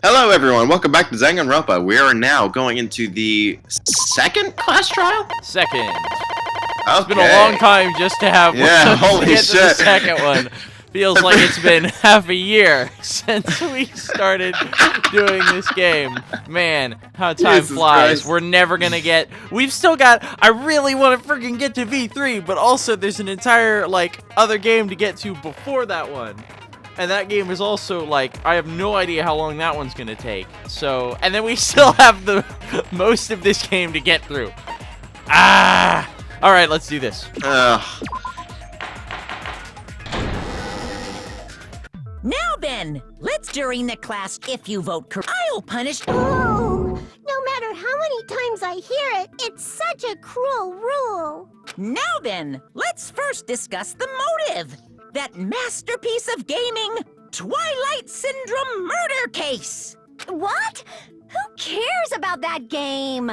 Hello everyone, welcome back to Danganronpa. We are now going into the second class trial? Second. Okay. It's been a long time just to have Yeah, one holy to get to the shit. second one. Feels like it's been half a year since we started doing this game. Man, how time Jesus flies. Christ. We're never gonna get... We've still got... I really want to freaking get to V3, but also there's an entire, other game to get to before that one. And that game is also, I have no idea how long that one's gonna take. So, and then we still have the most of this game to get through. Ah! Alright, let's do this. Now then, let's during the class if you vote correct. I'll punish. Oh, no matter how many times I hear it, it's such a cruel rule. Now then, let's first discuss the motive. That masterpiece of gaming, Twilight Syndrome murder case. What? Who cares about that game?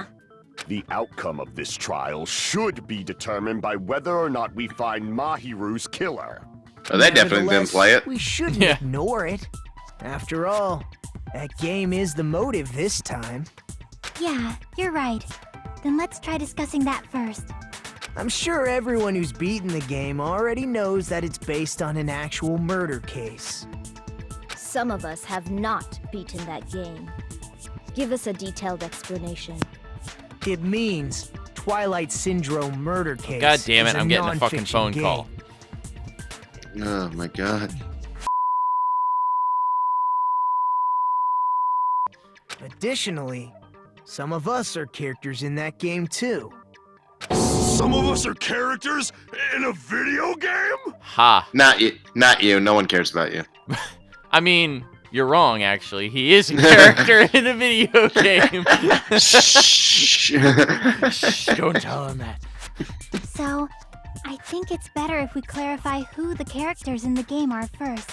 The outcome of this trial should be determined by whether or not we find Mahiru's killer. Oh, they definitely didn't play it. We shouldn't Yeah. ignore it. After all, that game is the motive this time. Yeah, you're right. Then let's try discussing that first. I'm sure everyone who's beaten the game already knows that it's based on an actual murder case. Some of us have not beaten that game. Give us a detailed explanation. It means Twilight Syndrome murder case. God damn it, is I'm getting a fucking non-fiction phone game. call. Oh my god. Additionally, some of us are characters in that game too. Some of us are characters in a video game? Ha. Not you, no one cares about you. I mean, you're wrong, actually. He is a character in a video game. Shh. Shh, don't tell him that. So, I think it's better if we clarify who the characters in the game are first.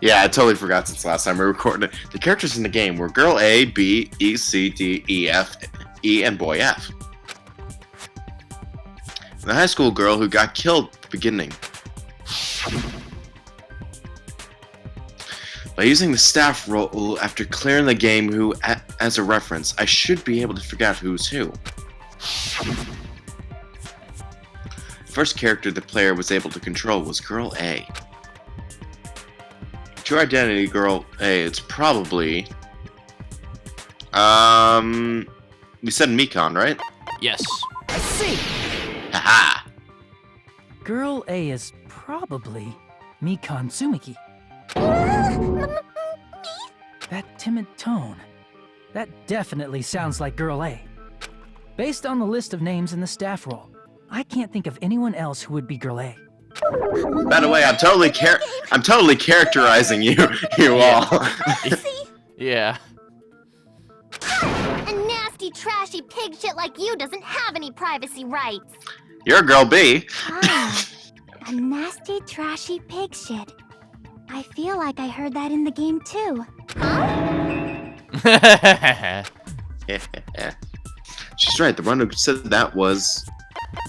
Yeah, I totally forgot since last time we recorded it. The characters in the game were Girl A, B, E, C, D, E, F, E, and Boy F. The high school girl who got killed at the beginning. By using the staff role after clearing the game who as a reference, I should be able to figure out who's who. The first character the player was able to control was Girl A. True identity, Girl A, it's probably... We said Mikon, right? Yes. I see. Haha! Girl A is probably Mikon Tsumiki. That timid tone. That definitely sounds like Girl A. Based on the list of names in the staff roll, I can't think of anyone else who would be Girl A. By the way, I'm totally characterizing you all. Yeah. A nasty, trashy pig shit like you doesn't have any privacy rights. You're Girl B. Ah, a nasty, trashy pig shit. I feel like I heard that in the game too. She's right, the one who said that was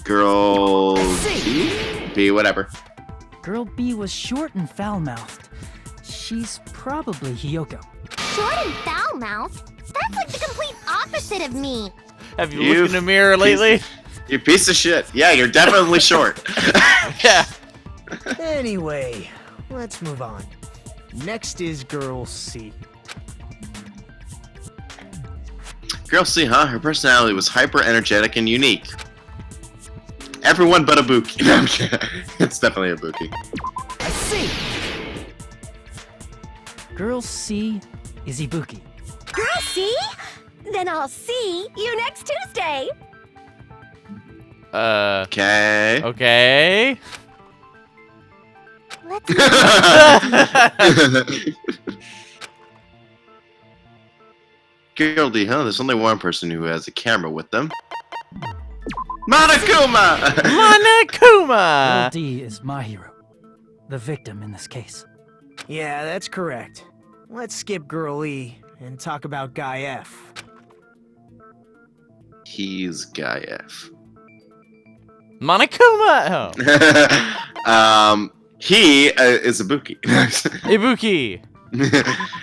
Girl B? B, whatever. Girl B was short and foul-mouthed. She's probably Hiyoko. Short and foul-mouthed? That's like the complete opposite of me. Have you looked in the mirror lately? You piece of shit. Yeah, you're definitely short. Yeah. Anyway, let's move on. Next is Girl C. Girl C, huh? Her personality was hyper energetic and unique. Everyone but Ibuki. No, I'm kidding. It's definitely Ibuki. I see. Girl C is Ibuki. Girl, see? Then I'll see you next Tuesday. Okay. Okay. Let's Girl D, huh? There's only one person who has a camera with them. Monokuma! Girl Monokuma! D is Mahiru, the victim in this case. Yeah, that's correct. Let's skip Girl E and talk about Guy F. He's Guy F. Monokuma! Oh. He is Ibuki. Ibuki.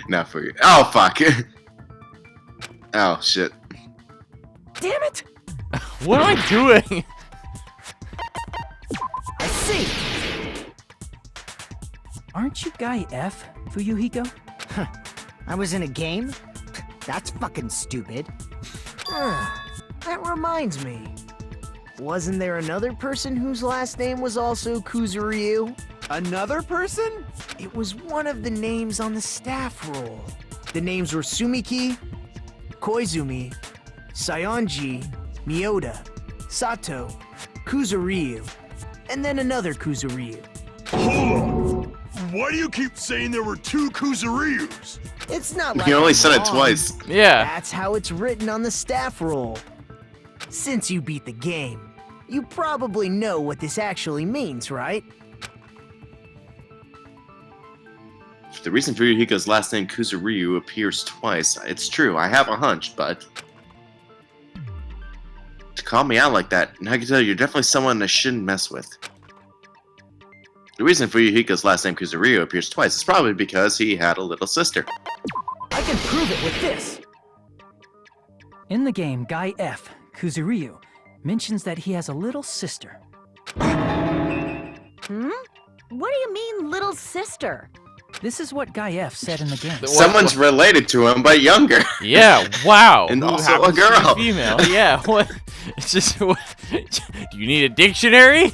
Not for you. Oh, fuck. Oh, shit. Damn it! What am I doing? I see. Aren't you Guy F, Fuyuhiko? I was in a game? That's fucking stupid. That reminds me. Wasn't there another person whose last name was also Kuzuryu? Another person? It was one of the names on the staff roll. The names were Sumiki, Koizumi, Sayonji, Miyoda, Sato, Kuzuryu, and then another Kuzuryu. Hold on. Why do you keep saying there were 2 Kuzuryus? It's not like You only I'm said it wrong. twice. Yeah. That's how it's written on the staff roll. Since you beat the game, you probably know what this actually means, right? The reason Fuyuhiko's last name Kuzuryu appears twice, it's true. I have a hunch, but to call me out like that, Nagito, you're definitely someone I shouldn't mess with. The reason Fuyuhiko's last name Kuzuryu appears twice is probably because he had a little sister. I can prove it with this. In the game, Guy F, Kuzuryu, mentions that he has a little sister. Hmm? What do you mean, little sister? This is what Guy F said in the game. Someone's related to him, but younger. Yeah. Wow. And Who also a happens to be girl. Female. Yeah. What? It's just. What, do you need a dictionary?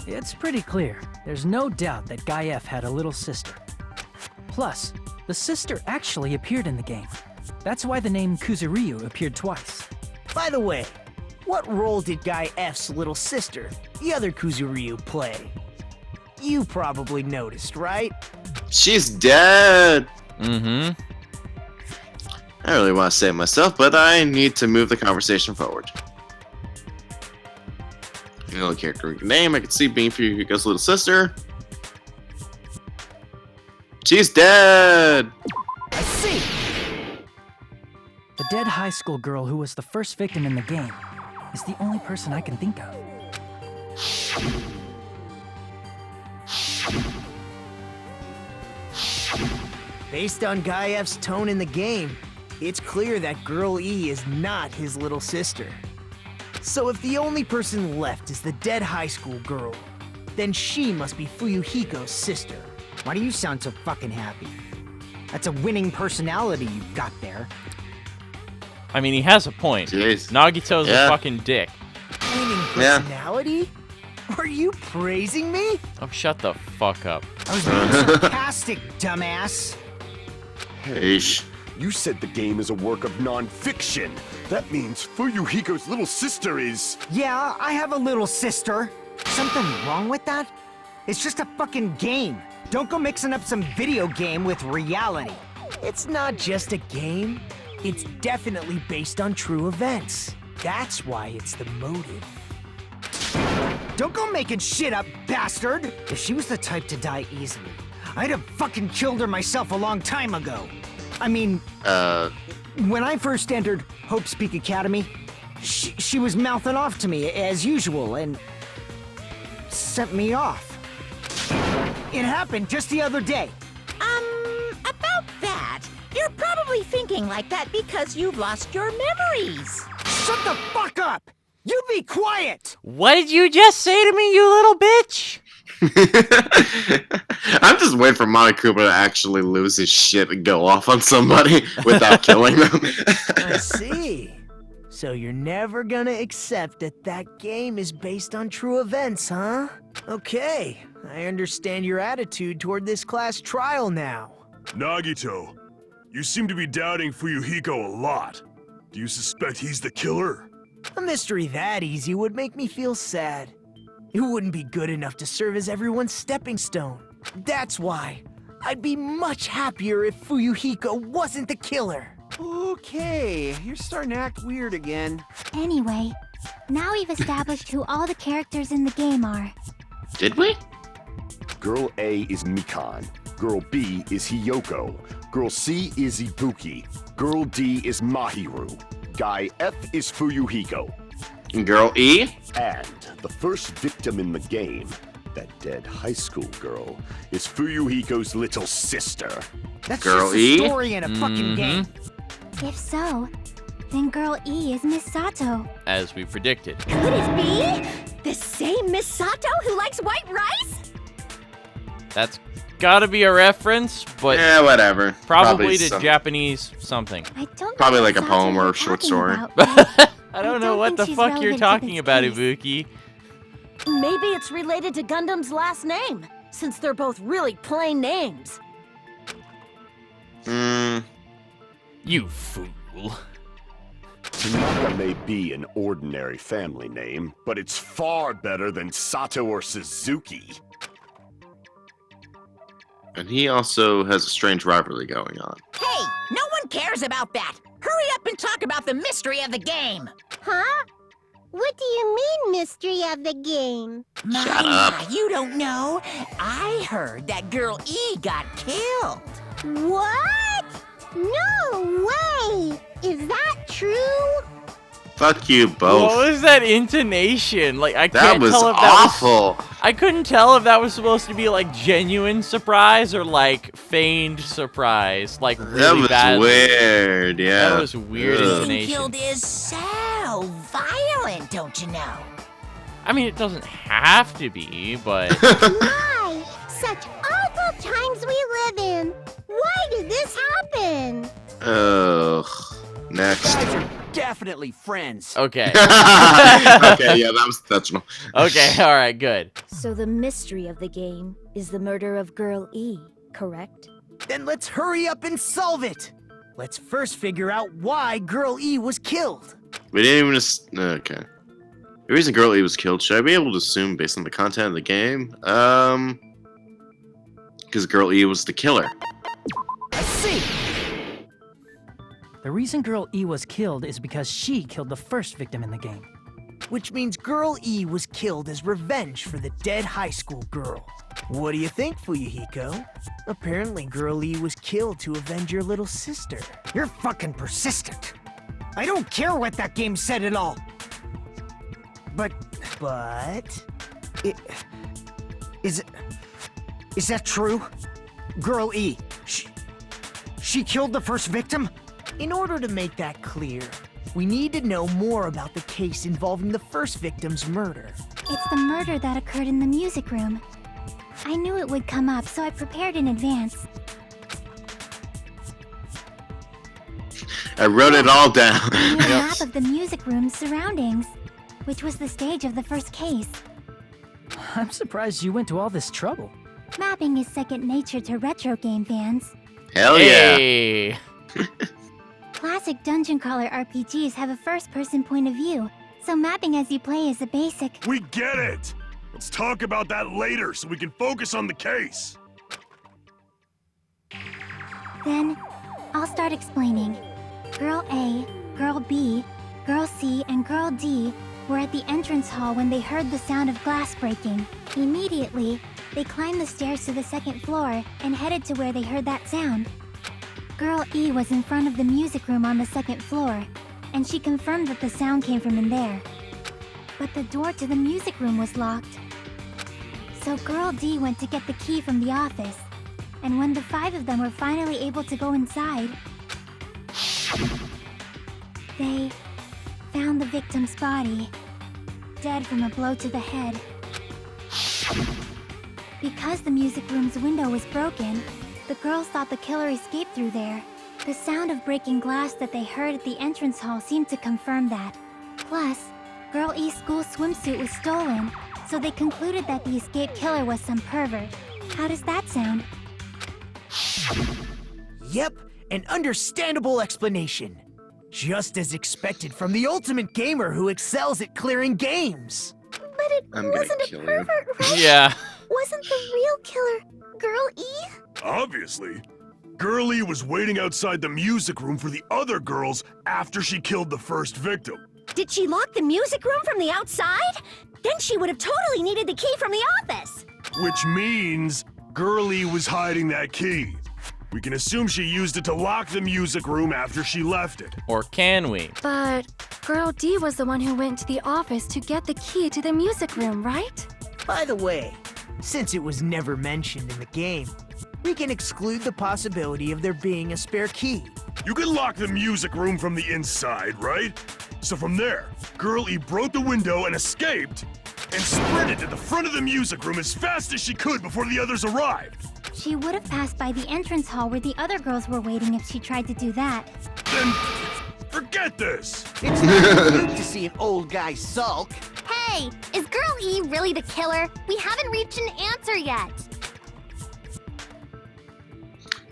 It's pretty clear. There's no doubt that Guy F had a little sister. Plus, the sister actually appeared in the game. That's why the name Kuzuryu appeared twice. By the way, what role did Guy F's little sister, the other Kuzuryu, play? You probably noticed, right? She's dead. Mm-hmm. I really want to save myself, but I need to move the conversation forward. The only character we can name, I can see being Fuyuhiko's little sister. She's dead! I see. The dead high school girl who was the first victim in the game is the only person I can think of. Based on Guy F's tone in the game, it's clear that Girl E is not his little sister. So if the only person left is the dead high school girl, then she must be Fuyuhiko's sister. Why do you sound so fucking happy? That's a winning personality you've got there. I mean, he has a point. Jeez. Nagito's Yeah. a fucking dick. Winning Yeah. personality? Are you praising me? Oh, shut the fuck up. I was being sarcastic, dumbass. Eish. You said the game is a work of non-fiction. That means Fuyuhiko's little sister is... Yeah, I have a little sister. Something wrong with that? It's just a fucking game. Don't go mixing up some video game with reality. It's not just a game. It's definitely based on true events. That's why it's the motive. Don't go making shit up, bastard! If she was the type to die easily, I'd have fucking killed her myself a long time ago. I mean, when I first entered Hope's Peak Academy, she was mouthing off to me as usual and sent me off. It happened just the other day. About that, you're probably thinking like that because you've lost your memories. Shut the fuck up! You be quiet! What did you just say to me, you little bitch? I'm just waiting for Monokuma to actually lose his shit and go off on somebody without killing them. I see. So you're never gonna accept that that game is based on true events, huh? Okay, I understand your attitude toward this class trial now. Nagito, you seem to be doubting Fuyuhiko a lot. Do you suspect he's the killer? A mystery that easy would make me feel sad. It wouldn't be good enough to serve as everyone's stepping stone. That's why I'd be much happier if Fuyuhiko wasn't the killer. Okay, you're starting to act weird again. Anyway, now we've established who all the characters in the game are. Did we? Girl A is Mikan. Girl B is Hiyoko. Girl C is Ibuki. Girl D is Mahiru. Guy F is Fuyuhiko. Girl E? And the first victim in the game, that dead high school girl, is Fuyuhiko's little sister. That's Girl just E? a story in a fucking game. If so, then Girl E is Miss Sato. As we predicted. Could it be the same Miss Sato who likes white rice? That's gotta be a reference, but Yeah, whatever. probably to some- Japanese something. I don't Probably know like a what poem Sato or we're a short talking story. about, but I don't I know don't what think the she's fuck you're relevant to talking this about, case. Ibuki. Maybe it's related to Gundam's last name, since they're both really plain names. You fool. Tanaka may be an ordinary family name, but it's far better than Sato or Suzuki. And he also has a strange rivalry going on. Hey, no one cares about that. Hurry up and talk about the mystery of the game. Huh? What do you mean, mystery of the game? Shut up. You don't know. I heard that girl E got killed. What? No way! Is that true? Fuck you both. What was that intonation? Like, I That can't was tell if that was... awful. I couldn't tell if that was supposed to be, like, genuine surprise or, like, feigned surprise. Like, really That was badly. weird, yeah. That was weird Ugh. intonation. Killed is so violent, don't you know? I mean, it doesn't have to be, but... My, such awful times we live in. Why did this happen? Ugh. Next. Guys are definitely friends. Okay. Okay, yeah, that was intentional. Okay, alright, good. So the mystery of the game is the murder of Girl E, correct? Then let's hurry up and solve it. Let's first figure out why Girl E was killed. We didn't even... Okay. The reason Girl E was killed, should I be able to assume based on the content of the game? Because Girl E was the killer. I see. The reason Girl E was killed is because she killed the first victim in the game. Which means Girl E was killed as revenge for the dead high school girl. What do you think, Fuyuhiko? Apparently Girl E was killed to avenge your little sister. You're fucking persistent. I don't care what that game said at all. But is that true? Girl E, she killed the first victim? In order to make that clear, we need to know more about the case involving the first victim's murder. It's the murder that occurred in the music room. I knew it would come up, so I prepared in advance. I wrote it all down. I made a map of the music room's surroundings, which was the stage of the first case. I'm surprised you went to all this trouble. Mapping is second nature to retro game fans. Hell yeah. Hey. Classic dungeon crawler RPGs have a first-person point of view, so mapping as you play is a basic. We get it! Let's talk about that later so we can focus on the case. Then, I'll start explaining. Girl A, Girl B, Girl C, and Girl D were at the entrance hall when they heard the sound of glass breaking. Immediately, they climbed the stairs to the second floor and headed to where they heard that sound. Girl E was in front of the music room on the second floor, and she confirmed that the sound came from in there. But the door to the music room was locked. So Girl D went to get the key from the office, and when the 5 of them were finally able to go inside, they found the victim's body, dead from a blow to the head. Because the music room's window was broken, the girls thought the killer escaped through there. The sound of breaking glass that they heard at the entrance hall seemed to confirm that. Plus, Girl E's school swimsuit was stolen, so they concluded that the escaped killer was some pervert. How does that sound? Yep, an understandable explanation. Just as expected from the ultimate gamer who excels at clearing games. But it I'm gonna wasn't a kill you. pervert, right? Yeah. Wasn't the real killer Girl E? Obviously. Girlie was waiting outside the music room for the other girls after she killed the first victim. Did she lock the music room from the outside? Then she would have totally needed the key from the office. Which means Girlie was hiding that key. We can assume she used it to lock the music room after she left it. Or can we? But Girl D was the one who went to the office to get the key to the music room, right? By the way, since it was never mentioned in the game, we can exclude the possibility of there being a spare key. You can lock the music room from the inside, right? So from there, Girl E broke the window and escaped, and sprinted to the front of the music room as fast as she could before the others arrived. She would have passed by the entrance hall where the other girls were waiting if she tried to do that. Then forget this! It's not cute to see an old guy sulk. Hey, is Girl E really the killer? We haven't reached an answer yet.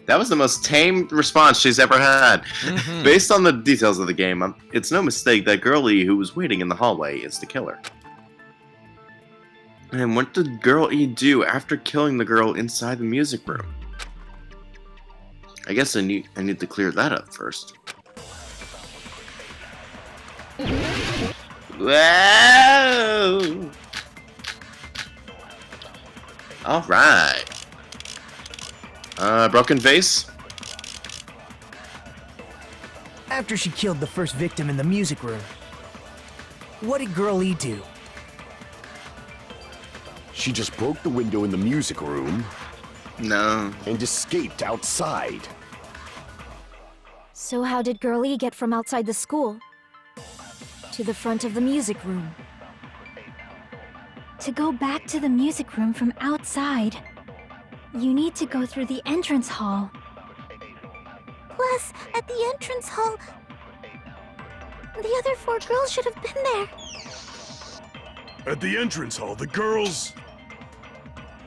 That was the most tame response she's ever had. Based on the details of the game, it's no mistake that Girl E who was waiting in the hallway is the killer. And what did Girl E do after killing the girl inside the music room? I guess I need to clear that up first. Whoa! Alright. Broken vase? After she killed the first victim in the music room, what did Girl E do? She just broke the window in the music room. No. And escaped outside. So how did Girl E get from outside the school to the front of the music room? To go back to the music room from outside, you need to go through the entrance hall. Plus, at the entrance hall, the other 4 girls should have been there. At the entrance hall, the girls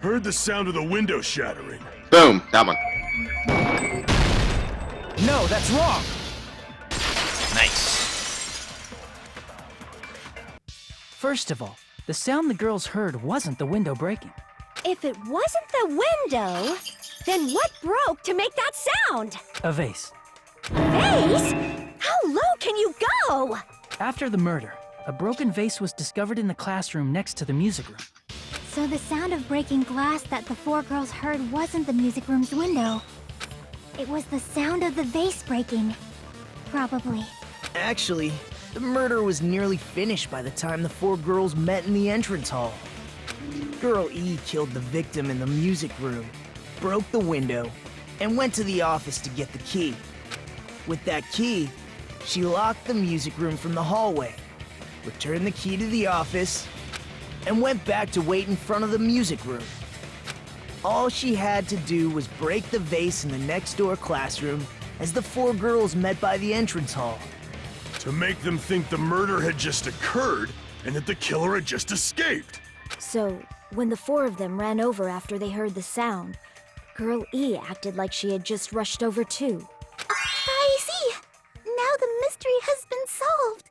heard the sound of the window shattering. Boom, that one. No, that's wrong. Nice. First of all, the sound the girls heard wasn't the window breaking. If it wasn't the window, then what broke to make that sound? A vase. Vase? How low can you go? After the murder, a broken vase was discovered in the classroom next to the music room. So the sound of breaking glass that the 4 girls heard wasn't the music room's window. It was the sound of the vase breaking. Probably. Actually, the murder was nearly finished by the time the 4 girls met in the entrance hall. Girl E killed the victim in the music room, broke the window, and went to the office to get the key. With that key, she locked the music room from the hallway, returned the key to the office, and went back to wait in front of the music room. All she had to do was break the vase in the next door classroom as the 4 girls met by the entrance hall. To make them think the murder had just occurred and that the killer had just escaped. So, when the 4 of them ran over after they heard the sound, Girl E acted like she had just rushed over too. I see. Now the mystery has been solved.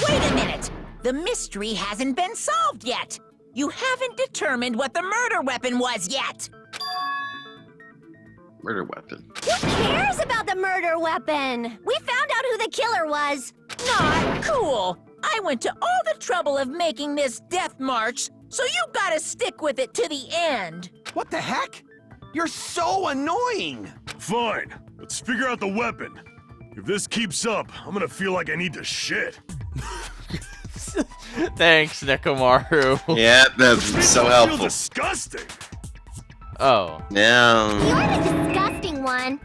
Wait a minute! The mystery hasn't been solved yet! You haven't determined what the murder weapon was yet! Murder weapon. Who cares about the murder weapon? We found out who the killer was. Not cool! I went to all the trouble of making this death march, so you gotta stick with it to the end! What the heck? You're so annoying! Fine, let's figure out the weapon. If this keeps up, I'm gonna feel like I need to shit. Thanks, Nekomaru. Yeah, that's so I feel helpful. disgusting! Oh. No. You're the disgusting one.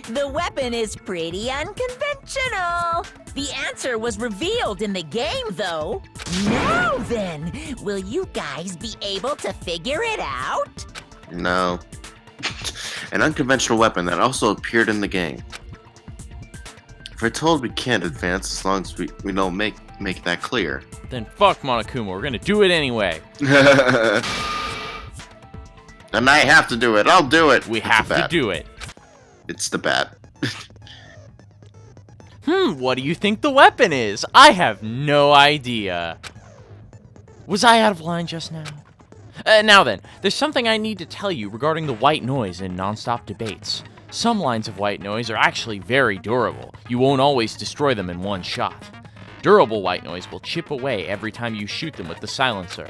The weapon is pretty unconventional. The answer was revealed in the game, though. Now then, will you guys be able to figure it out? No. An unconventional weapon that also appeared in the game. We're told we can't advance as long as we don't make that clear. Then fuck Monokuma, we're gonna do it anyway. And I have to do it. I'll do it. We have to do it. It's the bat. What do you think the weapon is? I have no idea. Was I out of line just now? Now then, there's something I need to tell you regarding the white noise in non-stop debates. Some lines of white noise are actually very durable. You won't always destroy them in one shot. Durable white noise will chip away every time you shoot them with the silencer.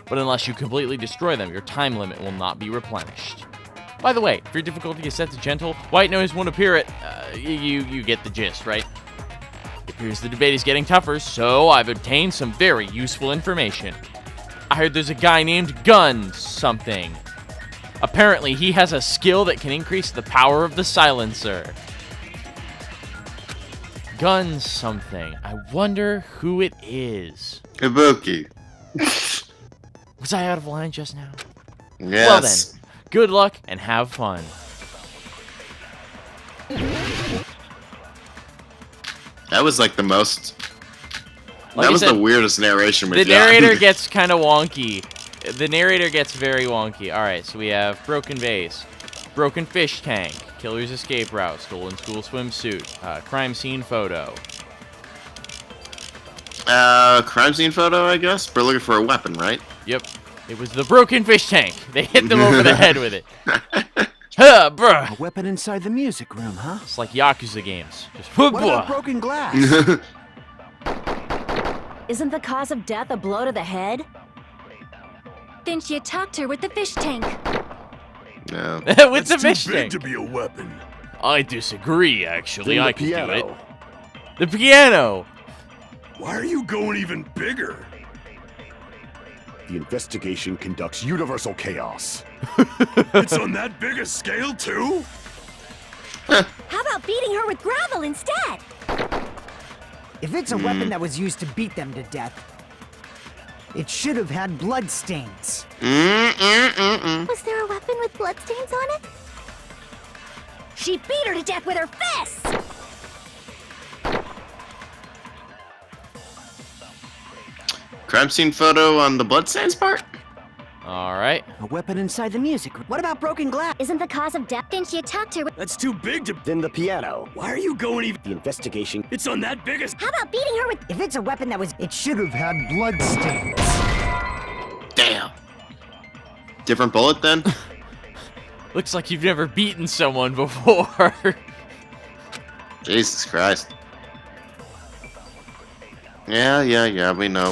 But unless you completely destroy them, your time limit will not be replenished. By the way, if your difficulty is set to gentle, white noise won't appear at... you get the gist, right? It appears the debate is getting tougher, so I've obtained some very useful information. I heard there's a guy named Gun something. Apparently, he has a skill that can increase the power of the silencer. Gun something. I wonder who it is. Kabuki. Was I out of line just now? Yes. Well then, good luck and have fun. That was like the most... Like that I was said, the weirdest narration the we've narrator gotten. gets kind of wonky. The narrator gets very wonky. Alright, so we have broken vase, broken fish tank, killer's escape route, stolen school swimsuit, crime scene photo. Crime scene photo, I guess? We're looking for a weapon, right? Yep. It was the broken fish tank. They hit them over the head with it. Huh, bruh. A weapon inside the music room, huh? It's like Yakuza games. Just What about broken glass? Isn't the cause of death a blow to the head? Then she attacked her with the fish tank. No. with the fish too big tank. to be a weapon. I disagree, actually. Then the I can do it. piano. The piano. Why are you going even bigger? The investigation conducts universal chaos. It's on that big a scale, too? How about beating her with gravel instead? If it's a weapon that was used to beat them to death, it should have had blood stains. Was there a weapon with bloodstains on it? She beat her to death with her fists! Crime scene photo on the bloodstains part? Alright. A weapon inside the music room. What about broken glass? Isn't the cause of death? Then she attacked her with... That's too big to... Then the piano. Why are you going even... The investigation. It's on that big a... How about beating her with... If it's a weapon that was... It should have had blood stains. Damn. Different bullet then? Looks like you've never beaten someone before. Jesus Christ. Yeah, we know.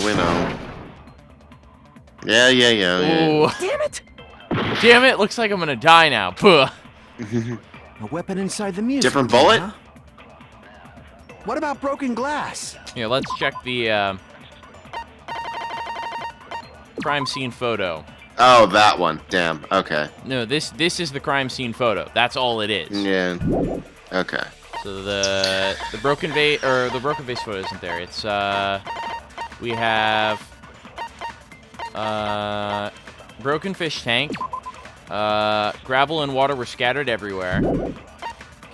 Yeah. Ooh. Damn it! Damn it, looks like I'm gonna die now. Puh. A weapon inside the music Different room, bullet? huh? What about broken glass? Here, let's check the crime scene photo. Oh, that one. Damn. Okay. No, this is the crime scene photo. That's all it is. Yeah. Okay. So the broken vase photo isn't there. It's we have broken fish tank. Gravel and water were scattered everywhere.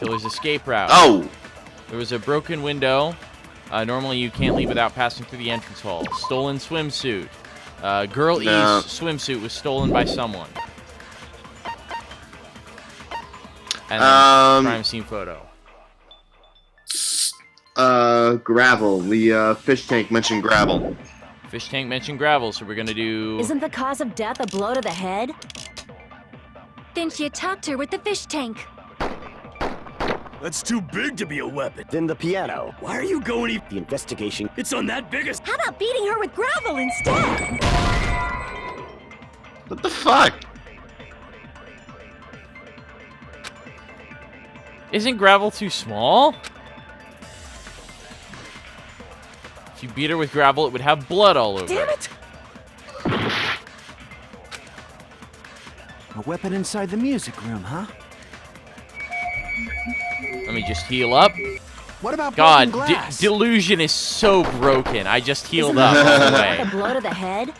Killer's escape route. Oh. There was a broken window. Normally you can't leave without passing through the entrance hall. Stolen swimsuit. Girl E's swimsuit was stolen by someone. And then crime scene photo. Gravel. The fish tank mentioned gravel. Fish tank mentioned gravel, so we're gonna do... Isn't the cause of death a blow to the head? Then she attacked her with the fish tank. That's too big to be a weapon. Then the piano. Why are you going even... The investigation. It's on that big a... How about beating her with gravel instead? What the fuck? Isn't gravel too small? If you beat her with gravel, it would have blood all over Damn it. it! A weapon inside the music room, huh? Let me just heal up. What about God, broken glass? delusion is so broken. I just healed Isn't up the all cause the of death way. a blow to the head?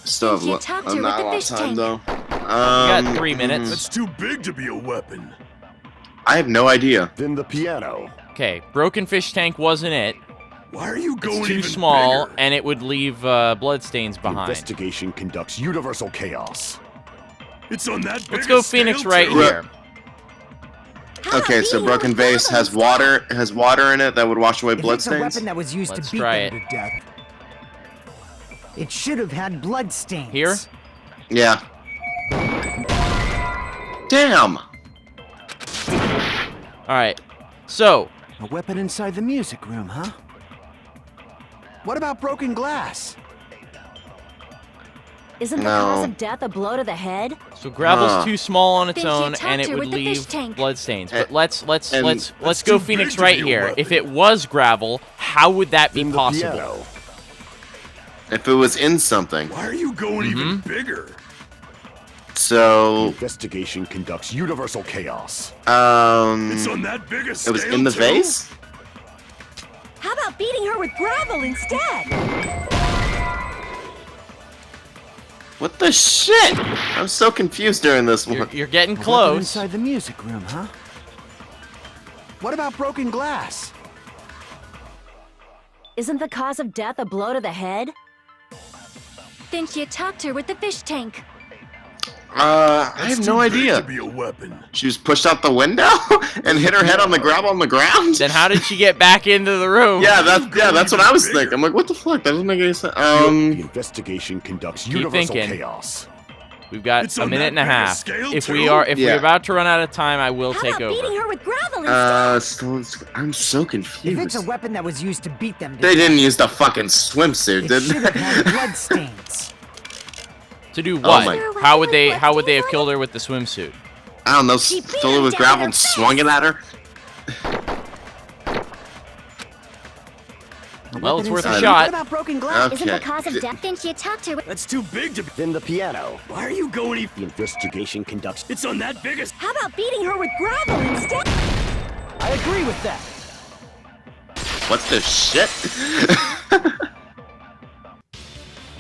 Still She attacked her not a with the lot of fish time tank. though. We got 3 minutes. That's too big to be a weapon. I have no idea. Then the piano. Okay, broken fish tank wasn't it. Why are you going It's too even small, bigger? and it would leave bloodstains The behind. investigation conducts universal chaos. It's on that big Let's a go scale, Phoenix right too? here. How Okay, about so beating her broken with vase gravel has instead? water in it that would wash away If it's a bloodstains. weapon that was used Let's to beat try them to death, it should have had blood stains. Here? Yeah. Damn. Alright, so, A weapon inside the music room, huh? What about broken glass? Isn't the cause of death a blow to the head? So gravel's too small on its Then she own, and attacked it her would with the fish leave tank. bloodstains. But let's That's go too Phoenix big to right be a here. weapon. If it was gravel, how would that be In the possible? piano. If it was in something. Why are you going even bigger? The So, investigation conducts universal chaos. It's on that big a it was scale, in the too? vase? How about beating her with gravel instead? What the shit? I'm so confused during this one. You're getting A weapon close. inside the music room, huh? What about broken glass? Isn't the cause of death a blow to the head? Then she attacked her with the fish tank. I That's have too no big idea. to be a weapon. She was pushed out the window and hit her head on the gravel on the ground? Then how did she get back into the room? Yeah, that's what I was thinking. I'm like, what the fuck? That doesn't make any sense. The investigation conducts Keep universal thinking. chaos. We've got It's a on minute that and a big a half. scale, If too? we're about to run out of time, I will How take about beating over. her with gravel instead? I'm so If confused. it's a weapon that was used to beat them, to They death, didn't use the fucking swimsuit, it did should they? have had bloodstains. To do Oh what? my- How would they have killed her with the swimsuit? I don't know, She beat filled it him with down gravel her and swung it at her? Well, it's worth a What shot. about broken glass? Isn't the Okay. cause of death? Then she attacked her with. That's too big to be. In the piano. Why are you going even? The investigation conducts. It's on that big a. How about beating her with gravel instead? I agree with that. What the shit?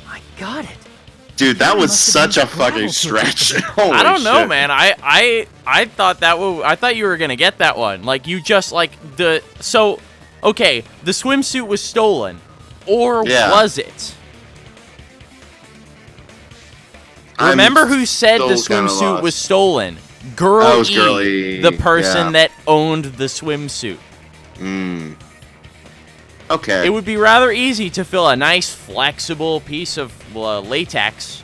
I got it. Dude, that was Must have such a used gravel fucking to stretch. attack Holy I don't know, shit. man. I thought I thought you were gonna get that one. Like you just okay, the swimsuit was stolen, or Yeah. was it? I'm Remember who said the still kinda swimsuit lost. was stolen? Girl Oh, it was E, Girl E, the person yeah. that owned the swimsuit. Okay. It would be rather easy to fill a nice flexible piece of latex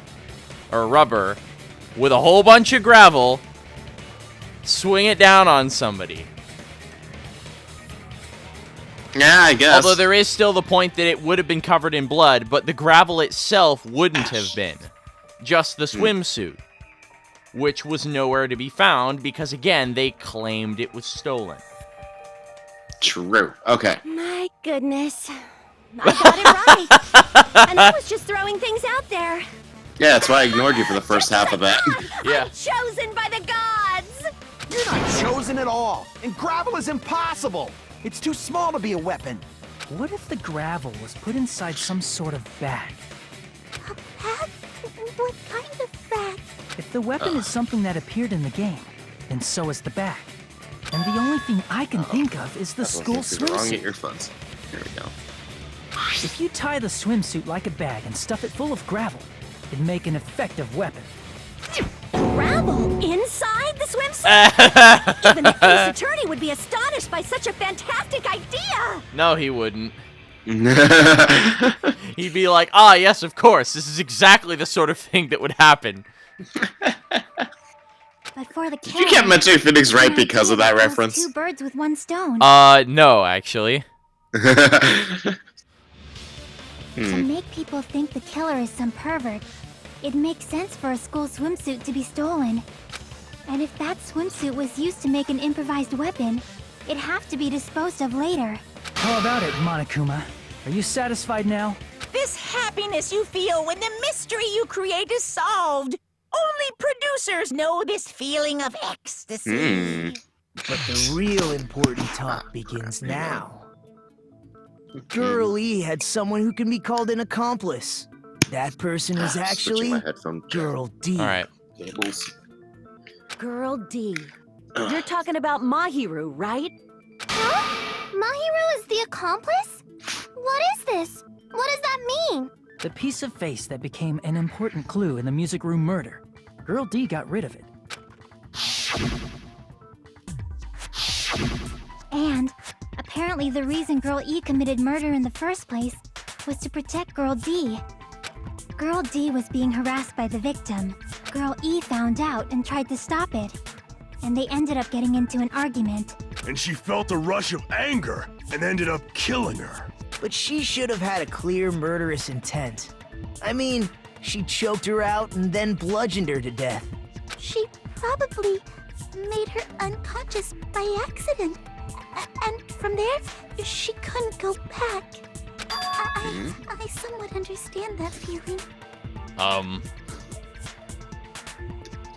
or rubber with a whole bunch of gravel, swing it down on somebody. Yeah, I guess. Although there is still the point that it would have been covered in blood, but the gravel itself wouldn't have been. Just the swimsuit, which was nowhere to be found because, again, they claimed it was stolen. True. Okay. My goodness. I got it right. And I was just throwing things out there. Yeah, that's why I ignored you for the first half of that. Yeah. Chosen by the gods! You're not chosen at all, and gravel is impossible. It's too small to be a weapon. What if the gravel was put inside some sort of bag? A bag? What kind of bag? If the weapon is something that appeared in the game, then so is the bag. And the only thing I can think of is the school Wrong swimsuit. earphones. There we go. If you tie the swimsuit like a bag and stuff it full of gravel, it'd make an effective weapon. Gravel inside the swimsuit? Even the Ace Attorney would be astonished by such a fantastic idea! No, he wouldn't. He'd be like, ah, yes, of course. This is exactly the sort of thing that would happen. But for the You kept mentioning Phoenix right an because of idea that kills reference. Two birds with one stone. No, actually. To make people think the killer is some pervert, it makes sense for a school swimsuit to be stolen. And if that swimsuit was used to make an improvised weapon, it'd have to be disposed of later. How about it, Monokuma? Are you satisfied now? This happiness you feel when the mystery you create is solved. Only producers know this feeling of ecstasy. But the real important talk begins now. Girl E had someone who can be called an accomplice. That person is Switching actually my headphone Girl D. All right. cables. Girl D. You're talking about Mahiru, right? Huh? Mahiru is the accomplice? What is this? What does that mean? The piece of face that became an important clue in the music room murder. Girl D got rid of it. And apparently the reason Girl E committed murder in the first place was to protect Girl D. Girl D was being harassed by the victim. Girl E found out and tried to stop it. And they ended up getting into an argument. And she felt a rush of anger and ended up killing her. But she should have had a clear murderous intent. I mean, She choked her out and then bludgeoned her to death. She probably made her unconscious by accident. And from there, she couldn't go back. I somewhat understand that feeling.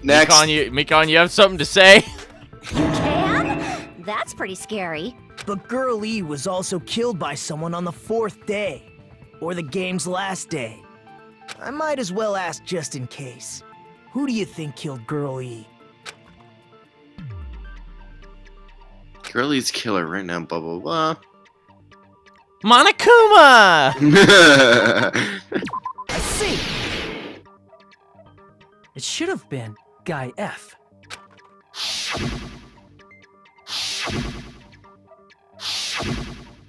Next. Mikon, you have something to say? Can? That's pretty scary. But Girl E was also killed by someone on the 4th day, or the game's last day. I might as well ask just in case. Who do you think killed Girl E? Girlie's killer right now, blah blah blah. Monokuma! I see! It should have been Guy F.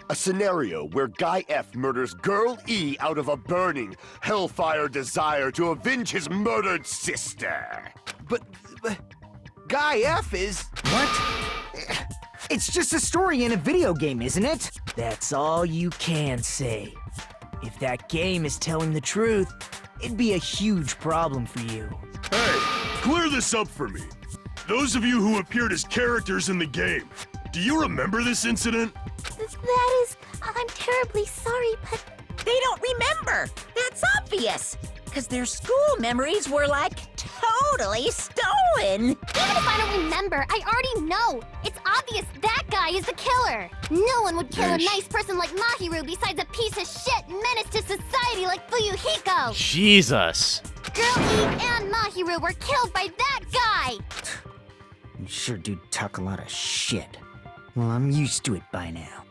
A scenario where Guy F murders Girl E out of a burning, hellfire desire to avenge his murdered sister. But Guy F is... What? It's just a story in a video game, isn't it? That's all you can say. If that game is telling the truth, it'd be a huge problem for you. Hey, clear this up for me. Those of you who appeared as characters in the game, do you remember this incident? That is... I'm terribly sorry, but... They don't remember. That's obvious. Because their school memories were, like, totally stolen. Even if I don't remember, I already know. It's obvious that guy is the killer. No one would kill a nice person like Mahiru besides a piece of shit menace to society like Fuyuhiko. Jesus. Girl E and Mahiru were killed by that guy. You sure do talk a lot of shit. Well, I'm used to it by now.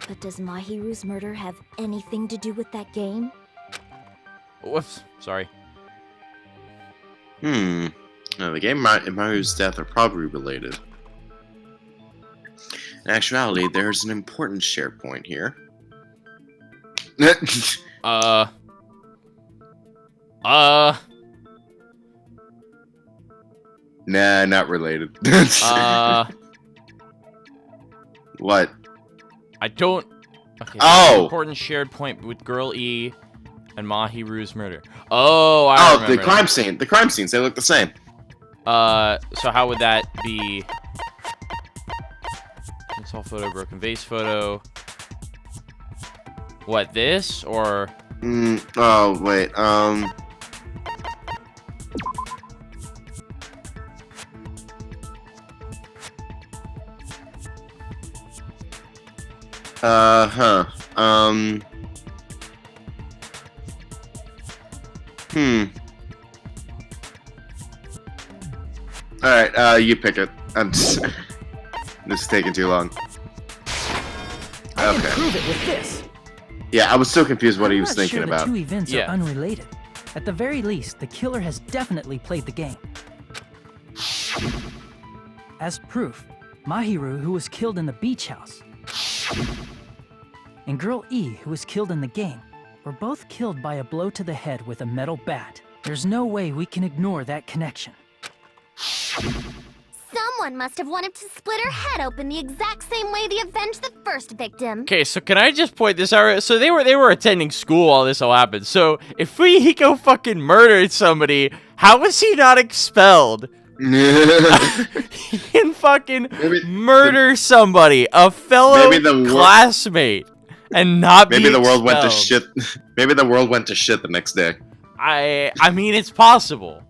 But does Mahiru's murder have anything to do with that game? Whoops, sorry. No, the game and Maru's death are probably related. In actuality, there's an important share point here. Nah, not related. What? I don't... Okay, Oh! Important shared point with Girl E and Mahiru's murder. Oh, I remember the crime scene. The crime scenes, they look the same. So how would that be? Console photo, broken vase photo. What, this? Or... Oh, wait, Alright, you pick it. I'm just... this is taking too long. I can prove it with this. Yeah, I was so confused what he was I'm not thinking sure about. The two events are unrelated. At the very least, the killer has definitely played the game. As proof, Mahiru, who was killed in the beach house, and Girl E, who was killed in the game, were both killed by a blow to the head with a metal bat. There's no way we can ignore that connection. Someone must have wanted to split her head open the exact same way they avenged the first victim. Okay, so can I just point this out? So they were attending school while this all happened. So if Fuyuhiko fucking murdered somebody, how was he not expelled? He can fucking murder somebody, a fellow classmate, and not be expelled. Maybe the world went to shit. Maybe the world went to shit the next day. I mean, it's possible.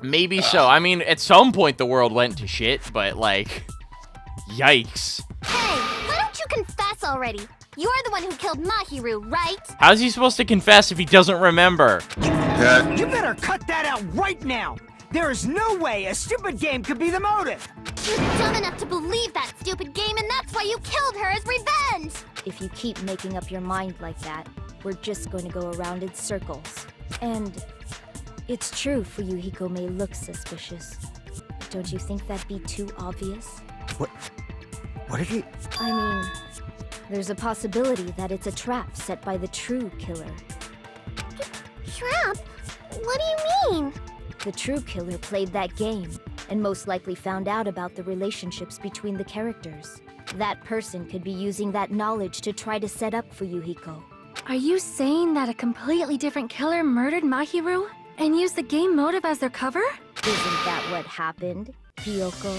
Maybe so. I mean, at some point the world went to shit, but like, yikes. Hey, why don't you confess already? You're the one who killed Mahiru, right? How's he supposed to confess if he doesn't remember? You better cut that out right now! There is no way a stupid game could be the motive! You're dumb enough to believe that stupid game, and that's why you killed her as revenge! If you keep making up your mind like that, we're just going to go around in circles. And it's true Fuyuhiko may look suspicious. Don't you think that'd be too obvious? What are you... I mean, there's a possibility that it's a trap set by the true killer. Trap? What do you mean? The true killer played that game, and most likely found out about the relationships between the characters. That person could be using that knowledge to try to set up Fuyuhiko. Are you saying that a completely different killer murdered Mahiru and used the game motive as their cover? Isn't that what happened, Hiyoko?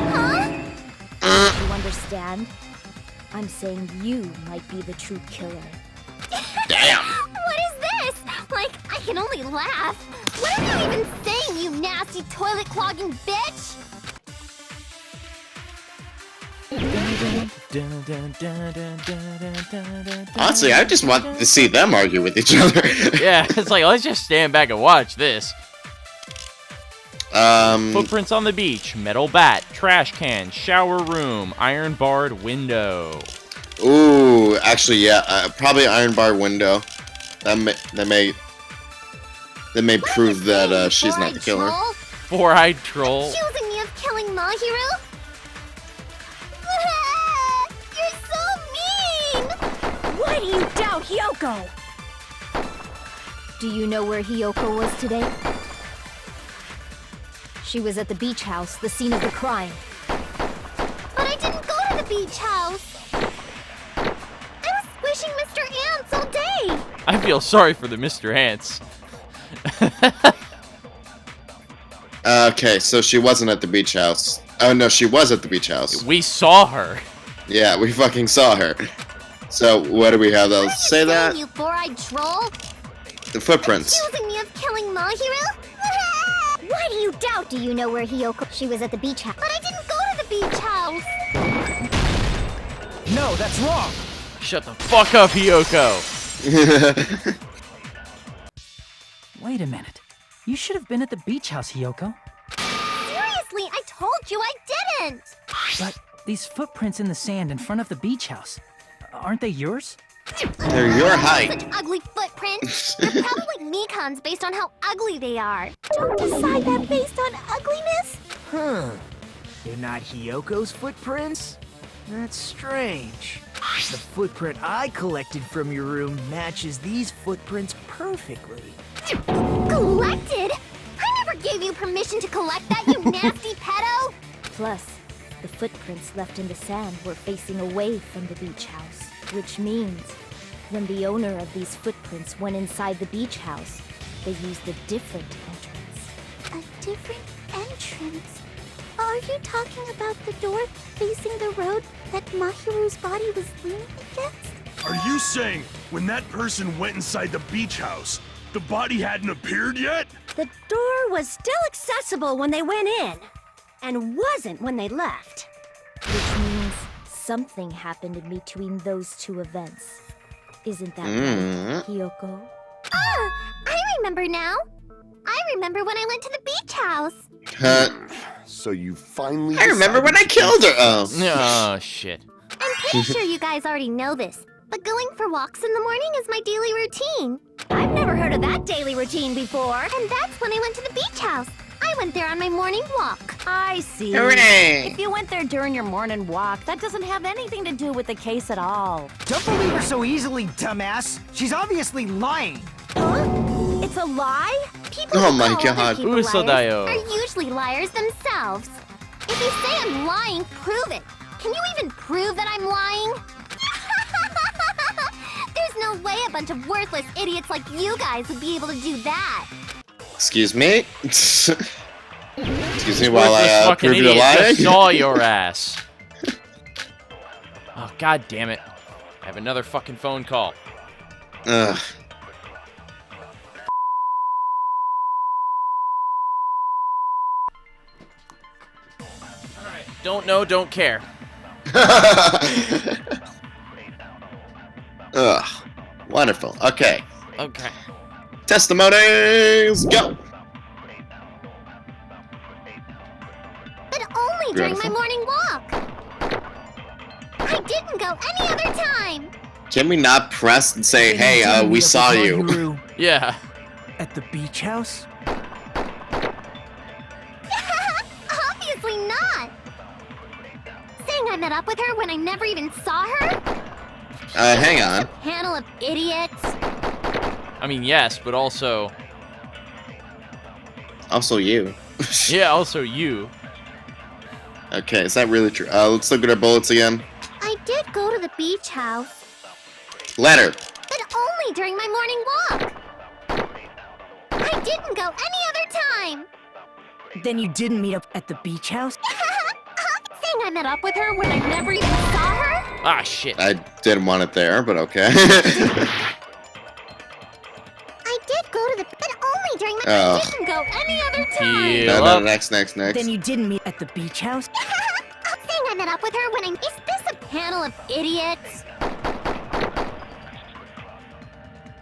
Huh? You understand? I'm saying you might be the true killer. Damn. What is this? Like, I can only laugh. What are you even saying, you nasty toilet-clogging bitch? Honestly, I just want to see them argue with each other. Yeah, it's like, let's just stand back and watch this. Footprints on the beach, metal bat, trash can, shower room, iron barred window. Ooh, actually, yeah, probably iron bar window. That may prove that she's not the killer. Four-eyed troll. Accusing me of killing Mahiru? You're so mean! Why do you doubt Hiyoko? Do you know where Hiyoko was today? She was at the beach house, the scene of the crime. But I didn't go to the beach house. I was squishing Mr. Ants all day. I feel sorry for the Mr. Ants. Okay, so she wasn't at the beach house. Oh no, she was at the beach house. We saw her. Yeah, we fucking saw her. So what do we have to say that? You four-eyed troll? The footprints. Accusing me of killing Mahiru? Why do you doubt? Do you know where Hiyoko? She was at the beach house. But I didn't go to the beach house. No, that's wrong. Shut the fuck up, Hiyoko. Wait a minute. You should have been at the beach house, Hiyoko. Seriously, I told you I didn't. But these footprints in the sand in front of the beach house, aren't they yours? They're your height. Such ugly footprints. They're probably Mikan's based on how ugly they are. Don't decide that based on ugliness. Huh. They're not Hiyoko's footprints? That's strange. The footprint I collected from your room matches these footprints perfectly. Collected? I never gave you permission to collect that, you nasty pedo! Plus, the footprints left in the sand were facing away from the beach house. Which means, when the owner of these footprints went inside the beach house, they used a different entrance. A different entrance? Are you talking about the door facing the road that Mahiru's body was leaning against? Are you saying when that person went inside the beach house, the body hadn't appeared yet? The door was still accessible when they went in, and wasn't when they left. Which means something happened in between those two events. Isn't that right, Hiyoko? I remember now. I remember when I went to the beach house. So you finally I remember when I killed her. Oh, shit. I'm pretty sure you guys already know this, but going for walks in the morning is my daily routine. I've never heard of that daily routine before. And that's when I went to the beach house. I went there on my morning walk. I see. Hooray! If you went there during your morning walk, that doesn't have anything to do with the case at all. Don't believe her so easily, dumbass. She's obviously lying. Huh? It's a lie? People Oh who my call other God. people Uso liars dayo. are usually liars themselves. If you say I'm lying, prove it. Can you even prove that I'm lying? There's no way a bunch of worthless idiots like you guys would be able to do that. Excuse me? Excuse me while Worthless I fucking prove you a idiot lie? just saw your ass. Oh, god damn it. I have another fucking phone call. Ugh. Don't know, don't care. Ugh. Wonderful. Okay. Okay. Testimonies, go! But only during my Beautiful. morning walk. I didn't go any other time. Can we not press and say, hey, we saw you? Yeah. At the beach house? Obviously not. Saying I met up with her when I never even saw her? Hang on. Panel of idiots. I mean, yes, but also... Also you. Yeah, also you. Okay, is that really true? Let's look at our bullets again. I did go to the beach house. Letter. only during my morning walk. I didn't go any other time. Then you didn't meet up at the beach house? Saying I met up with her when I never even saw her? Ah, shit. I didn't want it there, but okay. I did go to the... But only during my... Oh. I didn't go any other time. No, next. Then you didn't meet at the beach house? Saying I met up with her when I... Is this a panel of idiots?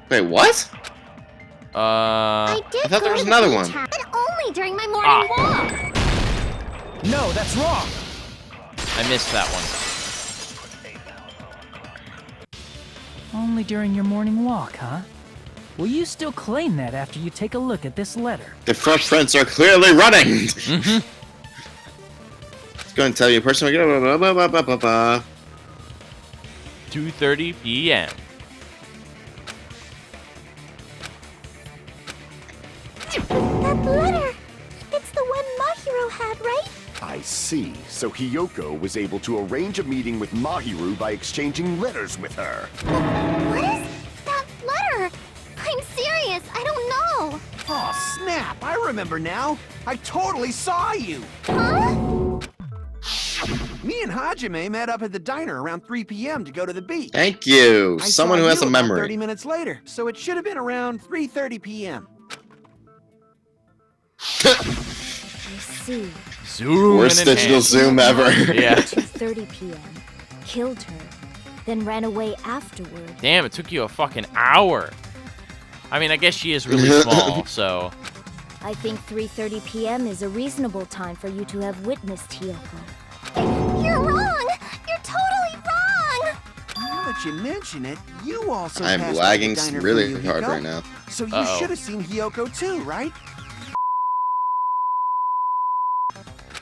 Wait, what? I did I thought there go was to the another beach one. house, but only during my morning walk. No, that's wrong. I missed that one. Only during your morning walk, huh? Will you still claim that after you take a look at this letter? The footprints are clearly running. Mm-hmm. It's going to tell you personally. 2:30 p.m. That letter! It's the one Mahiro had, right? I see. So Hiyoko was able to arrange a meeting with Mahiru by exchanging letters with her. What is that letter? I'm serious, I don't know. Oh, snap! I remember now. I totally saw you. Huh? Me and Hajime met up at the diner around 3 p.m. to go to the beach. Thank you. I Someone saw who has you a about memory. 30 minutes later, so it should have been around 3:30 p.m. I see. Zoom. Worst and digital enhance. zoom ever. Yeah. 2:30 p.m. Killed her, then ran away afterward. Damn, it took you a fucking hour. I mean, I guess she is really small, so... I think 3:30 p.m. is a reasonable time for you to have witnessed Hiyoko. You're wrong! You're totally wrong! Now that you mention it, you also I'm passed by lagging the diner really for hard Yukiko. right now. So you Uh-oh. should have seen Hiyoko too, right?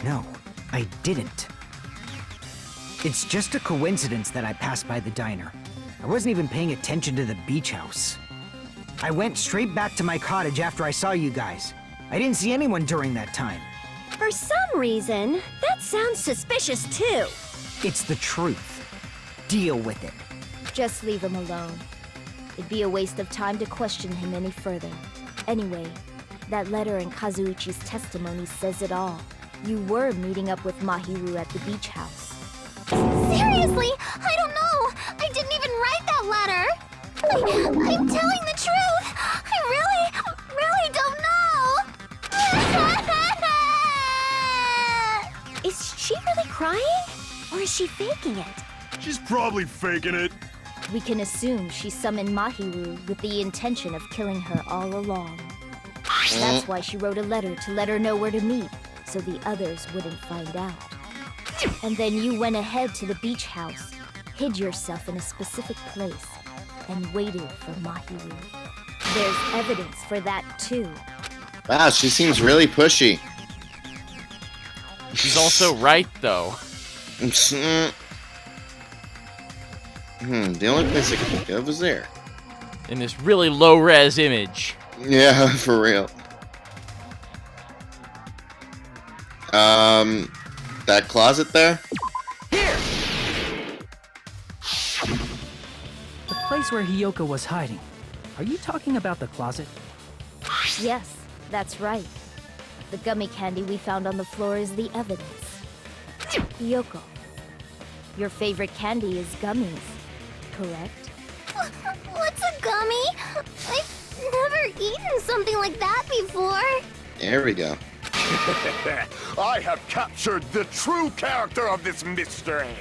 No, I didn't. It's just a coincidence that I passed by the diner. I wasn't even paying attention to the beach house. I went straight back to my cottage after I saw you guys. I didn't see anyone during that time. For some reason, that sounds suspicious too. It's the truth. Deal with it. Just leave him alone. It'd be a waste of time to question him any further. Anyway, that letter in Kazuichi's testimony says it all. You were meeting up with Mahiru at the beach house. Seriously, I don't know! I didn't even write that letter! I'm telling the truth! I really don't know! Is she really crying? Or is she faking it? She's probably faking it. We can assume she summoned Mahiru with the intention of killing her all along. That's why she wrote a letter to let her know where to meet, so the others wouldn't find out. And then you went ahead to the beach house, hid yourself in a specific place, and waited for Mahiru. There's evidence for that too. Wow, she seems really pushy. She's also right, though. The only place I can think of is there. In this really low-res image. Yeah, for real. That closet there? The place where Hiyoko was hiding. Are you talking about the closet? Yes, that's right. The gummy candy we found on the floor is the evidence. Hiyoko, your favorite candy is gummies, correct? What's a gummy? I've never eaten something like that before. There we go. I have captured the true character of this mystery.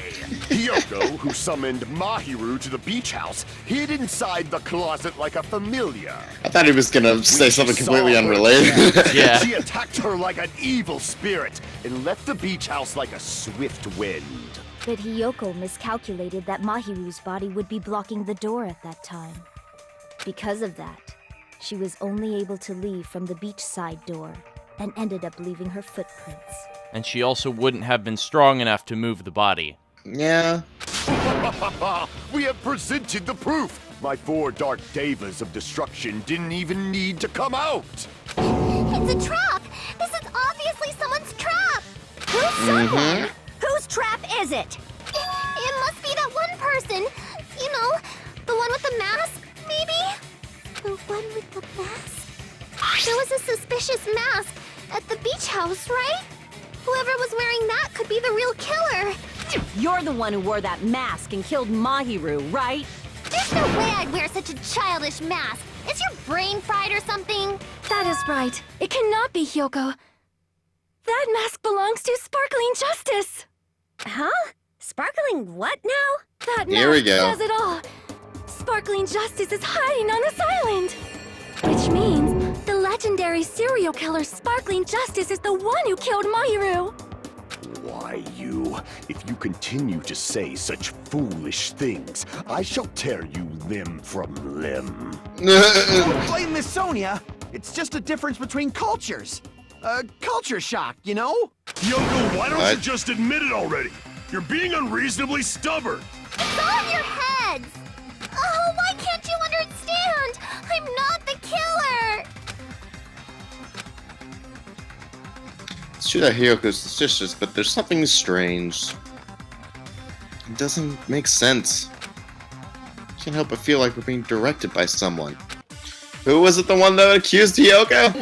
Hiyoko, who summoned Mahiru to the beach house, hid inside the closet like a familiar. I thought he was gonna say something She completely saw her unrelated. attack. Yeah. She attacked her like an evil spirit and left the beach house like a swift wind. But Hiyoko miscalculated that Mahiru's body would be blocking the door at that time. Because of that, she was only able to leave from the beachside door and ended up leaving her footprints. And she also wouldn't have been strong enough to move the body. Yeah. We have presented the proof. My 4 dark devas of destruction didn't even need to come out. It's a trap! This is obviously someone's trap! Who's someone? Whose trap is it? It must be that one person. You know, the one with the mask, maybe? mask? There was a suspicious mask at the beach house, right? Whoever was wearing that could be the real killer. You're the one who wore that mask and killed Mahiru, right? There's no way I'd wear such a childish mask. Is your brain fried or something? That is right. It cannot be Hyoko. That mask belongs to Sparkling Justice. Huh? Sparkling what now? That Here we mask go. says it all. Sparkling Justice is hiding on this island. Which means the legendary serial killer Sparkling Justice is the one who killed Mahiru. Why, you? If you continue to say such foolish things, I shall tear you limb from limb. Don't blame Miss Sonia. It's just a difference between cultures. Culture shock, you know? Yoko, why don't What? you just admit it already? You're being unreasonably stubborn. It's all in your heads. Oh, why can't you understand? I'm not the killer. It's true that Hyoko's suspicious, but there's something strange. It doesn't make sense. Can't help but feel like we're being directed by someone. Who was it, the one that accused Hyoko?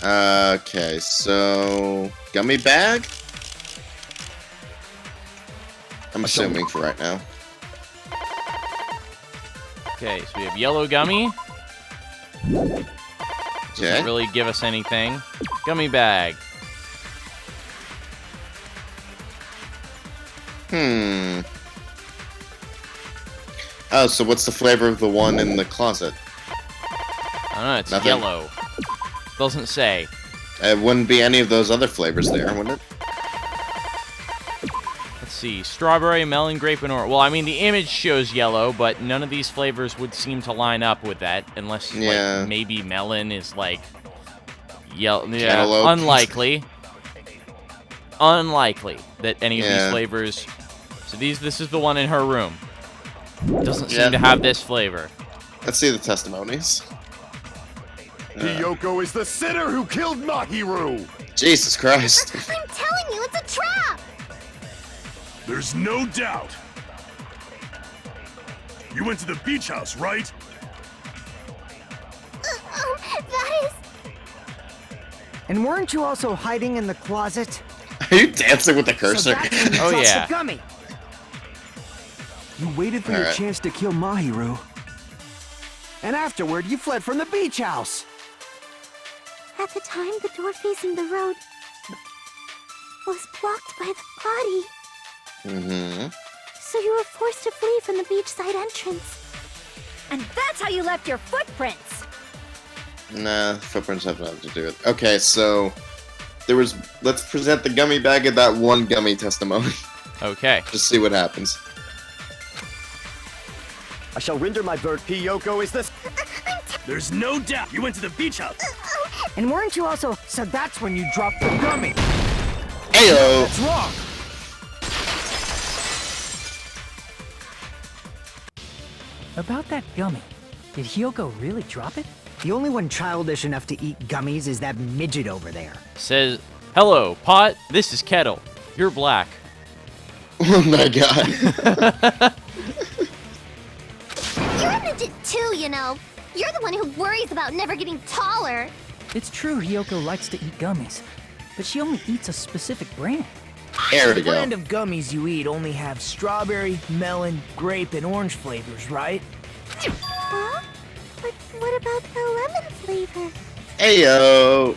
Okay, so gummy bag? I'm assuming for right now. Okay, so we have yellow gummy. Okay. Doesn't really give us anything. Gummy bag. Oh, so what's the flavor of the one in the closet? I don't know, it's Nothing. yellow. Doesn't say. It wouldn't be any of those other flavors there, wouldn't it? Let's see. Strawberry, melon, grape, and orange. Well, I mean, the image shows yellow, but none of these flavors would seem to line up with that, unless Yeah. like, maybe melon is like yellow. Yeah, Cantaloupe. unlikely. Unlikely that any of these Yeah. flavors. So this is the one in her room. Doesn't Yeah. seem to have this flavor. Let's see the testimonies. Hyoko is the sinner who killed Mahiru! Jesus Christ. I'm telling you, it's a trap. There's no doubt. You went to the beach house, right? That is... And weren't you also hiding in the closet? Are you dancing with the So cursor? that's when you Oh, dropped yeah. the gummy. You waited for your Alright. chance to kill Mahiru. And afterward, you fled from the beach house. At the time, the door facing the road was blocked by the body. Mm-hmm. So you were forced to flee from the beachside entrance. And that's how you left your footprints. Nah, footprints have nothing to do with it. Okay, so there was. Let's present the gummy bag of that one gummy testimony. Okay. Just see what happens. I shall render my verdict. Hyoko is the... There's no doubt. You went to the beach house. And weren't you also... So that's when you dropped the gummy. Ayo! That's wrong. About that gummy, did Hyoko really drop it? The only one childish enough to eat gummies is that midget over there. Says, hello, Pot. This is Kettle. You're black. Oh my god. You're a midget too, you know. You're the one who worries about never getting taller. It's true Hyoko likes to eat gummies, but she only eats a specific brand. There we The go. brand of gummies you eat only have strawberry, melon, grape, and orange flavors, right? Huh? But what about the lemon flavor? Ayo!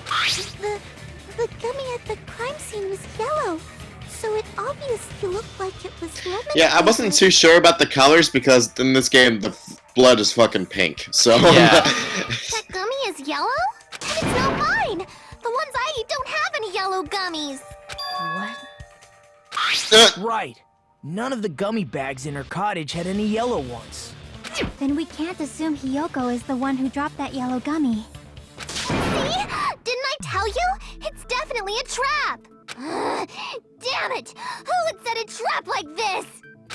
The gummy at the crime scene was yellow, so it obviously looked like it was lemon. Yeah, I wasn't too sure about the colors because in this game the blood is fucking pink. So Yeah. That gummy is yellow? And it's not mine! The ones I eat don't have any yellow gummies! What? Right. None of the gummy bags in her cottage had any yellow ones. Then we can't assume Hyoko is the one who dropped that yellow gummy. See? Didn't I tell you? It's definitely a trap! Damn it! Who would set a trap like this?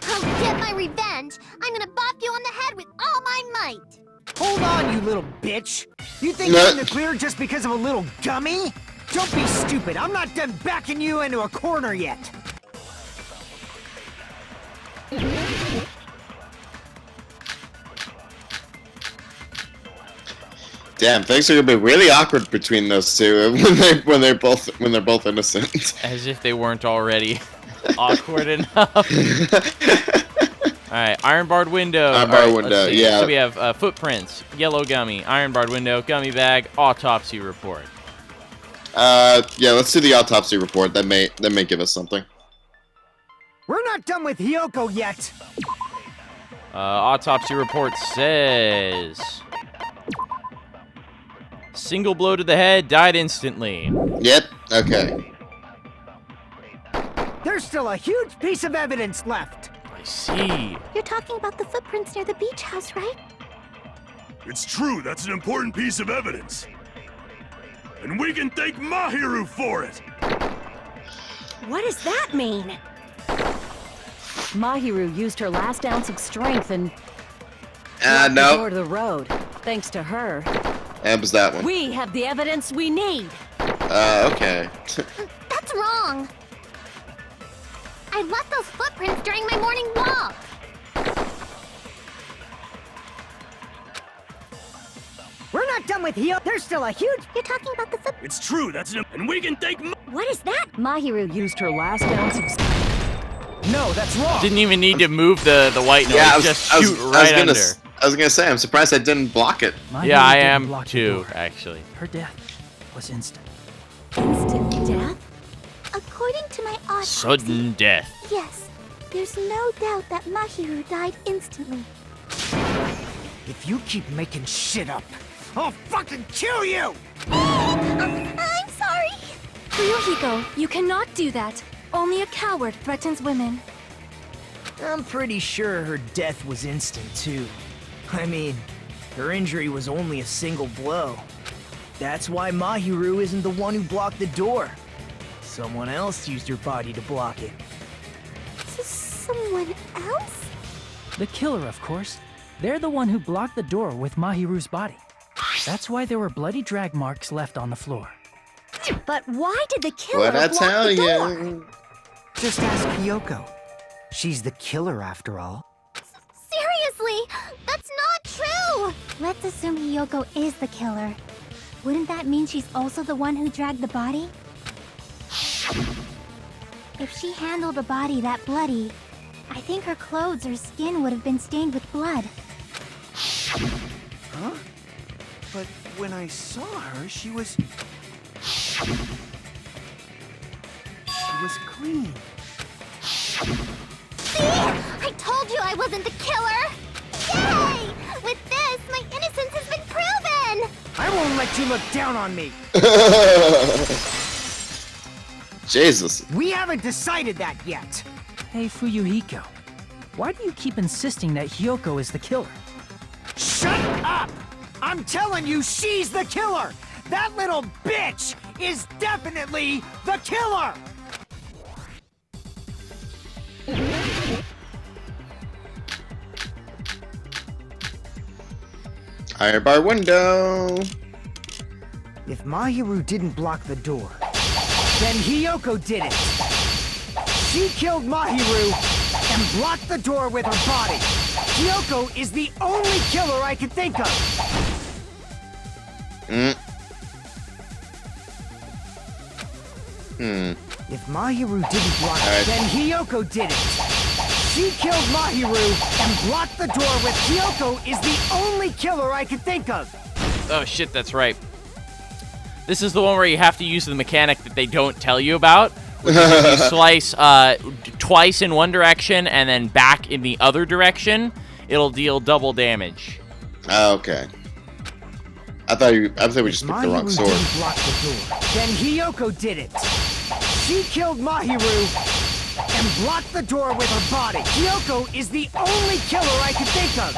I'll get my revenge! I'm gonna bop you on the head with all my might! Hold on, you little bitch. You think No. you're in the clear just because of a little gummy? Don't be stupid. I'm not done backing you into a corner yet. Damn, things are gonna be really awkward between those two when they're both innocent. As if they weren't already awkward enough. Alright, iron barred window. Iron barred Alright, window, let's see. yeah. So we have footprints, yellow gummy, iron barred window, gummy bag, autopsy report. Yeah, let's do the autopsy report. That may give us something. We're not done with Hiyoko yet. Autopsy report says... Single blow to the head, died instantly. Yep, okay. There's still a huge piece of evidence left. I see. You're talking about the footprints near the beach house, right? It's true, that's an important piece of evidence. And we can thank Mahiru for it! What does that mean? Mahiru used her last ounce of strength and walked the door to the road. Thanks to her, That was that one. we have the evidence we need. Okay. That's wrong. I left those footprints during my morning walk. We're not done with Hiyoko. There's still a huge... You're talking about the footprints. It's true, and we can thank What is that? Mahiru used her last ounce of No, that's wrong. Didn't even need to move the white noise, Yeah, just shoot right under. I was gonna say, I'm surprised I didn't block it. Yeah, I am too, actually. Her death was instant. instant death. According to my autopsy, Sudden death. yes, there's no doubt that Mahiru died instantly. If you keep making shit up, I'll fucking kill you! I'm sorry. Ryuhiko, you cannot do that. Only a coward threatens women. I'm pretty sure her death was instant, too. I mean, her injury was only a single blow. That's why Mahiru isn't the one who blocked the door. Someone else used her body to block it. Someone else? The killer, of course. They're the one who blocked the door with Mahiru's body. That's why there were bloody drag marks left on the floor. But why did the killer What'd I block tell the door? you? Just ask Hiyoko. She's the killer, after all. Seriously, that's not true. Let's assume Hiyoko is the killer. Wouldn't that mean she's also the one who dragged the body? If she handled a body that bloody, I think her clothes or skin would have been stained with blood. Huh? But when I saw her, she was clean. See? I told you I wasn't the killer. Yay! With this, my innocence has been proven. I won't let you look down on me. Jesus. We haven't decided that yet. Hey, Fuyuhiko. Why do you keep insisting that Hiyoko is the killer? Shut up! I'm telling you, she's the killer! That little bitch is definitely the killer! Iron bar window. If Mahiru didn't block the door, then Hiyoko did it. She killed Mahiru and blocked the door with her body. Hiyoko is the only killer I can think of. If Mahiru didn't block it, then Hiyoko did it. She killed Mahiru and blocked the door with Hiyoko is the only killer I can think of. Oh shit, that's right. This is the one where you have to use the mechanic that they don't tell you about. Which is if you slice twice in one direction and then back in the other direction, it'll deal double damage. Oh, okay. I thought we just picked the wrong sword. Didn't block the door, then Hiyoko did it. She killed Mahiru and blocked the door with her body. Hiyoko is the only killer I can think of.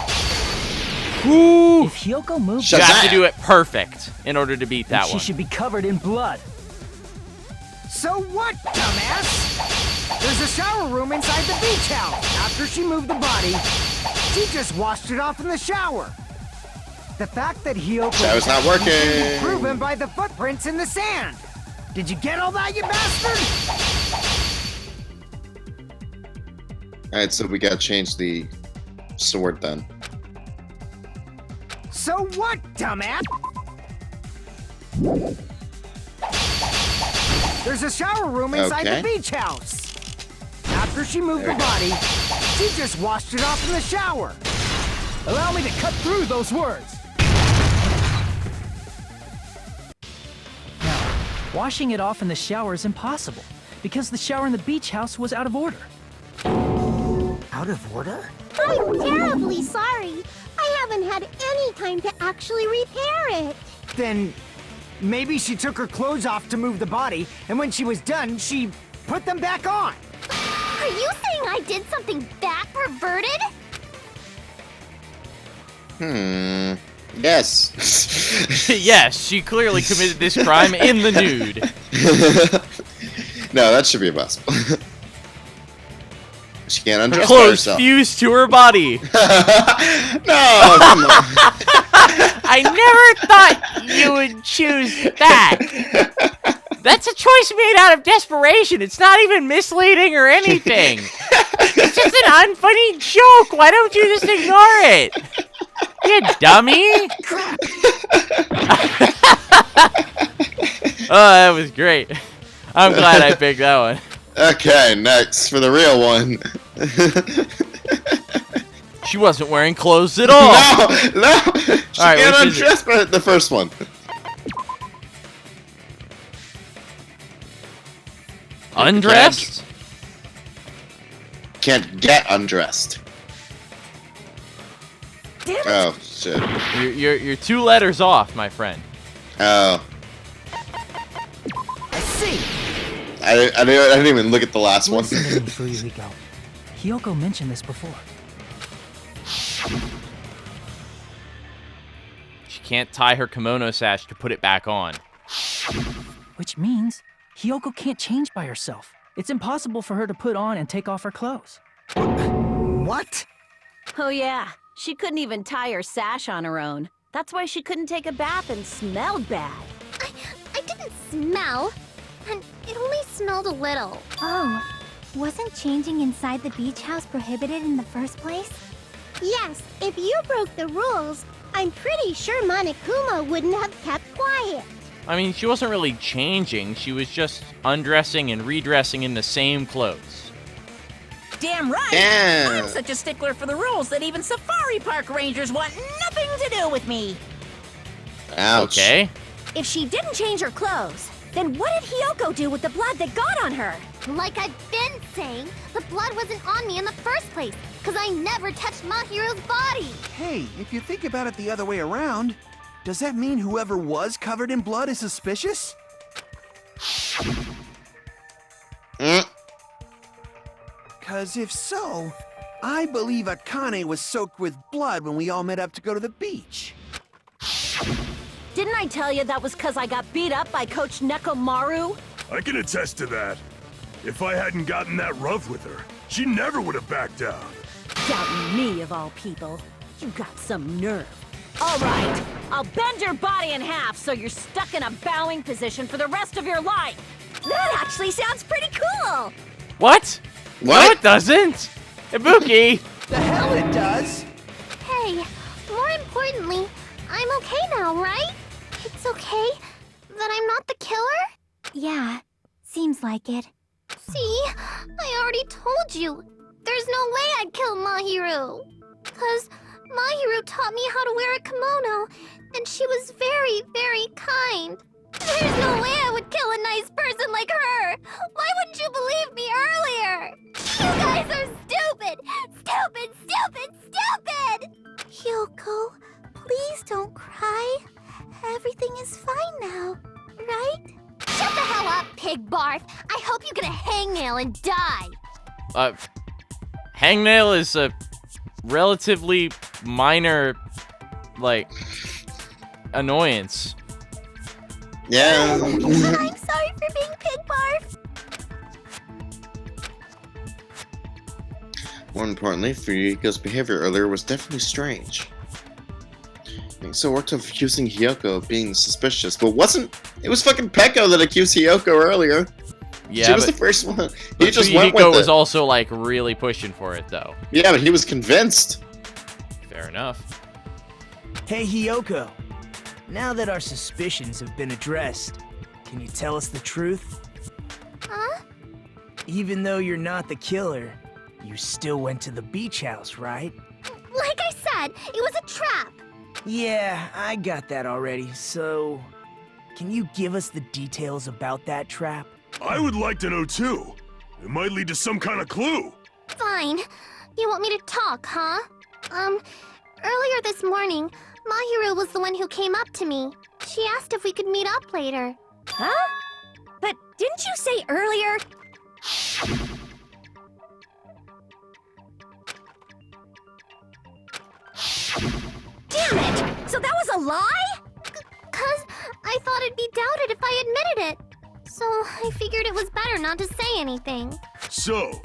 Ooh. If Hiyoko moved, You have to do it perfect in order to beat that she one. should be covered in blood. So what, dumbass? There's a shower room inside the beach house. After she moved the body, she just washed it off in the shower. The fact that Hiyoko Shower's not working. is proven by the footprints in the sand. Did you get all that, you bastard? Alright, so we gotta change the sword then. So what, dumbass? There's a shower room inside Okay. the beach house. After she moved the body, she just washed it off in the shower. Allow me to cut through those words. Now, washing it off in the shower is impossible because the shower in the beach house was out of order. Out of order? I'm terribly sorry. I haven't had any time to actually repair it. Then maybe she took her clothes off to move the body, and when she was done, she put them back on. Are you saying I did something that perverted? Yes. Yes, she clearly committed this crime in the nude. No, that should be impossible. She can't Her undress by clothes herself. fused to her body. No, come on. I never thought you would choose that. That's a choice made out of desperation. It's not even misleading or anything. It's just an unfunny joke. Why don't you just ignore it? You dummy. Oh, that was great. I'm glad I picked that one. Okay, next for the real one. She wasn't wearing clothes at all. No. She All right, can't which is it? undress by the first one. Undressed? Can't get undressed. Damn it. Oh shit. You're 2 letters off, my friend. Oh. I see. I didn't even look at the last one. Listen to me, Fuyuhiko. Hiyoko mentioned this before. She can't tie her kimono sash to put it back on. Which means Hiyoko can't change by herself. It's impossible for her to put on and take off her clothes. What? Oh yeah, she couldn't even tie her sash on her own. That's why she couldn't take a bath and smelled bad. I didn't smell. And it only smelled a little. Oh, wasn't changing inside the beach house prohibited in the first place? Yes, if you broke the rules, I'm pretty sure Monokuma wouldn't have kept quiet. I mean, she wasn't really changing. She was just undressing and redressing in the same clothes. Damn right. Yeah. I'm such a stickler for the rules that even safari park rangers want nothing to do with me. Ouch. Okay. If she didn't change her clothes, then what did Hiyoko do with the blood that got on her? Like I've been saying, the blood wasn't on me in the first place, because I never touched Mahiro's body. Hey, if you think about it the other way around, does that mean whoever was covered in blood is suspicious? Cause if so, I believe Akane was soaked with blood when we all met up to go to the beach. Didn't I tell you that was because I got beat up by Coach Nekomaru? I can attest to that. If I hadn't gotten that rough with her, she never would have backed down. Doubting me, of all people. You got some nerve. All right, I'll bend your body in half so you're stuck in a bowing position for the rest of your life. That actually sounds pretty cool. What? No, it doesn't. Ibuki. The hell it does. Hey, more importantly, I'm okay now, right? It's okay that I'm not the killer? Yeah, seems like it. See, I already told you. There's no way I'd kill Mahiru. Because Mahiru taught me how to wear a kimono, and she was very, very kind. There's no way I would kill a nice person like her. Why wouldn't you believe me earlier? You guys are stupid! Stupid, stupid, stupid! Hyoko, please don't cry. Everything is fine now, right? Shut the hell up, pig barf! I hope you get a hangnail and die! Hangnail is a relatively minor, like, annoyance. Yeah. I'm sorry for being pig barf! More importantly, Fuyuhiko's behavior earlier was definitely strange. So it worked of accusing Hiyoko of being suspicious, but it was fucking Peko that accused Hiyoko earlier. Yeah, she was the first one. He just went Fuyuhiko with was it. also, like, really pushing for it, though. Yeah, but he was convinced. Fair enough. Hey, Hiyoko. Now that our suspicions have been addressed, can you tell us the truth? Huh? Even though you're not the killer, you still went to the beach house, right? Like I said, it was a trap. Yeah, I got that already, so... Can you give us the details about that trap? I would like to know too. It might lead to some kind of clue. Fine. You want me to talk, huh? Earlier this morning, Mahiru was the one who came up to me. She asked if we could meet up later. Huh? But didn't you say earlier? Damn it! So that was a lie? 'Cause I thought it'd be doubted if I admitted it. So I figured it was better not to say anything. So,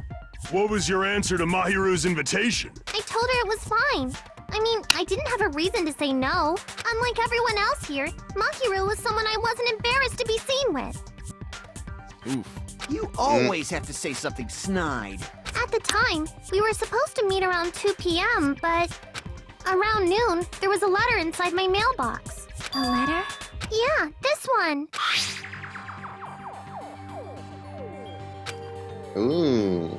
what was your answer to Mahiru's invitation? I told her it was fine. I mean, I didn't have a reason to say no. Unlike everyone else here, Mahiru was someone I wasn't embarrassed to be seen with. Oof. You always have to say something snide. At the time, we were supposed to meet around 2 p.m., but around noon, there was a letter inside my mailbox. A letter? Yeah, this one. Ooh.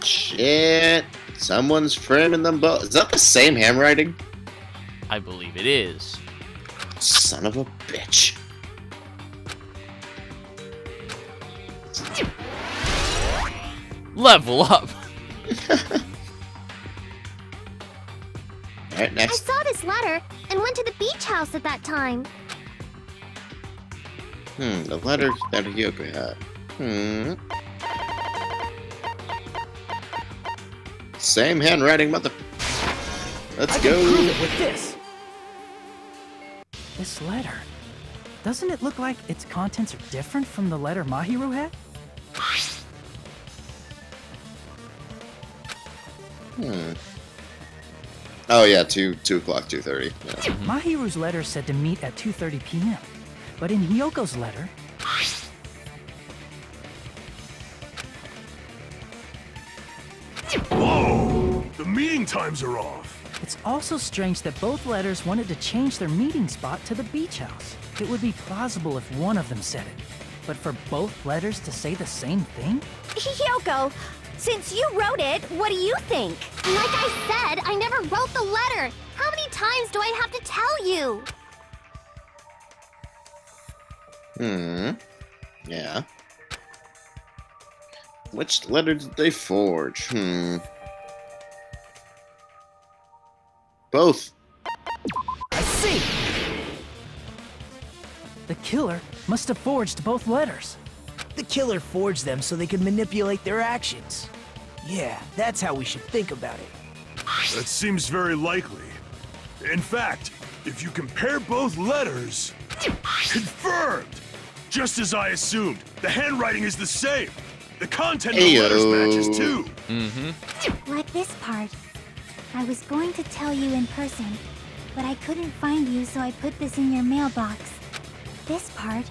Shit. Someone's framing them both. Is that the same handwriting? I believe it is. Son of a bitch. Level up. Alright, I next. saw this letter and went to the beach house at that time. The letter that Hyoko had. Same handwriting, mother. Let's I go. can prove it with this. This letter. Doesn't it look like its contents are different from the letter Mahiru had? Oh yeah, 2 o'clock, 2:30. Yeah. Mahiru's letter said to meet at 2:30 p.m. But in Hyoko's letter... Whoa! The meeting times are off. It's also strange that both letters wanted to change their meeting spot to the beach house. It would be plausible if one of them said it. But for both letters to say the same thing? Hyoko, since you wrote it, what do you think? Like I said, I never wrote the letter. How many times do I have to tell you? Yeah. Which letter did they forge? Both. I see! The killer must have forged both letters. The killer forged them so they could manipulate their actions. Yeah, that's how we should think about it. That seems very likely. In fact, if you compare both letters... Confirmed! Just as I assumed, the handwriting is the same. The content of the letters matches too. Like this part. I was going to tell you in person, but I couldn't find you, so I put this in your mailbox. This part.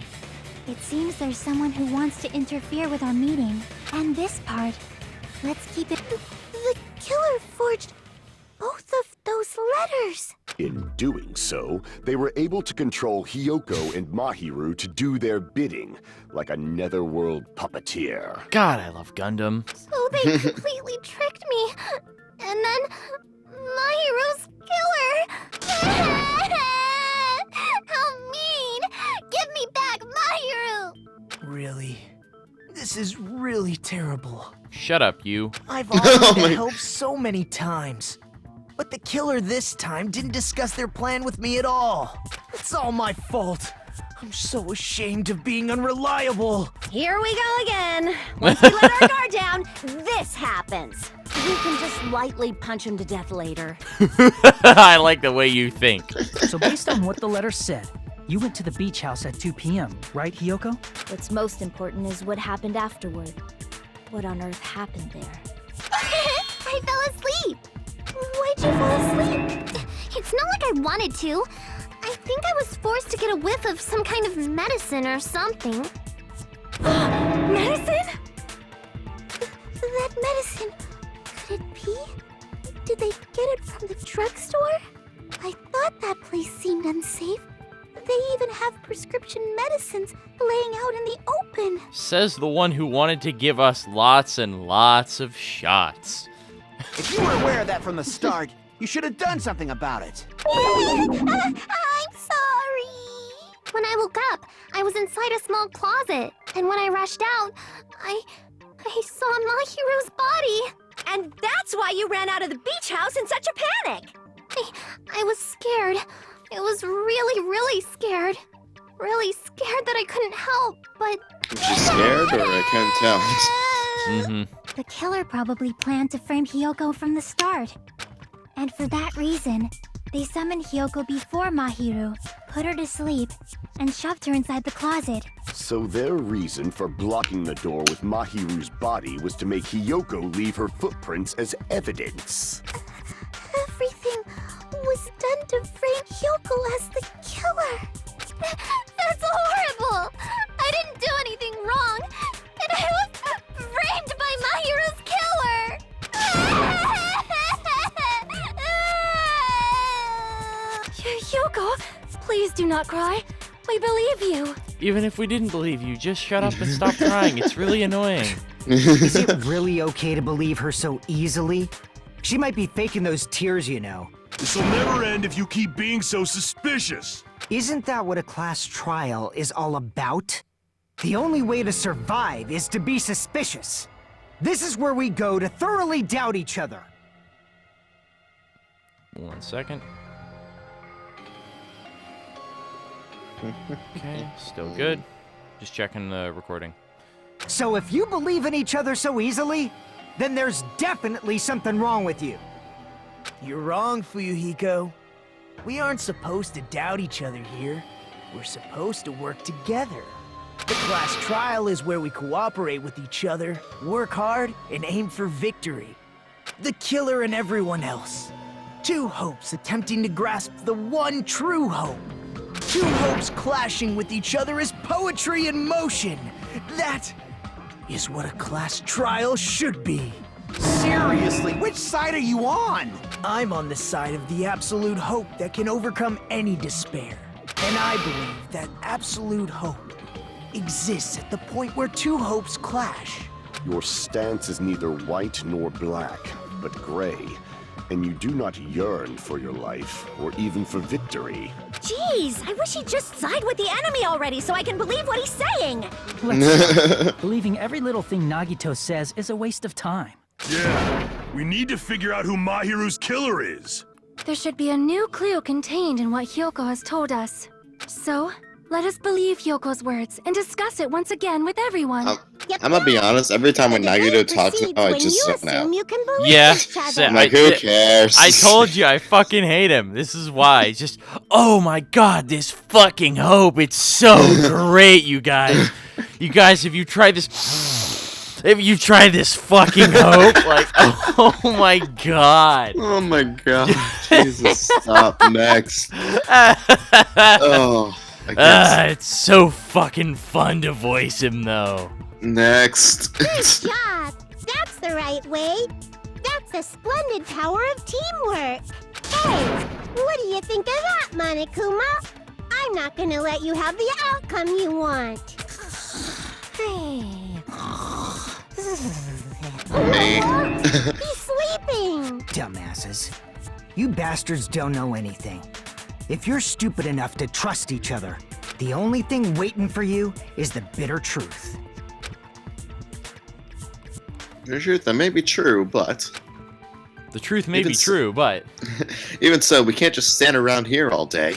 It seems there's someone who wants to interfere with our meeting. And this part. Let's keep it... The killer forged both of those letters. In doing so, they were able to control Hyoko and Mahiru to do their bidding, like a netherworld puppeteer. God, I love Gundam. So they completely tricked me. And then Mahiru's killer. How mean! Give me back Mahiru! Really? This is really terrible. Shut up, you. I've offered to help so many times. But the killer this time didn't discuss their plan with me at all. It's all my fault. I'm so ashamed of being unreliable. Here we go again. Once we let our guard down, this happens. We can just lightly punch him to death later. I like the way you think. So based on what the letter said, you went to the beach house at 2 p.m., right, Hyoko? What's most important is what happened afterward. What on earth happened there? I fell asleep. Why'd you fall asleep? It's not like I wanted to. I think I was forced to get a whiff of some kind of medicine or something. Medicine? That medicine. Could it be? Did Did they get it from the drugstore? I thought that place seemed unsafe. They even have prescription medicines laying out in the open. Says the one who wanted to give us lots and lots of shots. If you were aware of that from the start, you should have done something about it. I'm sorry. When I woke up, I was inside a small closet. And when I rushed out, I saw Mahiru's body. And that's why you ran out of the beach house in such a panic. I was scared. I was really, really scared. Really scared that I couldn't help, but... Was she scared, or I can't tell? The killer probably planned to frame Hiyoko from the start. And for that reason, they summoned Hiyoko before Mahiru, put her to sleep, and shoved her inside the closet. So their reason for blocking the door with Mahiru's body was to make Hiyoko leave her footprints as evidence. Everything was done to frame Hiyoko as the killer. That's horrible! I didn't do anything wrong, and I was framed by Mahiru's killer! Hiyoko, please do not cry. We believe you. Even if we didn't believe you, just shut up and stop crying. It's really annoying. Is it really okay to believe her so easily? She might be faking those tears, you know. This'll never end if you keep being so suspicious. Isn't that what a class trial is all about? The only way to survive is to be suspicious. This is where we go to thoroughly doubt each other. 1 second. Okay, still good. Just checking the recording. So if you believe in each other so easily, then there's definitely something wrong with you. You're wrong, Fuyuhiko. We aren't supposed to doubt each other here. We're supposed to work together. The class trial is where we cooperate with each other, work hard, and aim for victory. The killer and everyone else. Two hopes attempting to grasp the one true hope. Two hopes clashing with each other is poetry in motion. That is what a class trial should be. Seriously, which side are you on? I'm on the side of the absolute hope that can overcome any despair. And I believe that absolute hope exists at the point where two hopes clash. Your stance is neither white nor black, but gray, and you do not yearn for your life, or even for victory. Jeez, I wish he'd just side with the enemy already so I can believe what he's saying. Let's stop. Believing every little thing Nagito says is a waste of time. Yeah, we need to figure out who Mahiru's killer is. There should be a new clue contained in what Hiyoko has told us. So, let us believe Hyoko's words and discuss it once again with everyone. I'm gonna be honest, every time when Nagito talks now, I just zone out. Yeah, I'm like, who cares? I told you, I fucking hate him. This is why. Just, oh my god, this fucking hope. It's so great, you guys. You guys, if you try this fucking hope, like, oh my god. Oh my god. Jesus, stop. Next. Oh, I guess. It's so fucking fun to voice him, though. Next. Good job. That's the right way. That's the splendid power of teamwork. Hey, what do you think of that, Monokuma? I'm not gonna let you have the outcome you want. He's sleeping! Dumbasses. You bastards don't know anything. If you're stupid enough to trust each other, the only thing waiting for you is the bitter truth. The truth, that may be true, but... The truth may be true, but... Even so, we can't just stand around here all day.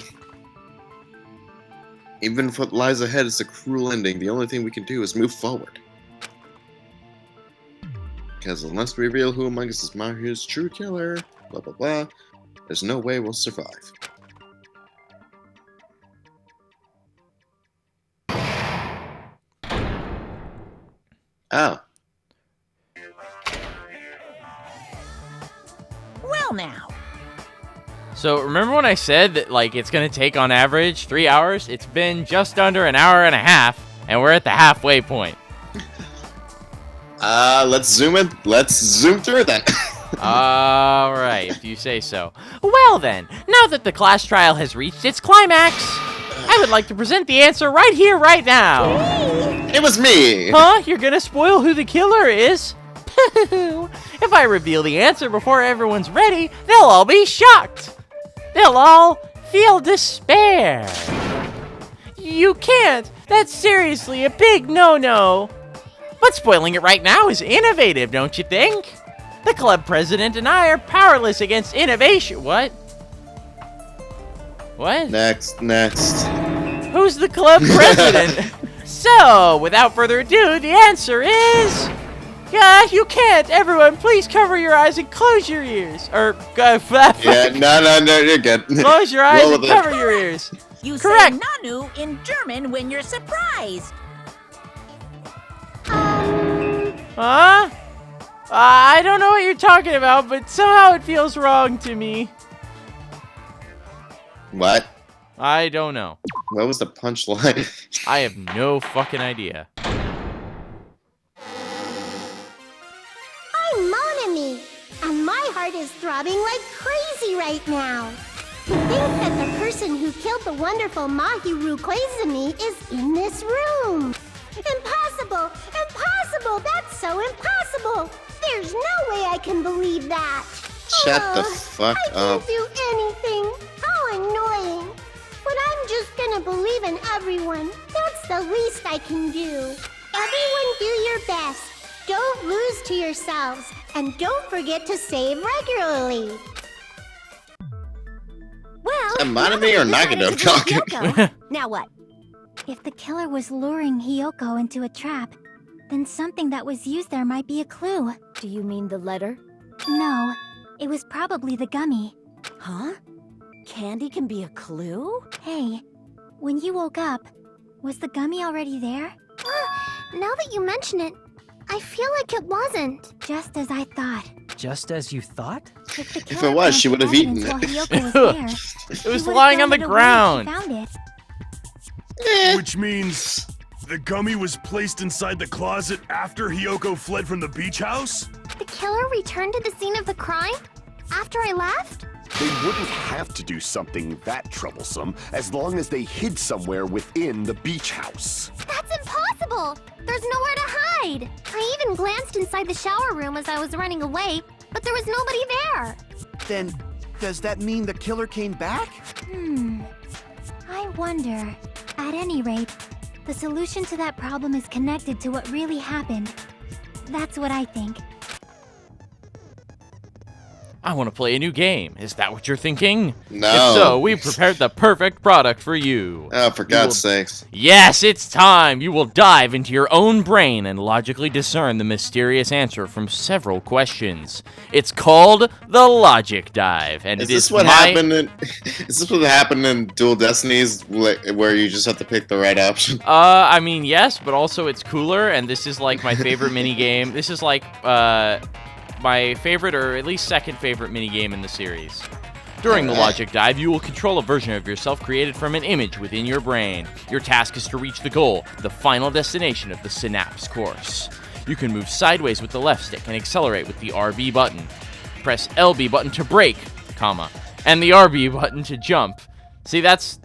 Even if what lies ahead is a cruel ending, the only thing we can do is move forward. Because unless we reveal who among us is Mahiru's true killer, blah blah blah, there's no way we'll survive. Oh. Well now. So remember when I said that, like, it's gonna take on average 3 hours? It's been just under an hour and a half, and we're at the halfway point. Let's zoom in. Let's zoom through then. All right, if you say so. Well then, now that the class trial has reached its climax, I would like to present the answer right here, right now. It was me. Huh? You're gonna spoil who the killer is? If I reveal the answer before everyone's ready, they'll all be shocked. They'll all feel despair. You can't. That's seriously a big no-no. But spoiling it right now is innovative, don't you think? The club president and I are powerless against innovation. What? What? Next. Who's the club president? So, without further ado, the answer is... you can't. Everyone, please cover your eyes and close your ears. Or, yeah, no, you're good. Close your eyes and cover your ears. You Correct. say Nanu in German when you're surprised. Huh? I don't know what you're talking about, but somehow it feels wrong to me. What? I don't know. What was the punchline? I have no fucking idea. I'm Monami, and my heart is throbbing like crazy right now. To think that the person who killed the wonderful Mahiru Koizumi is in this room. Impossible! Impossible! That's so impossible! There's no way I can believe that! Shut the fuck I up. can't do anything! How annoying! But I'm just gonna believe in everyone. That's the least I can do. Everyone do your best. Don't lose to yourselves. And don't forget to save regularly. Well, Am Monami or Nagano talking? Now what? If the killer was luring Hiyoko into a trap, then something that was used there might be a clue. Do you mean the letter? No, it was probably the gummy. Huh? Candy can be a clue? Hey, when you woke up, was the gummy already there? Now that you mention it, I feel like it wasn't. Just as I thought. Just as you thought? If the If killer it was, she planted would have eaten evidence while it. Hiyoko was there, It she was would've lying on thrown the it away when ground. she found it. Which means the gummy was placed inside the closet after Hiyoko fled from the beach house? The killer returned to the scene of the crime? After I left? They wouldn't have to do something that troublesome as long as they hid somewhere within the beach house. That's impossible! There's nowhere to hide! I even glanced inside the shower room as I was running away, but there was nobody there! Then, does that mean the killer came back? I wonder. At any rate, the solution to that problem is connected to what really happened. That's what I think. I want to play a new game. Is that what you're thinking? No. If so, we've prepared the perfect product for you. Oh, for God's sakes. Yes, it's time! You will dive into your own brain and logically discern the mysterious answer from several questions. It's called the Logic Dive, and Is this what happened in Dual Destinies, where you just have to pick the right option? I mean, yes, but also it's cooler, and this is like my favorite minigame. This is like, my favorite, or at least second favorite minigame in the series. During the Logic Dive, you will control a version of yourself created from an image within your brain. Your task is to reach the goal, the final destination of the Synapse course. You can move sideways with the left stick and accelerate with the RB button. Press LB button to brake, comma, and the RB button to jump. See, that's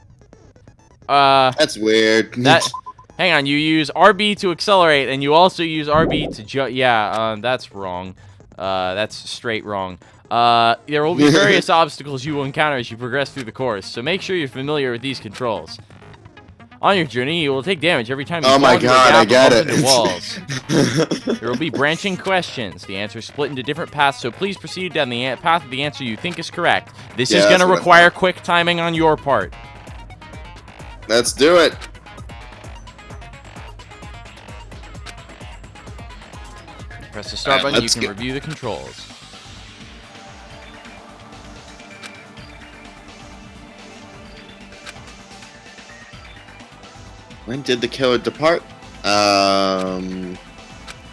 weird. Hang on, you use RB to accelerate, and you also use RB to jump. Yeah, that's wrong. That's straight wrong. There will be various obstacles you will encounter as you progress through the course, so make sure you're familiar with these controls. On your journey, you will take damage every time you fall into a gap I get or it. bump into walls. There will be branching questions. The answers split into different paths, so please proceed down the path of the answer you think is correct. This is going to require quick timing on your part. Let's do it. Press the start button, you can review the controls. When did the killer depart?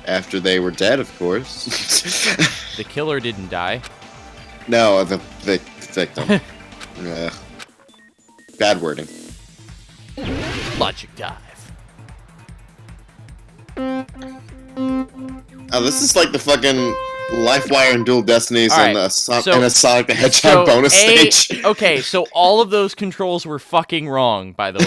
After they were dead, of course. The killer didn't die. No, the victim. Ugh. Bad wording. Logic Dive. Oh, this is like the fucking LifeWire and Dual Destinies All right, and a Sonic the Hedgehog bonus stage. Okay, so all of those controls were fucking wrong, by the way.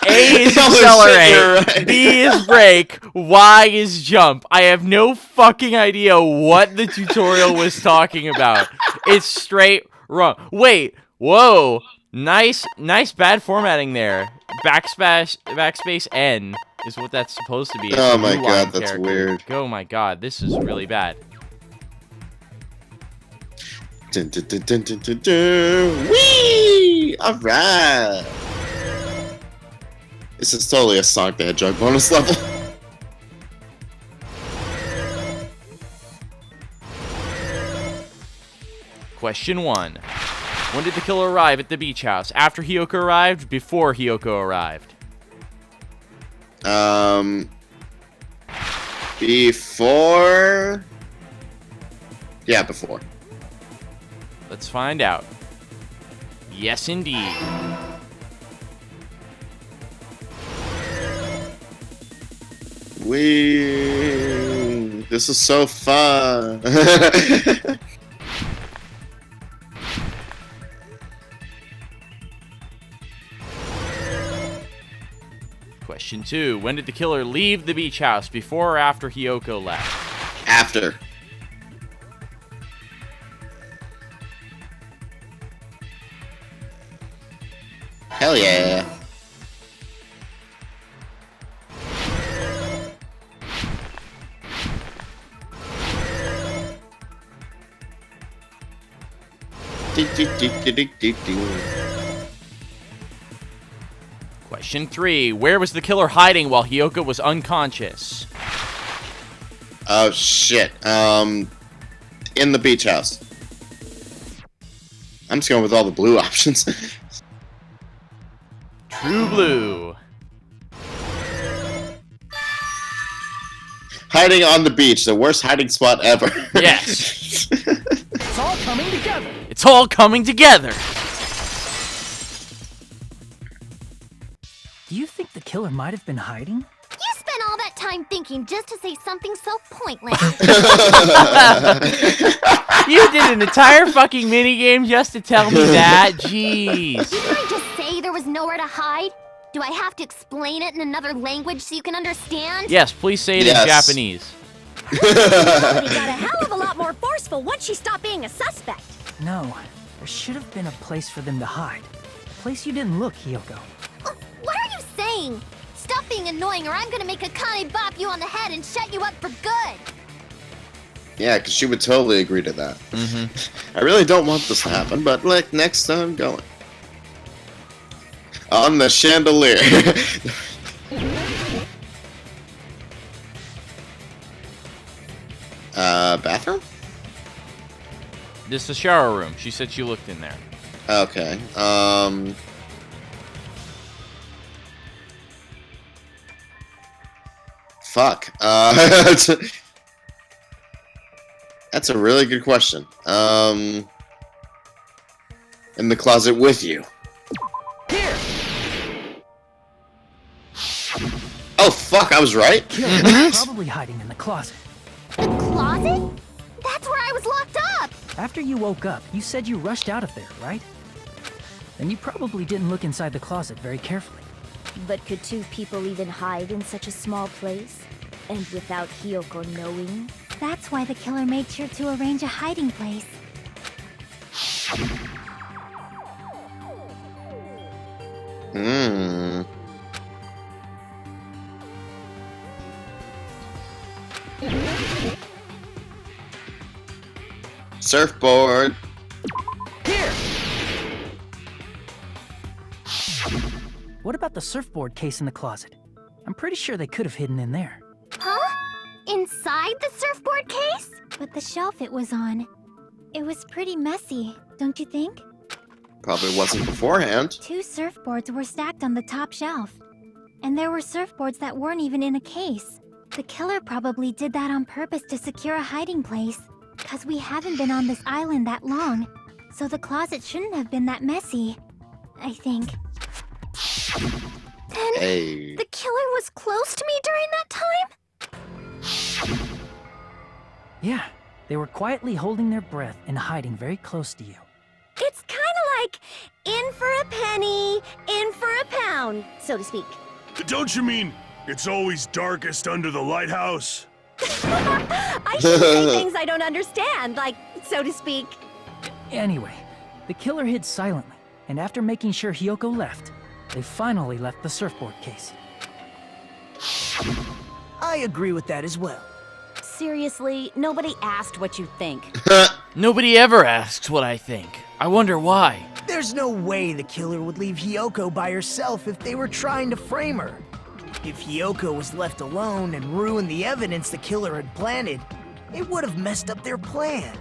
A is Oh, shit, accelerate, you're right. B is brake, Y is jump. I have no fucking idea what the tutorial was talking about. It's straight wrong. Wait, whoa, nice bad formatting there. Backspace N is what that's supposed to be. It's Oh the my blue god, line that's character. weird. Oh my god, this is really bad. Dun, dun, dun, dun, dun, dun, dun. Whee! Alright. This is totally a Sonic the Hedgehog bonus level. Question 1. When did the killer arrive at the beach house? After Hiyoko arrived? Before Hiyoko arrived? Before... Yeah, before. Let's find out. Yes, indeed. Whee! This is so fun. Question 2. When did the killer leave the beach house? Before or after Hiyoko left? After. Hell yeah. Question 3. Where was the killer hiding while Hiyoko was unconscious? Oh shit. In the beach house. I'm just going with all the blue options. True blue. Hiding on the beach, the worst hiding spot ever. Yes. It's all coming together. It's all coming together. Do you think the killer might have been hiding? You spent all that time thinking just to say something so pointless. You did an entire fucking minigame just to tell me that? Jeez. Didn't I just say there was nowhere to hide? Do I have to explain it in another language so you can understand? Yes, please say it Yes. in Japanese. He got a hell of a lot more forceful once she stopped being a suspect. No, there should have been a place for them to hide. A place you didn't look, Hiyoko. What are you saying? Stop being annoying or I'm gonna make Akane bop you on the head and shut you up for good. Yeah, because she would totally agree to that. I really don't want this to happen, but like next time, going. On the chandelier. Bathroom? This is the shower room. She said she looked in there. Okay. Fuck. That's a really good question. In the closet with you. Here! Oh, fuck, I was right? Probably hiding in the closet. The closet? That's where I was locked up. After you woke up, you said you rushed out of there, right? Then you probably didn't look inside the closet very carefully. But could two people even hide in such a small place? And without Hiyoko knowing? That's why the killer made sure to arrange a hiding place. Hmm. Surfboard. Here! What about the surfboard case in the closet? I'm pretty sure they could have hidden in there. Huh? Inside the surfboard case? But the shelf it was on, it was pretty messy, don't you think? Probably wasn't beforehand. 2 surfboards were stacked on the top shelf. And there were surfboards that weren't even in a case. The killer probably did that on purpose to secure a hiding place. 'Cause we haven't been on this island that long. So the closet shouldn't have been that messy, I think. Then Hey. the killer was close to me during that time? Yeah, they were quietly holding their breath and hiding very close to you. It's kind of like in for a penny, in for a pound, so to speak. Don't you mean it's always darkest under the lighthouse? I shouldn't say things I don't understand, like, so to speak. Anyway, the killer hid silently, and after making sure Hiyoko left, they finally left the surfboard case. I agree with that as well. Seriously, nobody asked what you think. Nobody ever asks what I think. I wonder why. There's no way the killer would leave Hiyoko by herself if they were trying to frame her. If Hiyoko was left alone and ruined the evidence the killer had planted, it would have messed up their plan.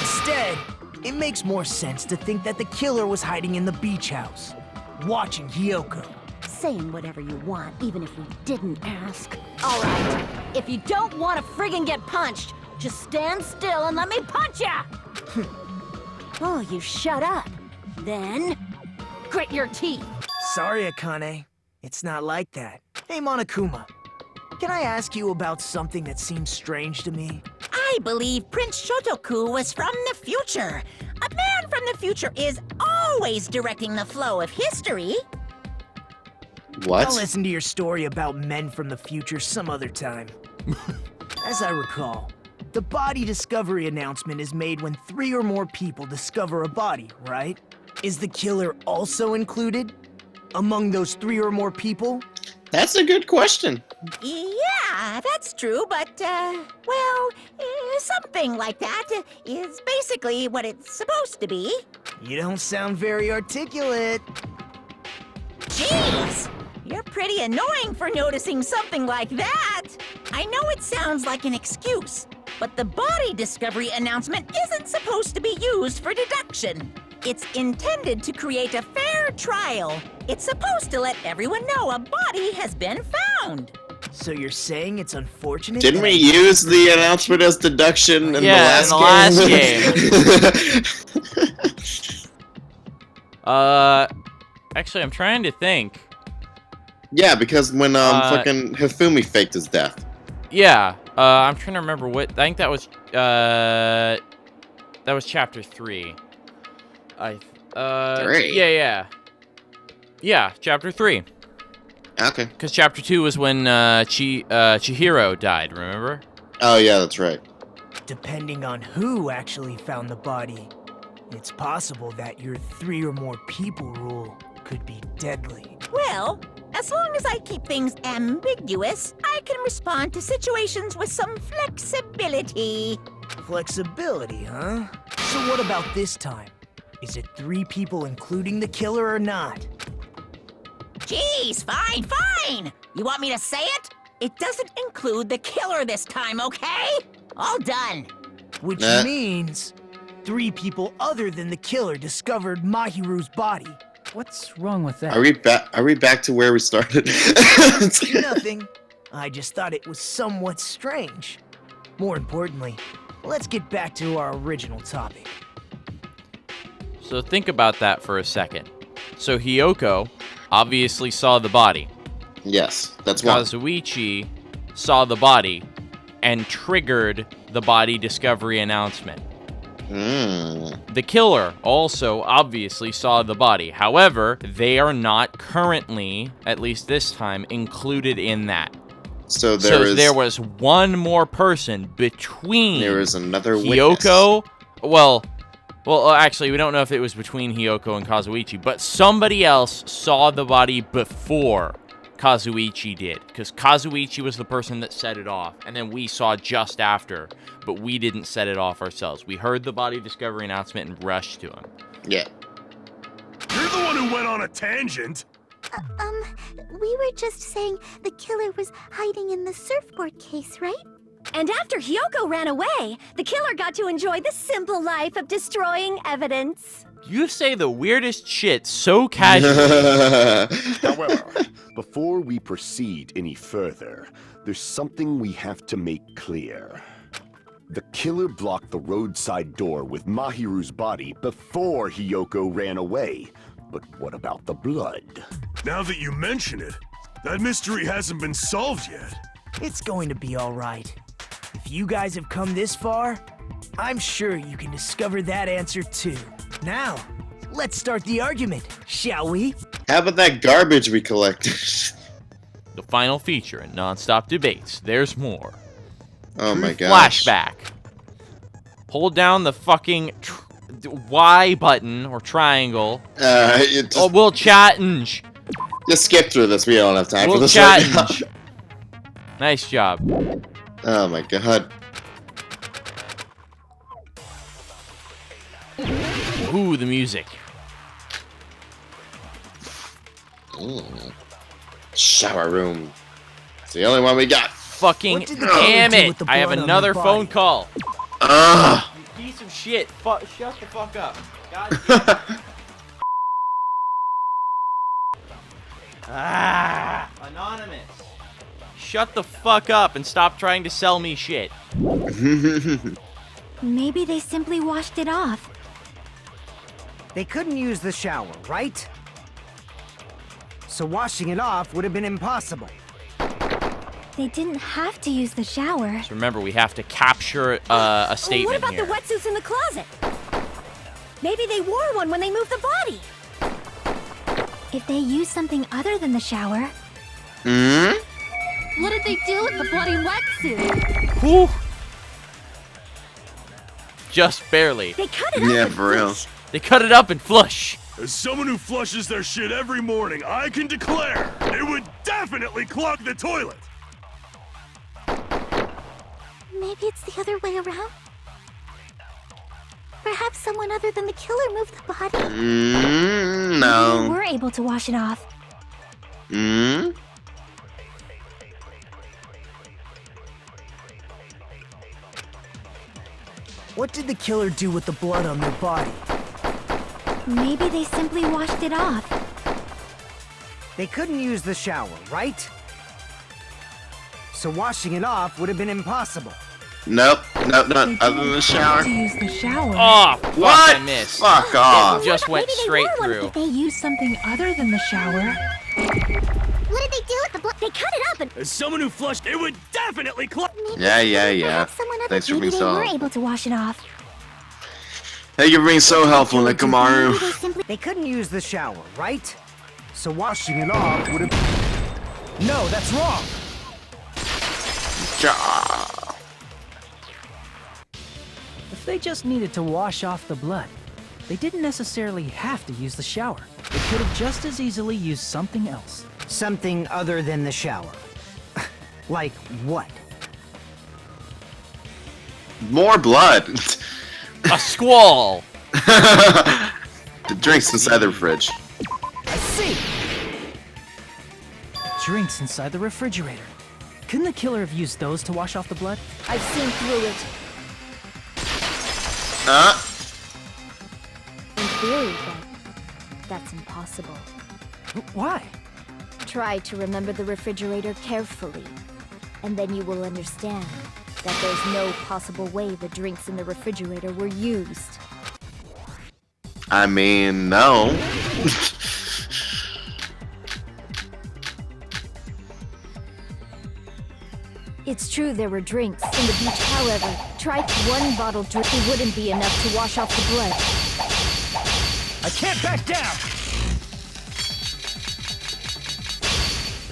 Instead, it makes more sense to think that the killer was hiding in the beach house, watching Hiyoko. Saying whatever you want, even if we didn't ask. All right, if you don't want to friggin' get punched, just stand still and let me punch ya! Oh, you shut up. Then, grit your teeth. Sorry, Akane. It's not like that. Hey, Monokuma. Can I ask you about something that seems strange to me? I believe Prince Shotoku was from the future. A man from the future is always directing the flow of history. What? I'll listen to your story about men from the future some other time. As I recall, the body discovery announcement is made when 3 or more people discover a body, right? Is the killer also included among those 3 or more people? That's a good question. Yeah, that's true, but, well, something like that is basically what it's supposed to be. You don't sound very articulate. Jeez! You're pretty annoying for noticing something like that. I know it sounds like an excuse, but the body discovery announcement isn't supposed to be used for deduction. It's intended to create a fair trial. It's supposed to let everyone know a body has been found. So you're saying it's unfortunate? Didn't we use the announcement as deduction in Yeah, the last game? Actually, I'm trying to think. Yeah, because when fucking Hifumi faked his death. Yeah, I'm trying to remember what. I think that was chapter 3. 3? Yeah, chapter 3. Okay. Because chapter 2 was when Chihiro died, remember? Oh, yeah, that's right. Depending on who actually found the body, it's possible that your 3 or more people rule could be deadly. Well, as long as I keep things ambiguous, I can respond to situations with some flexibility. Flexibility, huh? So what about this time? Is it 3 people including the killer or not? Jeez, fine. You want me to say it? It doesn't include the killer this time, okay? All done. Which means 3 people other than the killer discovered Mahiru's body. What's wrong with that? Are we back to where we started? Nothing. I just thought it was somewhat strange. More importantly, let's get back to our original topic. So think about that for a second. So Hiyoko obviously saw the body. Yes, that's one. Kazuichi saw the body and triggered the body discovery announcement. The killer also obviously saw the body. However, they are not currently, at least this time, included in that. So there was one more person between there is another Hiyoko. Well, actually, we don't know if it was between Hiyoko and Kazuichi, but somebody else saw the body before Kazuichi did, because Kazuichi was the person that set it off, and then we saw just after, but we didn't set it off ourselves. We heard the body discovery announcement and rushed to him. Yeah. You're the one who went on a tangent. We were just saying the killer was hiding in the surfboard case, right? And after Hiyoko ran away, the killer got to enjoy the simple life of destroying evidence. You say the weirdest shit so casually. However, before we proceed any further, there's something we have to make clear. The killer blocked the roadside door with Mahiru's body before Hiyoko ran away. But what about the blood? Now that you mention it, that mystery hasn't been solved yet. It's going to be all right. If you guys have come this far, I'm sure you can discover that answer too. Now, let's start the argument, shall we? How about that garbage we collected? The final feature in Non-Stop Debates. There's more. Oh my Truth gosh. Flashback. Hold down the fucking Y button or triangle. We'll challenge. Just skip through this. We don't have time for We'll this right now. challenge. Nice job. Oh my god. Ooh, the music. Shower room. It's the only one we got. Fucking damn it! I have another phone call. Ugh. You piece of shit. Shut the fuck up. God damn. Anonymous. Shut the fuck up and stop trying to sell me shit. Maybe they simply washed it off. They couldn't use the shower, right? So washing it off would have been impossible. They didn't have to use the shower. Just remember, we have to capture a statement What about here. the wetsuits in the closet? Maybe they wore one when they moved the body. If they used something other than the shower. What did they do with the bloody wetsuit? Whew. Just barely. They cut it up. Yeah, for real. They cut it up and flush. As someone who flushes their shit every morning, I can declare it would definitely clog the toilet. Maybe it's the other way around. Perhaps someone other than the killer moved the body. They No. were able to wash it off. What did the killer do with the blood on their body? Maybe they simply washed it off. They couldn't use the shower, right? So washing it off would have been impossible. Nope. Nope, They not didn't other than the have shower. to use the shower. Oh, fuck, What? I missed. Fuck off. It just went Maybe they straight wore one. through. If they used something other than the shower. What did they do with the blood? They cut it up and As someone who flushed, it would definitely clog. Yeah. Someone other Thanks for Maybe being they so were helpful. able to wash it off. Thank you for being so helpful, Maybe Nikamaru. they simply. They couldn't use the shower, right? So washing it off would have... No, that's wrong! If they just needed to wash off the blood, they didn't necessarily have to use the shower. They could have just as easily used something else. Something other than the shower. Like what? More blood. A squall. The drinks inside the fridge. I see! Drinks inside the refrigerator. Couldn't the killer have used those to wash off the blood? I've seen through it. In theory, but that's impossible. Why? Try to remember the refrigerator carefully, and then you will understand that there's no possible way the drinks in the refrigerator were used. I mean, no. It's true there were drinks in the beach, however, try one bottle drink, it wouldn't be enough to wash off the blood. I can't back down!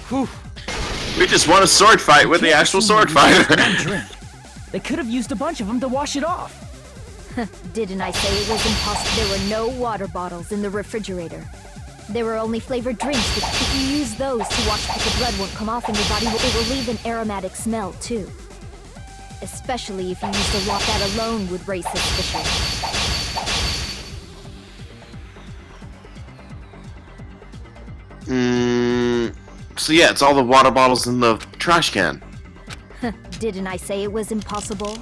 Whew. We just won a sword fight with the actual sword fighter. One drink. They could have used a bunch of them to wash it off. Didn't I say it was impossible? There were no water bottles in the refrigerator. There were only flavored drinks, but if you use those to wash, the blood won't come off and your body will leave an aromatic smell, too. Especially if you used a lot that alone would raise suspicion. So yeah, it's all the water bottles in the trash can. Didn't I say it was impossible?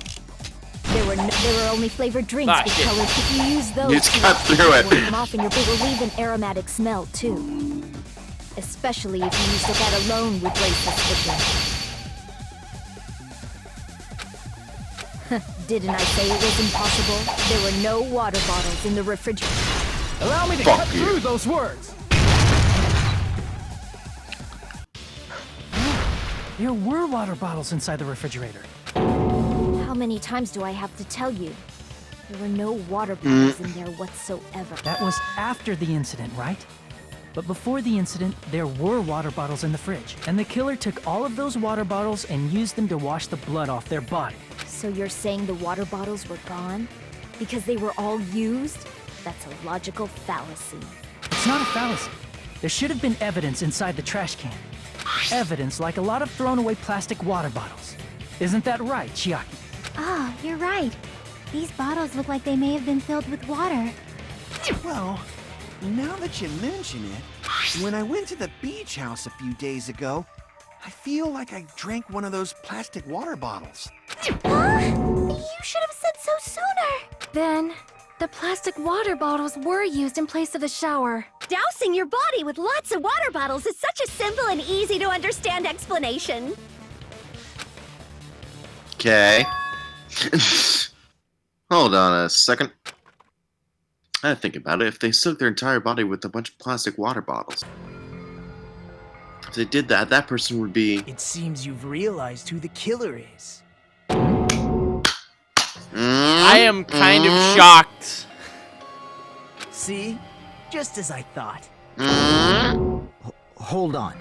There were only flavored drinks Ah, because if you use those, You just to cut wash, the through blood it. won't come off and your body will leave an aromatic smell, too. Especially if you used it that alone would raise suspicion. Didn't I say it was impossible? There were no water bottles in the refrigerator. Allow me to Fuck cut you. through those words! There were water bottles inside the refrigerator. How many times do I have to tell you? There were no water bottles in there whatsoever. That was after the incident, right? But before the incident, there were water bottles in the fridge, and the killer took all of those water bottles and used them to wash the blood off their body. So you're saying the water bottles were gone? Because they were all used? That's a logical fallacy. It's not a fallacy. There should have been evidence inside the trash can. Evidence like a lot of thrown away plastic water bottles. Isn't that right, Chiaki? Ah, you're right. These bottles look like they may have been filled with water. Well, now that you mention it, when I went to the beach house a few days ago, I feel like I drank one of those plastic water bottles. You should have said so sooner. Then, the plastic water bottles were used in place of the shower. Dousing your body with lots of water bottles is such a simple and easy to understand explanation. Okay. Hold on a second. I think about it. If they soaked their entire body with a bunch of plastic water bottles, if they did that, that person would be... It seems you've realized who the killer is. I am kind of shocked. See? Just as I thought. Hold on.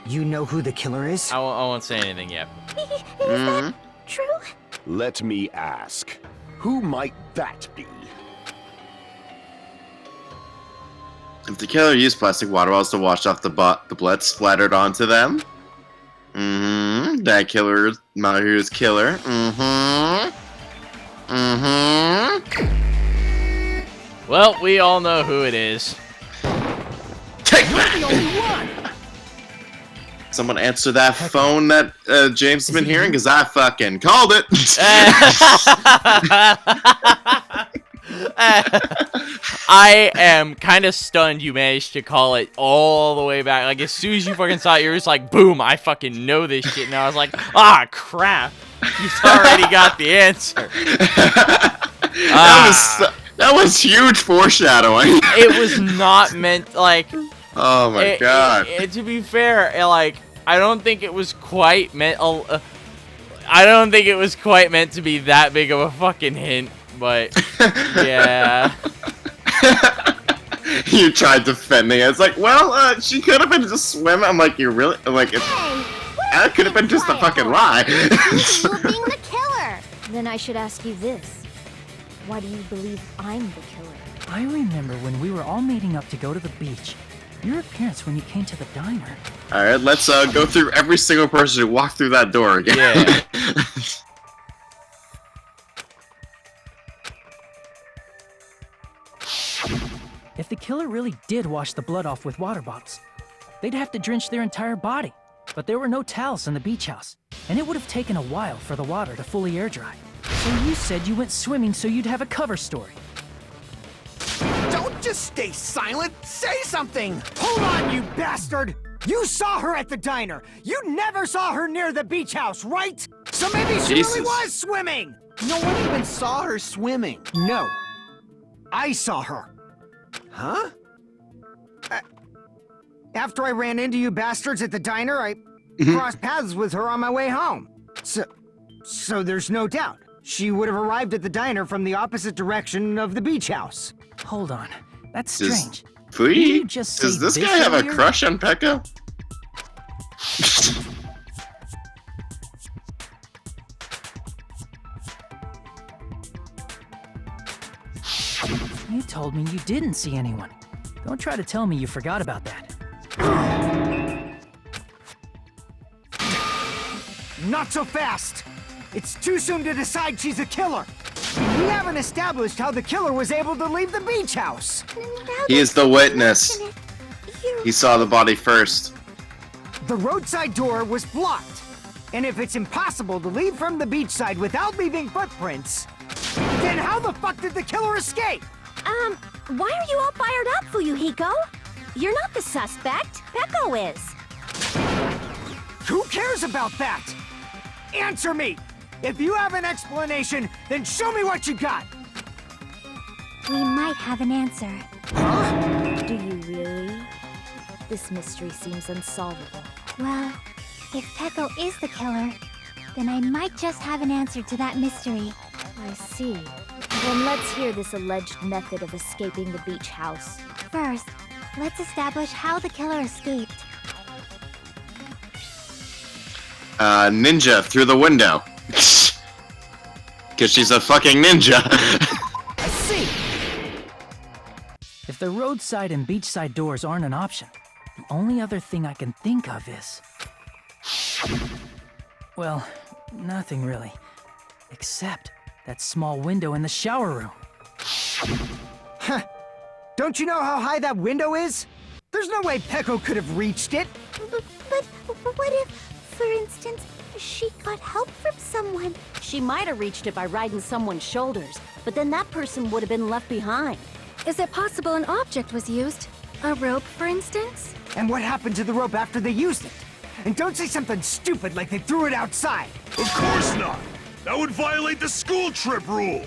You know who the killer is? I won't say anything yet. Is that true? Let me ask, who might that be? If the killer used plastic water bottles to wash off the blood splattered onto them, that killer is Mahiru's killer. Well, we all know who it is. Take that! Someone answer that phone that James has been hearing, because I fucking called it. I am kind of stunned you managed to call it all the way back. Like, as soon as you fucking saw it, you were just like, boom, I fucking know this shit. And I was like, ah, crap. He's already got the answer. That was huge foreshadowing. It was not meant, like... Oh my god. To be fair, like, I don't think it was quite meant... I don't think it was quite meant to be that big of a fucking hint, but... yeah. You tried defending it. It's like, well, she could have been just swimming. I'm like, you're really... I'm like, that could have been just a fucking lie. You being the killer. Then I should ask you this. Why do you believe I'm the killer? I remember when we were all meeting up to go to the beach. Your appearance when you came to the diner. Alright, let's go through every single person who walked through that door again. Yeah. If the killer really did wash the blood off with water bottles, they'd have to drench their entire body. But there were no towels in the beach house, and it would have taken a while for the water to fully air dry. So you said you went swimming so you'd have a cover story. Don't just stay silent. Say something. Hold on, you bastard! You saw her at the diner. You never saw her near the beach house, right? So maybe she really was swimming. No one even saw her swimming. No. I saw her. Huh? After I ran into you bastards at the diner, I crossed paths with her on my way home. So there's no doubt. She would have arrived at the diner from the opposite direction of the beach house. Hold on. That's strange. Does this guy have a crush on Pekka? You told me you didn't see anyone. Don't try to tell me you forgot about that. Not so fast! It's too soon to decide she's a killer. We haven't established how the killer was able to leave the beach house. He is the witness. He saw the body first. The roadside door was blocked. And if it's impossible to leave from the beachside without leaving footprints, then how the fuck did the killer escape? Why are you all fired up, Fuyuhiko? You're not the suspect. Peko is. Who cares about that? Answer me! If you have an explanation, then show me what you got! We might have an answer. Do you really? This mystery seems unsolvable. Well, if Peko is the killer, then I might just have an answer to that mystery. I see. Then let's hear this alleged method of escaping the beach house. First, let's establish how the killer escaped. Ninja through the window. Because she's a fucking ninja. I see! If the roadside and beachside doors aren't an option, the only other thing I can think of is... well, nothing really. Except that small window in the shower room. Huh. Don't you know how high that window is? There's no way Peko could have reached it. But what if, for instance, she got help from someone? She might have reached it by riding someone's shoulders, but then that person would have been left behind. Is it possible an object was used? A rope, for instance? And what happened to the rope after they used it? And don't say something stupid like they threw it outside. Of course not! That would violate the school trip rule!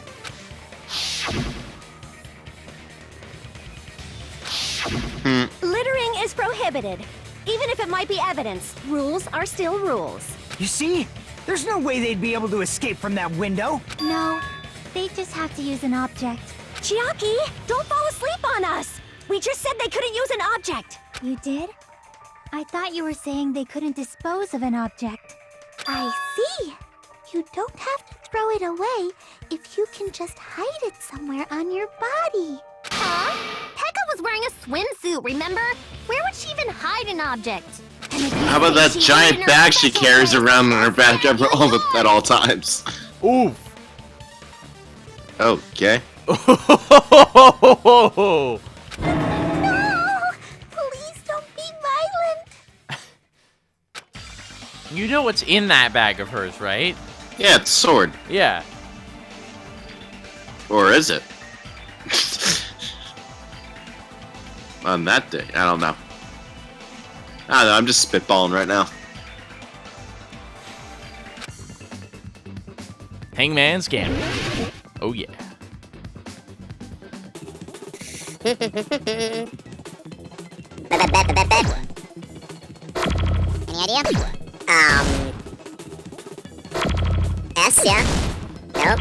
Littering is prohibited. Even if it might be evidence, rules are still rules. You see? There's no way they'd be able to escape from that window. No, they just have to use an object. Chiaki, don't fall asleep on us! We just said they couldn't use an object! You did? I thought you were saying they couldn't dispose of an object. I see. You don't have to throw it away if you can just hide it somewhere on your body. Huh? Pekka was wearing a swimsuit, remember? Where would she even hide an object? How about that giant bag she carries around on her back at all times? Ooh. Okay. Oh. No! Please don't be violent. You know what's in that bag of hers, right? Yeah, it's a sword. Yeah. Or is it? On that day, I don't know. I don't know, I'm just spitballing right now. Hangman's Gambit. Oh yeah. Any idea? S, yeah? Nope.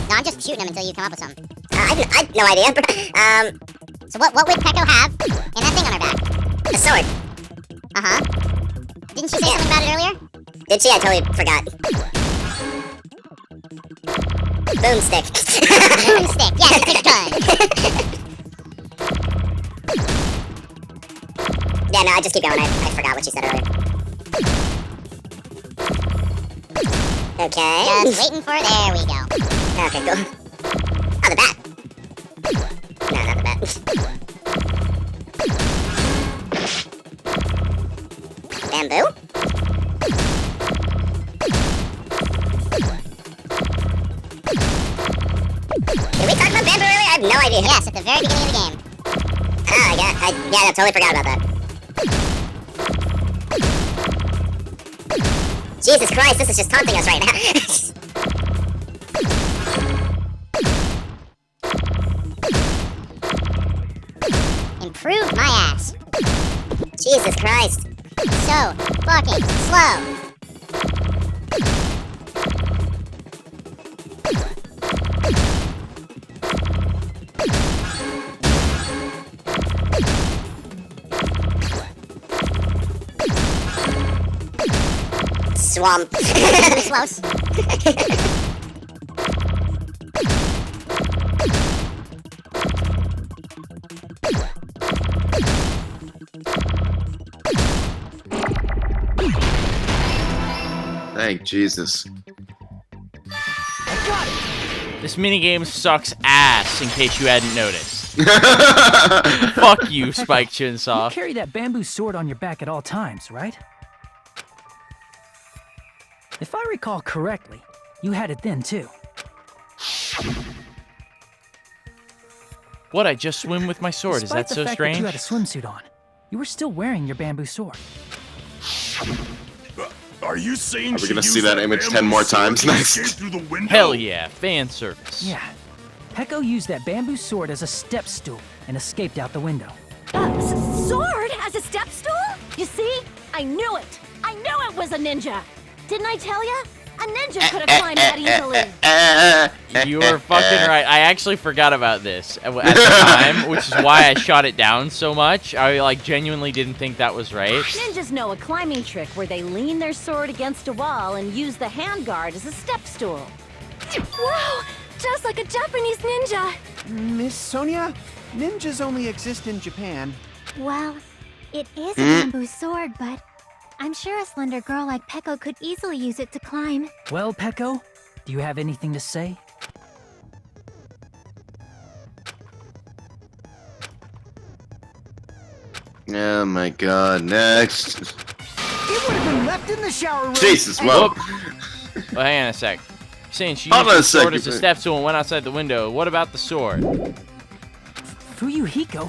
No, I'm just shooting him until you come up with something. I've no idea. So what would Peko have in that thing on her back? A sword. Uh-huh. Didn't she say something about it earlier? Did she? I totally forgot. Boomstick. Boomstick, yeah, it's a gun. Yeah, no, I just keep going. I forgot what she said earlier. Okay. Just waiting for it. There we go. Okay, cool. Oh, the bat. No, not the bat. Bamboo? Did we talk about bamboo earlier? I have no idea. Yes, at the very beginning of the game. Oh, yeah, I totally forgot about that. Jesus Christ, this is just taunting us right now. Improve my ass. Jesus Christ. So fucking slow. Swamp. Close. Thank Jesus. I got it. This minigame sucks ass, in case you hadn't noticed. Fuck you, Spike Chinsaw. You carry that bamboo sword on your back at all times, right? If I recall correctly, you had it then too. What, I just swim with my sword? Despite Is that so the fact strange? That you had a swimsuit on, you were still wearing your bamboo sword. Are you saying Are we gonna see that image 10 more times next? Hell yeah, fan service. Yeah. Peko used that bamboo sword as a step stool and escaped out the window. Sword as a step stool? You see? I knew it! I knew it was a ninja! Didn't I tell ya? A ninja could have climbed that easily. You were fucking right. I actually forgot about this at the time, which is why I shot it down so much. I like genuinely didn't think that was right. Ninjas know a climbing trick where they lean their sword against a wall and use the handguard as a step stool. Wow! Just like a Japanese ninja! Miss Sonia, ninjas only exist in Japan. Well, it is a bamboo sword, but I'm sure a slender girl like Peko could easily use it to climb. Well, Peko, do you have anything to say? Oh my god, next. It would have been left in the shower room. Jesus, well. Well, hang on a sec. You're saying she Hold used on a the sword second, as a step stool and went outside the window. What about the sword? Fuyuhiko,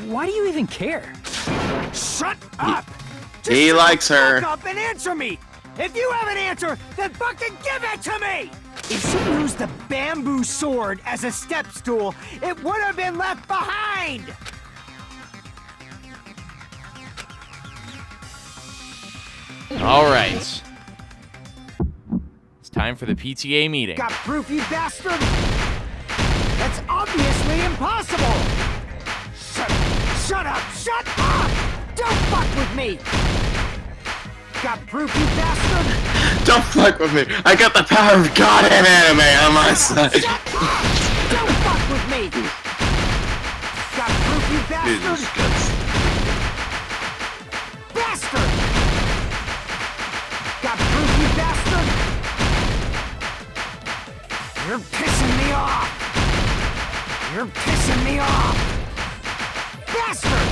why do you even care? Shut up! He likes her. Fuck up and answer me! If you have an answer, then fucking give it to me! If she used the bamboo sword as a step stool, it would have been left behind! All right. It's time for the PTA meeting. Got proof, you bastard? That's obviously impossible! Shut up! Shut up! Don't fuck with me! Got proof, you bastard? Don't fuck with me. I got the power of God and anime on my side. Shut up! Don't fuck with me! Got proof, you bastard? Bastard! Got proof, you bastard? You're pissing me off! You're pissing me off! Bastard!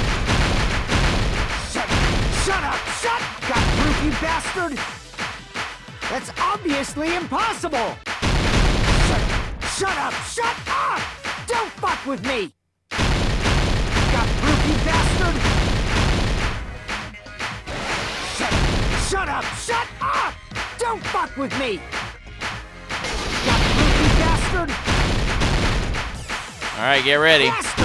Shut up! Shut! Got proof, you bastard? That's obviously impossible! Shut up! Shut up! Don't fuck with me! Got proof, you bastard? Shut up! Shut up! Don't fuck with me! Got proof, you bastard? All right, get ready. Bastard!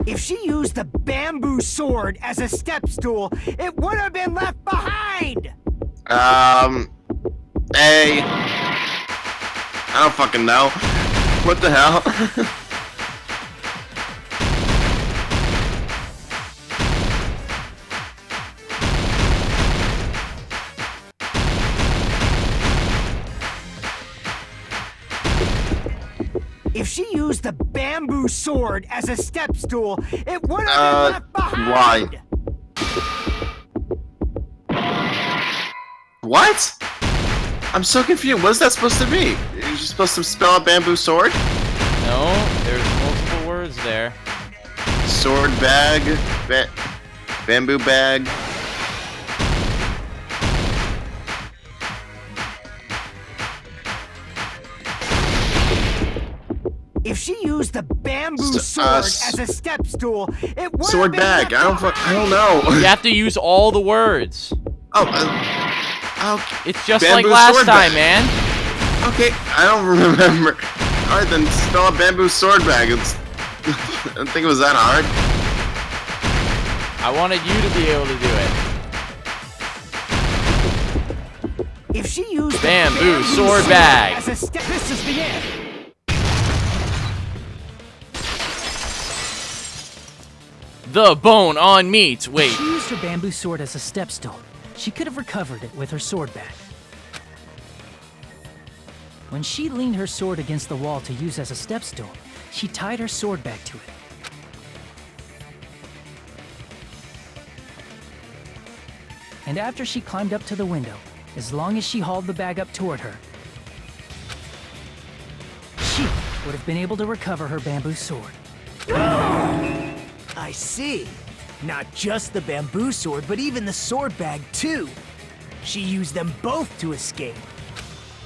If she used the bamboo sword as a step stool, it would have been left behind! Hey. I don't fucking know. What the hell? If she used the bamboo sword as a step stool, it would have been left behind! Why? What? I'm so confused. What is that supposed to be? You're just supposed to spell a bamboo sword? No, there's multiple words there. Sword bag, bamboo bag. If she used the bamboo sword as a step stool, it would sword have been bag. I don't know. You have to use all the words. Oh, it's just bamboo like last sword time, bag. man. Okay, I don't remember. Alright, then spell a bamboo sword bag. It's I don't think it was that hard. I wanted you to be able to do it. If she used bamboo sword bag as a step, this is the end. The bone on meat. Wait. If she used her bamboo sword as a step stool, she could have recovered it with her sword bag. When she leaned her sword against the wall to use as a step stool, she tied her sword bag to it. And after she climbed up to the window, as long as she hauled the bag up toward her, she would have been able to recover her bamboo sword. I see. Not just the bamboo sword, but even the sword bag, too. She used them both to escape.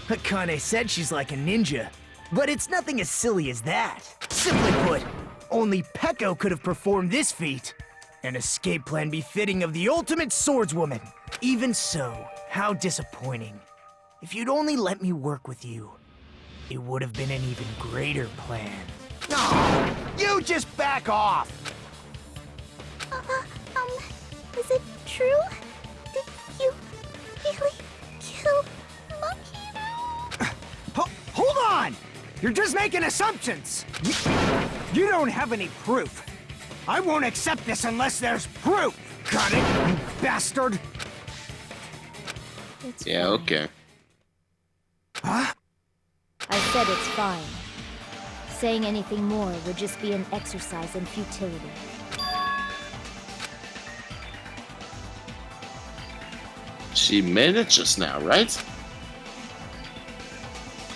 Akane said she's like a ninja, but it's nothing as silly as that. Simply put, only Peko could have performed this feat. An escape plan befitting of the ultimate swordswoman. Even so, how disappointing. If you'd only let me work with you, it would have been an even greater plan. No! You just back off! Is it true? Did you really You're just making assumptions. You don't have any proof. I won't accept this unless there's proof. Got it, you bastard? It's Yeah, fine. okay. Huh? I said it's fine. Saying anything more would just be an exercise in futility. She admitted it just now, right?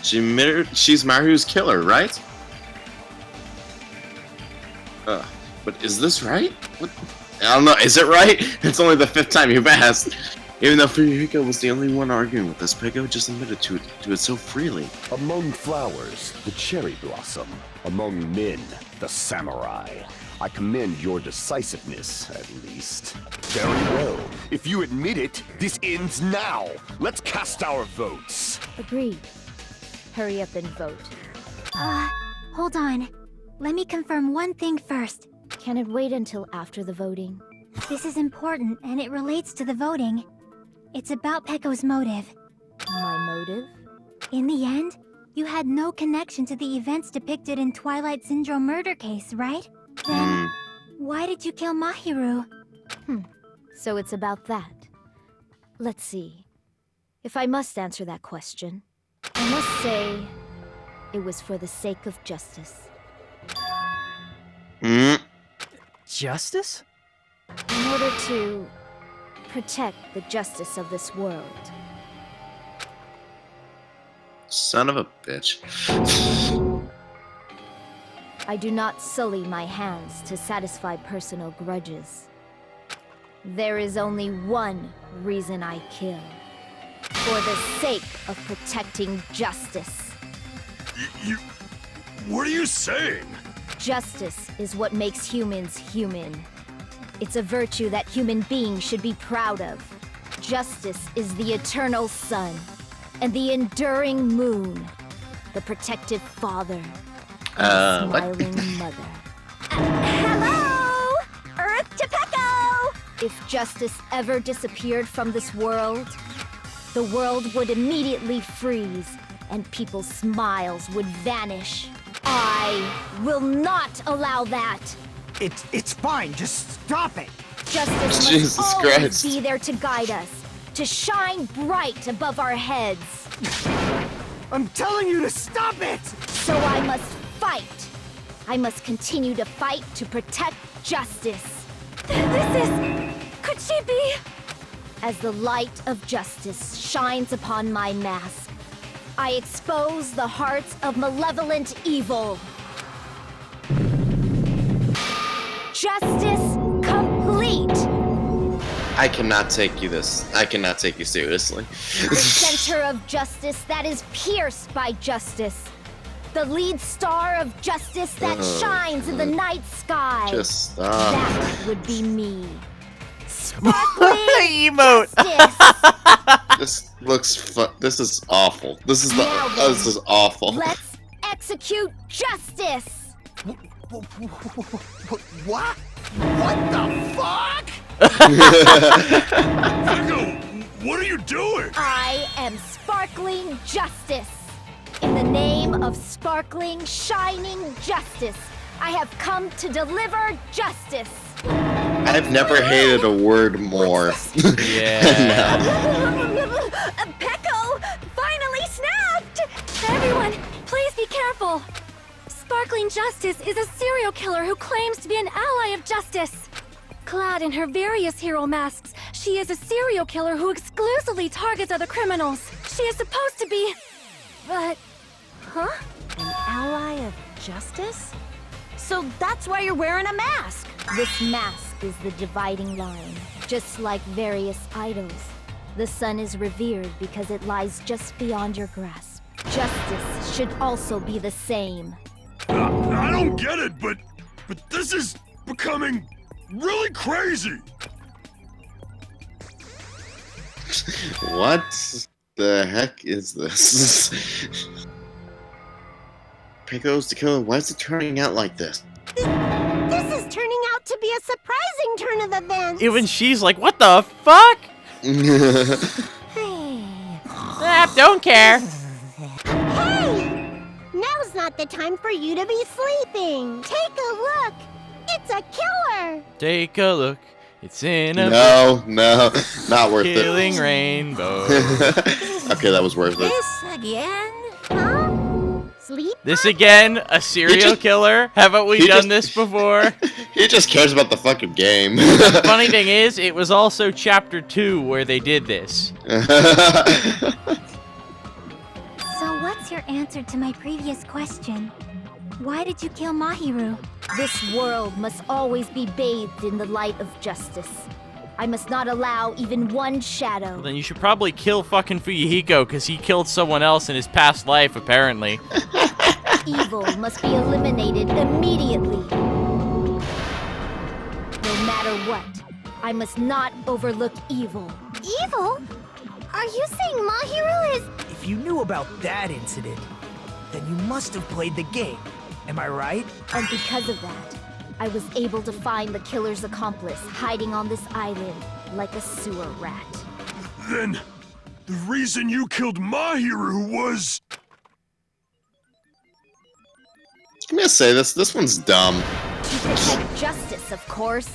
She admitted she's Maru's killer, right? But is this right? What? I don't know, is it right? It's only the 5th time you've asked. Even though Fuyuhiko was the only one arguing with us, Peko just admitted to it so freely. Among flowers, the cherry blossom. Among men, the samurai. I commend your decisiveness, at least. Very well. If you admit it, this ends now. Let's cast our votes. Agreed. Hurry up and vote. Hold on. Let me confirm one thing first. Can it wait until after the voting? This is important, and it relates to the voting. It's about Peko's motive. My motive? In the end, you had no connection to the events depicted in Twilight Syndrome murder case, right? Then, why did you kill Mahiru? So it's about that. Let's see. If I must answer that question, I must say it was for the sake of justice. Justice? In order to protect the justice of this world. Son of a bitch. I do not sully my hands to satisfy personal grudges. There is only one reason I kill. For the sake of protecting justice. What are you saying? Justice is what makes humans human. It's a virtue that human beings should be proud of. Justice is the eternal sun and the enduring moon, the protective father, and the smiling mother. Hello! Earth to Peko! If justice ever disappeared from this world, the world would immediately freeze and people's smiles would vanish. I will not allow that. It's fine, just stop it. Justice Jesus must always Christ. be there to guide us, to shine bright above our heads. I'm telling you to stop it! So I must fight. I must continue to fight to protect justice. Could she be? As the light of justice shines upon my mask, I expose the hearts of malevolent evil. Justice complete! I cannot take you seriously. The center of justice that is pierced by justice. The lead star of justice that shines in the night sky. Just stop. That would be me. Sparkling Emote. justice. This is awful. This is Now then, this is awful. Let's execute justice. What? What the fuck? Peko, what are you doing? I am sparkling justice. In the name of sparkling, shining justice, I have come to deliver justice. I've never hated a word more. Yeah. Peko finally snapped! Everyone, please be careful. Sparkling Justice is a serial killer who claims to be an ally of justice. Clad in her various hero masks, she is a serial killer who exclusively targets other criminals. She is supposed to be... But... Huh? An ally of justice? So that's why you're wearing a mask. This mask is the dividing line. Just like various idols, the sun is revered because it lies just beyond your grasp. Justice should also be the same. I don't get it, but this is becoming really crazy. What the heck is this? Peko's the killer. Why is it turning out like this? This is turning out to be a surprising turn of events. Even she's like, what the fuck? Don't care. Hey! Now's not not the time for you to be sleeping. Take a look. It's a killer. Take a look. It's in a No, not worth killing it. rainbow. Okay, that was worth it. This again? Huh? Sleep? This again? A serial killer? Haven't we done this before? He just cares about the fucking game. The funny thing is, it was also Chapter 2 where they did this. So what's your answer to my previous question? Why did you kill Mahiru? This world must always be bathed in the light of justice. I must not allow even one shadow. Well, then you should probably kill fucking Fuyuhiko, because he killed someone else in his past life, apparently. Evil must be eliminated immediately. No matter what, I must not overlook evil. Evil? Are you saying Mahiru is... If you knew about that incident, then you must have played the game. Am I right? And because of that, I was able to find the killer's accomplice hiding on this island like a sewer rat. Then, the reason you killed Mahiru was... I'm gonna say this one's dumb. To protect justice, of course.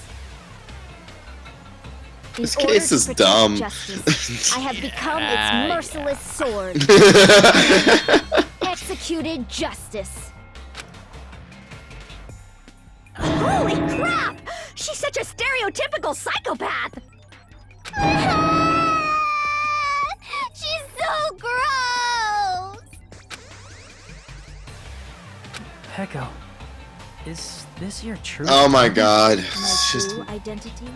This In order case to is protect dumb. Justice, I have become its merciless sword. Executed justice. Holy crap! She's such a stereotypical psychopath! She's so gross! Peko, is this your true? Oh my god. My It's just true identity?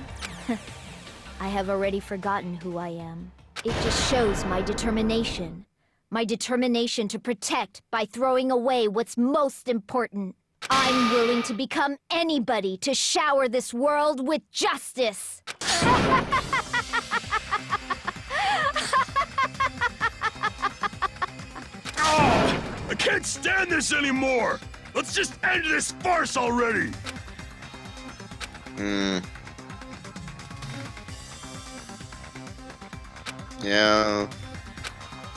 I have already forgotten who I am. It just shows my determination. My determination to protect by throwing away what's most important. I'm willing to become anybody to shower this world with justice. I can't stand this anymore! Let's just end this farce already! Yeah.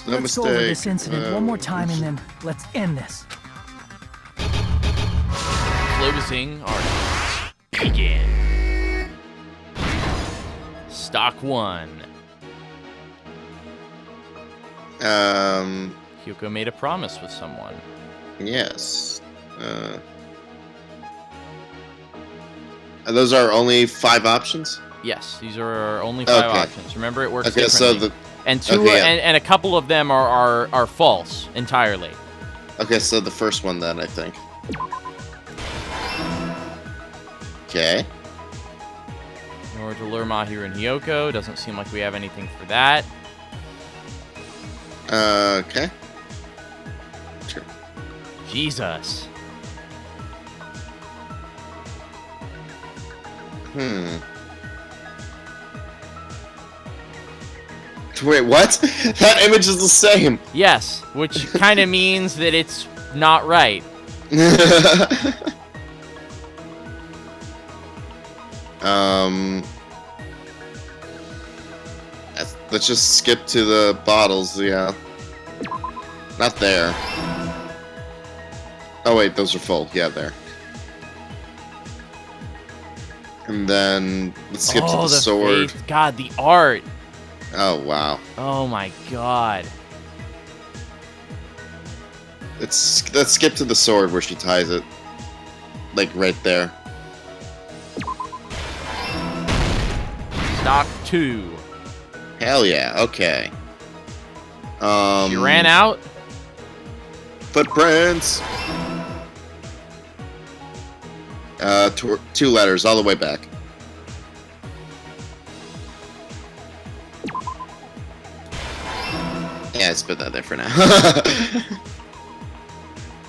No Let's mistake. go over this incident one more time and then let's end this. Closing arguments. Begin. Stock 1. Hyuko made a promise with someone. Yes. Those are only 5 options? Yes, these are our only 5 options. Remember, it works Okay, differently. so and two and a couple of them are false entirely. Okay, so the first one then, I think. Okay. In order to lure Mahiru and Hyoko, doesn't seem like we have anything for that. Okay. Sure. Jesus. Wait, what? That image is the same. Yes, which kind of means that it's not right. Let's just skip to the bottles, yeah. Not there. Oh wait, those are full. Yeah, there. And then let's skip to the sword. Faith. God, the art. Oh wow. Oh my god. Let's skip to the sword where she ties it. Like right there. Stock 2. Hell yeah, okay. She ran out? Footprints. 2 letters all the way back. Yeah, let's put that there for now.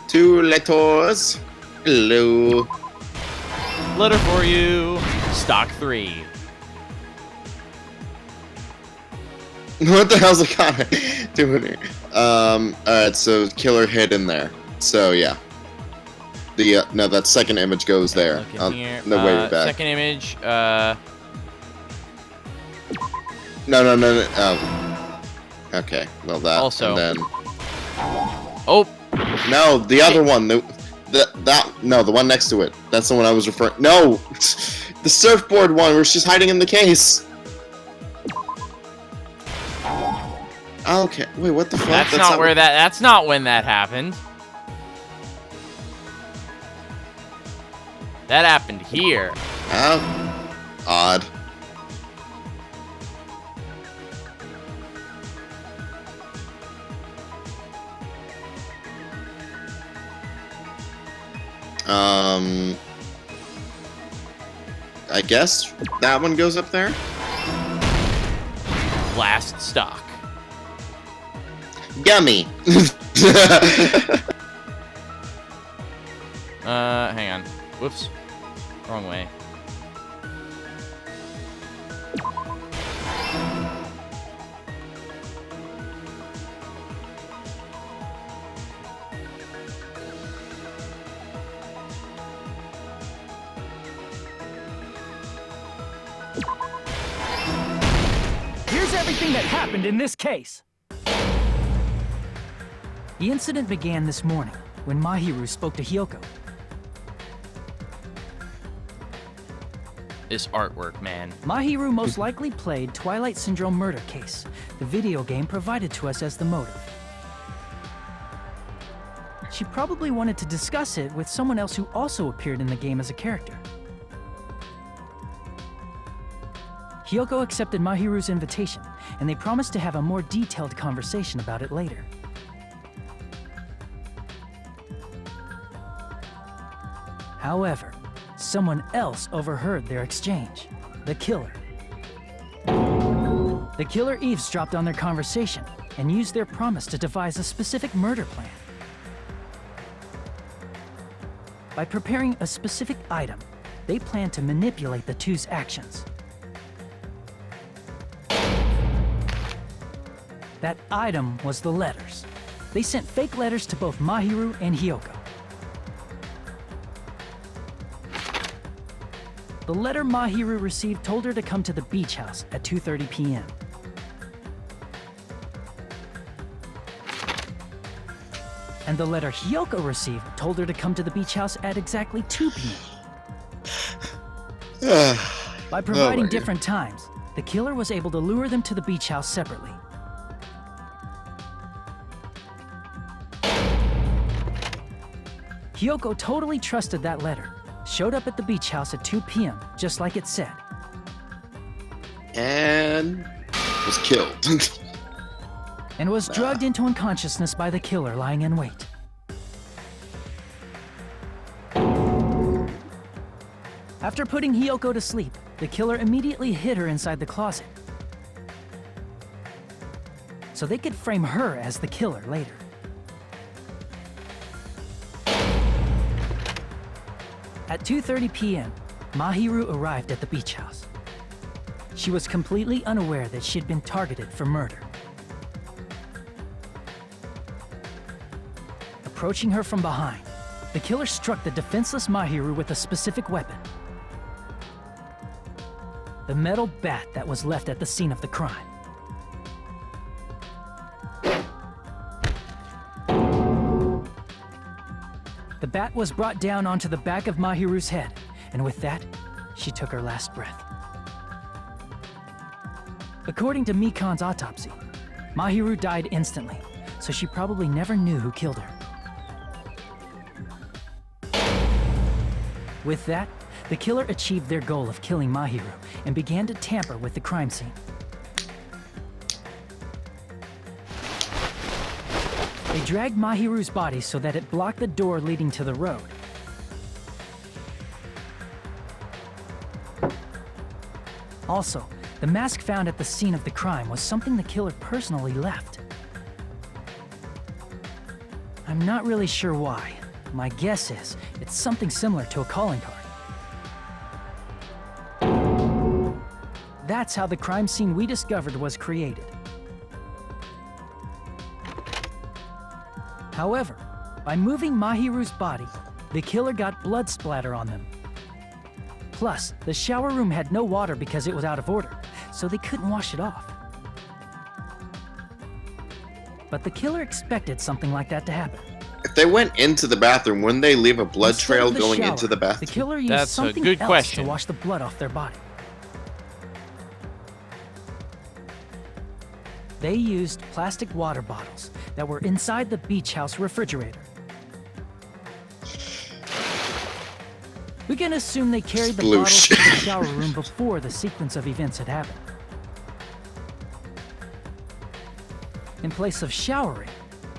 2 letters. Hello. Letter for you. Stock 3. What the hell's the guy doing here? Alright, so killer hid in there. So yeah. The no, that second image goes there. Look in here. No, way back. Second image. No. Okay. Well, that Also. and then. Oh, No, the other one. The one next to it. That's the one I was referring. No, the surfboard one where she's hiding in the case. Okay, wait, what the fuck? That's not where that. That's not when that happened. That happened here. Odd. I guess that one goes up there. Last stock. Gummy. Hang on. Whoops. Wrong way. Here's everything that happened in this case. The incident began this morning when Mahiru spoke to Hyoko. This artwork, man. Mahiru most likely played Twilight Syndrome Murder Case, the video game provided to us as the motive. She probably wanted to discuss it with someone else who also appeared in the game as a character. Hyoko accepted Mahiru's invitation, and they promised to have a more detailed conversation about it later. However, someone else overheard their exchange. The killer. The killer eavesdropped on their conversation and used their promise to devise a specific murder plan. By preparing a specific item, they planned to manipulate the two's actions. That item was the letters. They sent fake letters to both Mahiru and Hyoko. The letter Mahiru received told her to come to the beach house at 2:30 p.m. And the letter Hyoko received told her to come to the beach house at exactly 2 p.m. By providing different times, the killer was able to lure them to the beach house separately. Hyoko totally trusted that letter, showed up at the beach house at 2 p.m., just like it said. And was killed. And was drugged into unconsciousness by the killer lying in wait. After putting Hyoko to sleep, the killer immediately hid her inside the closet, so they could frame her as the killer later. At 2:30 p.m., Mahiru arrived at the beach house. She was completely unaware that she had been targeted for murder. Approaching her from behind, the killer struck the defenseless Mahiru with a specific weapon. The metal bat that was left at the scene of the crime. The bat was brought down onto the back of Mahiru's head, and with that, she took her last breath. According to Mikan's autopsy, Mahiru died instantly, so she probably never knew who killed her. With that, the killer achieved their goal of killing Mahiru and began to tamper with the crime scene. They dragged Mahiru's body so that it blocked the door leading to the road. Also, the mask found at the scene of the crime was something the killer personally left. I'm not really sure why. My guess is it's something similar to a calling card. That's how the crime scene we discovered was created. However, by moving Mahiru's body, the killer got blood splatter on them. Plus, the shower room had no water because it was out of order, so they couldn't wash it off. But the killer expected something like that to happen. If they went into the bathroom, wouldn't they leave a blood Instead trail of the going shower, into the The bathroom? killer used That's a something good else question. to wash the blood off their body. They used plastic water bottles that were inside the beach house refrigerator. We can assume they carried the Blue bottles shit. to the shower room before the sequence of events had happened. In place of showering,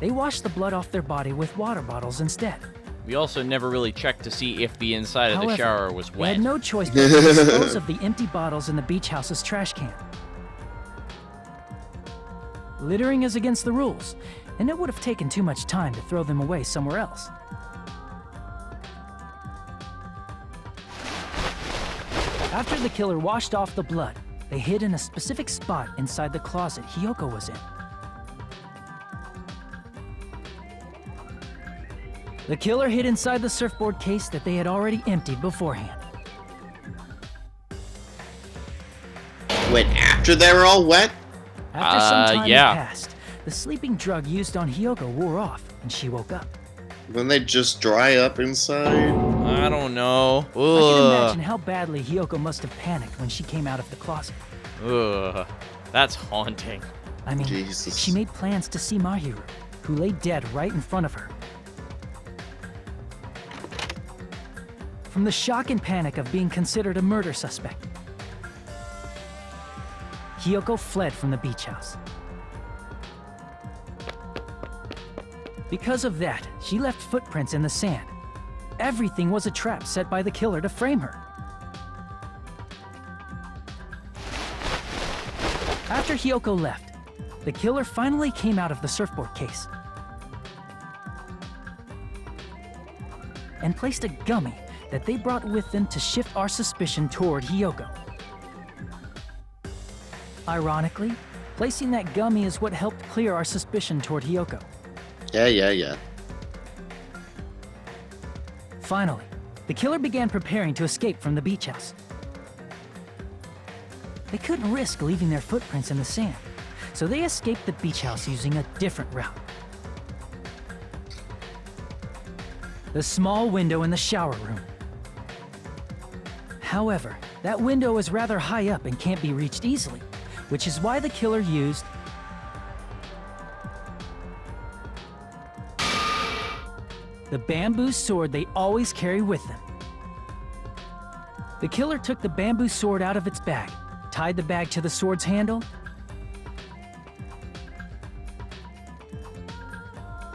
they washed the blood off their body with water bottles instead. We also never really checked to see if the inside of the However, shower was They wet. had no choice but to dispose of the empty bottles in the beach house's trash can. Littering is against the rules, and it would have taken too much time to throw them away somewhere else. After the killer washed off the blood, they hid in a specific spot inside the closet Hiyoko was in. The killer hid inside the surfboard case that they had already emptied beforehand. Wait, after they were all wet? After some time yeah. had passed, the sleeping drug used on Hiyoko wore off, and she woke up. Wouldn't they just dry up inside? I don't know. I can Ugh. imagine how badly Hiyoko must have panicked when she came out of the closet. Ugh. That's haunting. I mean, Jesus. she made plans to see Mahiru, who lay dead right in front of her. From the shock and panic of being considered a murder suspect, Hiyoko fled from the beach house. Because of that, she left footprints in the sand. Everything was a trap set by the killer to frame her. After Hiyoko left, the killer finally came out of the surfboard case and placed a gummy that they brought with them to shift our suspicion toward Hiyoko. Ironically, placing that gummy is what helped clear our suspicion toward Hiyoko. Yeah. Finally, the killer began preparing to escape from the beach house. They couldn't risk leaving their footprints in the sand, so they escaped the beach house using a different route. The small window in the shower room. However, that window is rather high up and can't be reached easily, which is why the killer used the bamboo sword they always carry with them. The killer took the bamboo sword out of its bag, tied the bag to the sword's handle,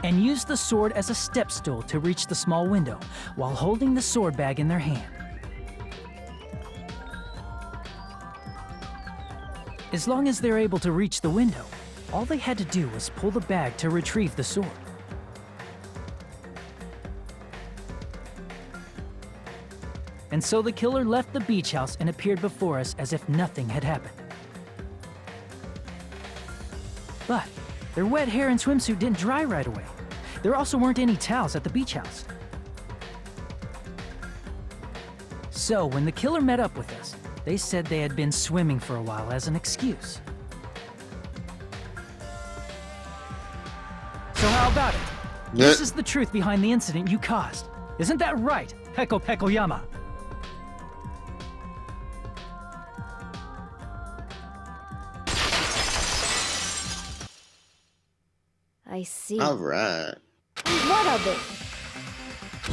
and used the sword as a step stool to reach the small window while holding the sword bag in their hand. As long as they're able to reach the window, all they had to do was pull the bag to retrieve the sword. And so the killer left the beach house and appeared before us as if nothing had happened. But their wet hair and swimsuit didn't dry right away. There also weren't any towels at the beach house. So when the killer met up with us, they said they had been swimming for a while as an excuse. So how about it? This is the truth behind the incident you caused. Isn't that right, Peko Pekoyama? I see. All right. What of it?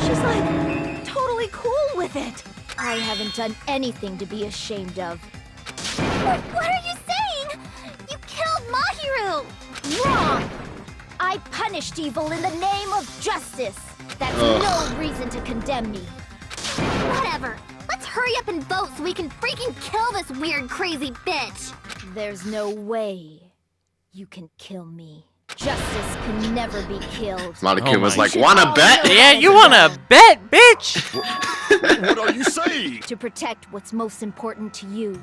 She's like totally cool with it. I haven't done anything to be ashamed of. What are you saying? You killed Mahiru! Wrong! I punished evil in the name of justice. That's no reason to condemn me. Whatever. Let's hurry up and vote so we can freaking kill this weird, crazy bitch. There's no way you can kill me. Justice can never be killed. Monica was like, wanna bet? Yeah, you wanna bet, bitch? What are you saying? To protect what's most important to you,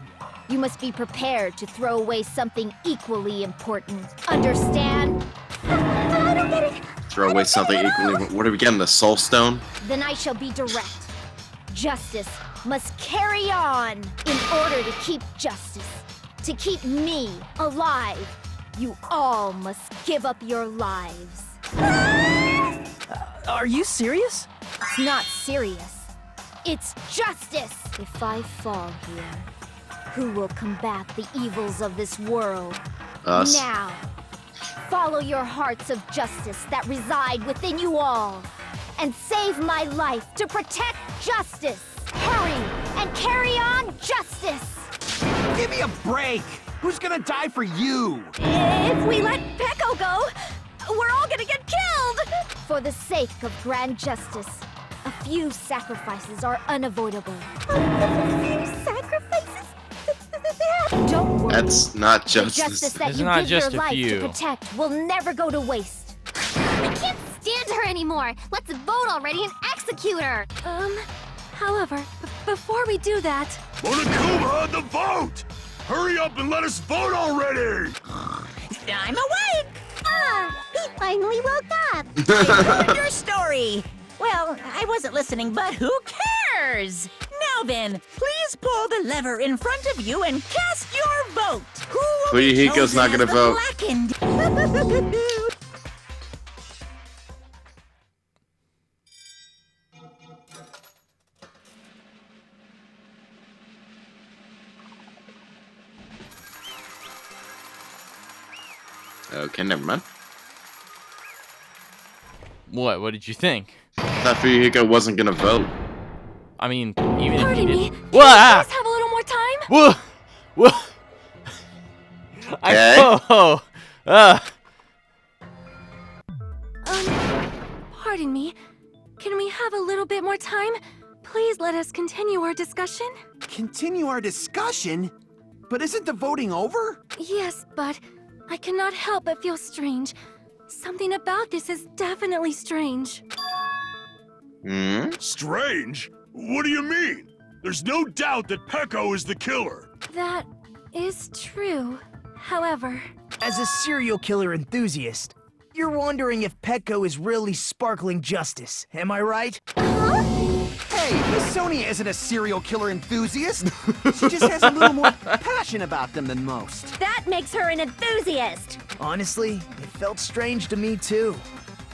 you must be prepared to throw away something equally important. Understand? I don't get it. Throw away something equally. What are we getting? The soul stone? Then I shall be direct. Justice must carry on in order to keep justice. To keep me alive, you all must give up your lives. Are you serious? It's not serious. It's justice! If I fall here, who will combat the evils of this world? Us. Now, follow your hearts of justice that reside within you all, and save my life to protect justice! Hurry, and carry on justice! Give me a break! Who's gonna die for you? If we let Peko go, we're all gonna get killed! For the sake of grand justice, a few sacrifices are unavoidable. A few sacrifices? Don't worry. That's not The justice. justice that It's you not give your just a life few. to protect will never go to waste. I can't stand her anymore. Let's vote already and execute her. However, before we do that, Monokuma, the vote! Hurry up and let us vote already! I'm awake! He finally woke up. I heard your story! Well, I wasn't listening, but who cares? Now then, please pull the lever in front of you and cast your vote! Who will be Fuyuhiko's chosen not as gonna the vote. Blackened? Okay, never mind. What? What did you think? I thought Fuyuhiko wasn't gonna vote. I mean, even if pardon you me. did. Can Whoa! you please have a little more time? Whoa! Whoa! Okay. Oh! Pardon me. Can we have a little bit more time? Please let us continue our discussion. Continue our discussion? But isn't the voting over? Yes, but I cannot help but feel strange. Something about this is definitely strange. Hmm? Strange? What do you mean? There's no doubt that Peko is the killer. That is true. However, As a serial killer enthusiast, you're wondering if Petco is really sparkling justice, am I right? Hey, Miss Sonia isn't a serial killer enthusiast. She just has a little more passion about them than most. That makes her an enthusiast! Honestly, it felt strange to me too.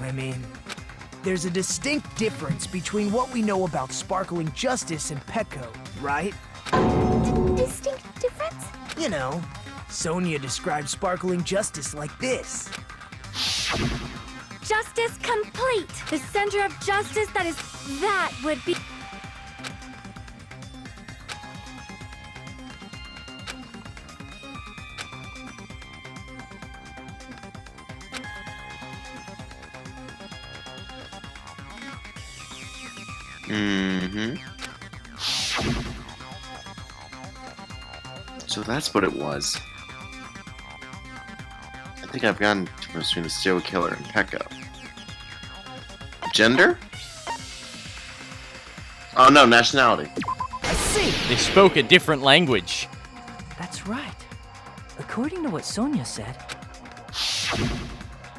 I mean, there's a distinct difference between what we know about sparkling justice and Petco, right? distinct difference? You know, Sonia described sparkling justice like this. Justice complete! The center of justice that would be... Mm-hmm. So that's what it was. I think I've gotten the difference between a serial killer and Peko. Gender? Oh no, nationality. I see! They spoke a different language. That's right. According to what Sonia said,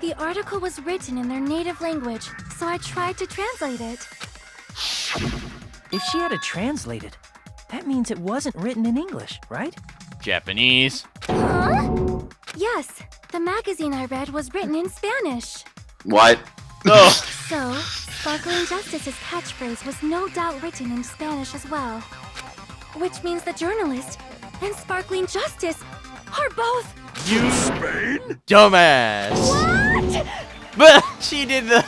The article was written in their native language, so I tried to translate it. if she had it translated, that means it wasn't written in English, right? Japanese. Huh? Yes, the magazine I read was written in Spanish. What? Oh. So, Sparkling Justice's catchphrase was no doubt written in Spanish as well. Which means the journalist and Sparkling Justice are both... You Spain? dumbass. What? But she did the...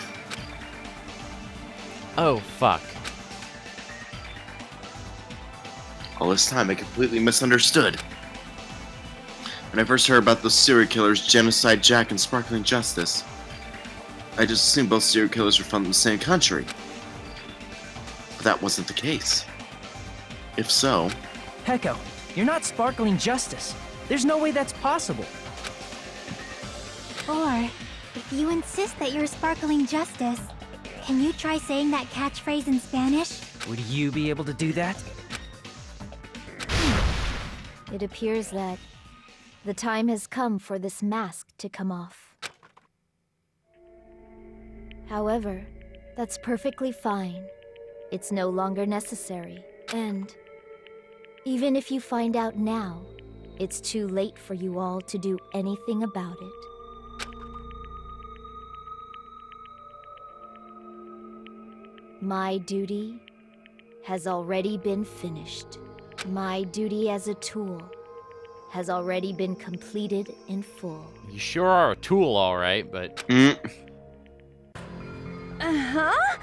Oh, fuck. All this time I completely misunderstood. When I first heard about those serial killers, Genocide Jack and Sparkling Justice, I just assumed both serial killers were from the same country. But that wasn't the case. If so... Petco, you're not sparkling justice. There's no way that's possible. Or, if you insist that you're sparkling justice, can you try saying that catchphrase in Spanish? Would you be able to do that? It appears that the time has come for this mask to come off. However, that's perfectly fine. It's no longer necessary. And even if you find out now, it's too late for you all to do anything about it. My duty has already been finished. My duty as a tool has already been completed in full. You sure are a tool, all right, but... Uh-huh?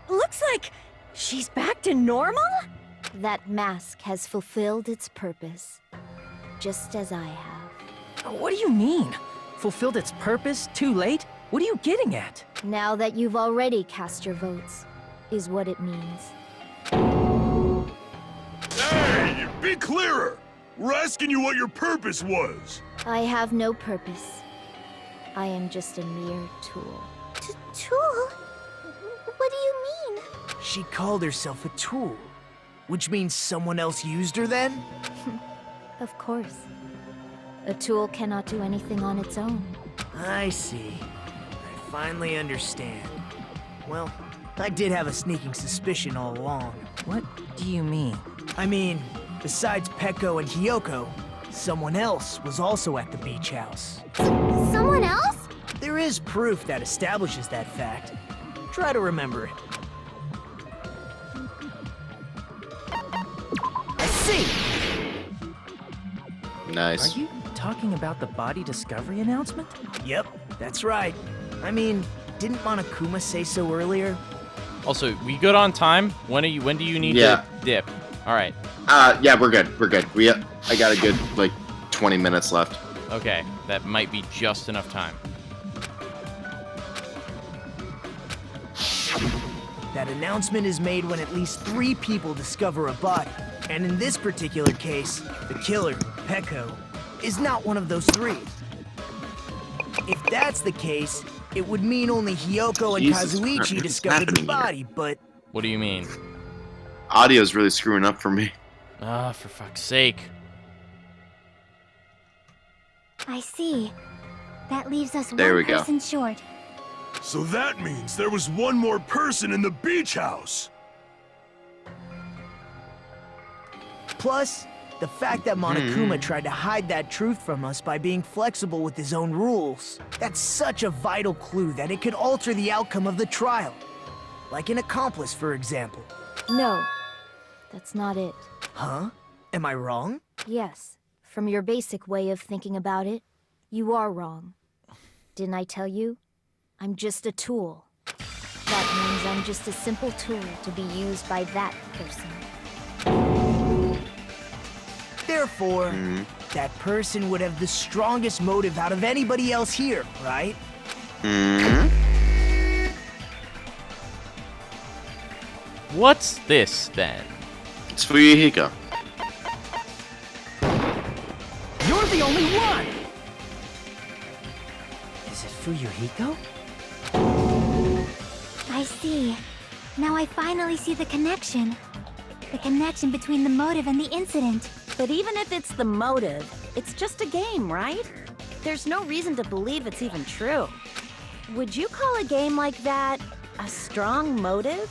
Looks like she's back to normal? That mask has fulfilled its purpose, just as I have. What do you mean? Fulfilled its purpose? Too late? What are you getting at? Now that you've already cast your votes, is what it means. Hey, be clearer! We're asking you what your purpose was. I have no purpose. I am just a mere tool. Tool? What do you mean? She called herself a tool, which means someone else used her then? Of course. A tool cannot do anything on its own. I see. I finally understand. Well, I did have a sneaking suspicion all along. What do you mean? I mean, besides Peko and Hiyoko, someone else was also at the beach house. Someone else? There is proof that establishes that fact. Try to remember it. I see! Nice. Are you talking about the body discovery announcement? Yep, that's right. I mean, didn't Monokuma say so earlier? Also, we good on time? When do you need to dip? All right. Yeah, we're good. We're good. I got a good, 20 minutes left. Okay, that might be just enough time. That announcement is made when at least 3 people discover a body. And in this particular case, the killer, Peko, is not one of those 3. If that's the case, it would mean only Hiyoko and Jesus Kazuichi Christ, what's discovered the happening body, but... What do you mean? Audio's really screwing up for me. Ah, for fuck's sake. I see. That leaves us There we one go. person short. So that means there was one more person in the beach house. Plus, the fact that Monokuma tried to hide that truth from us by being flexible with his own rules. That's such a vital clue that it could alter the outcome of the trial. Like an accomplice, for example. No, that's not it. Huh? Am I wrong? Yes, from your basic way of thinking about it, you are wrong. Didn't I tell you? I'm just a tool. That means I'm just a simple tool to be used by that person. Therefore, that person would have the strongest motive out of anybody else here, right? What's this, then? It's Fuyuhiko. You're the only one! Is it Fuyuhiko? I see. Now I finally see the connection. The connection between the motive and the incident. But even if it's the motive, it's just a game, right? There's no reason to believe it's even true. Would you call a game like that a strong motive?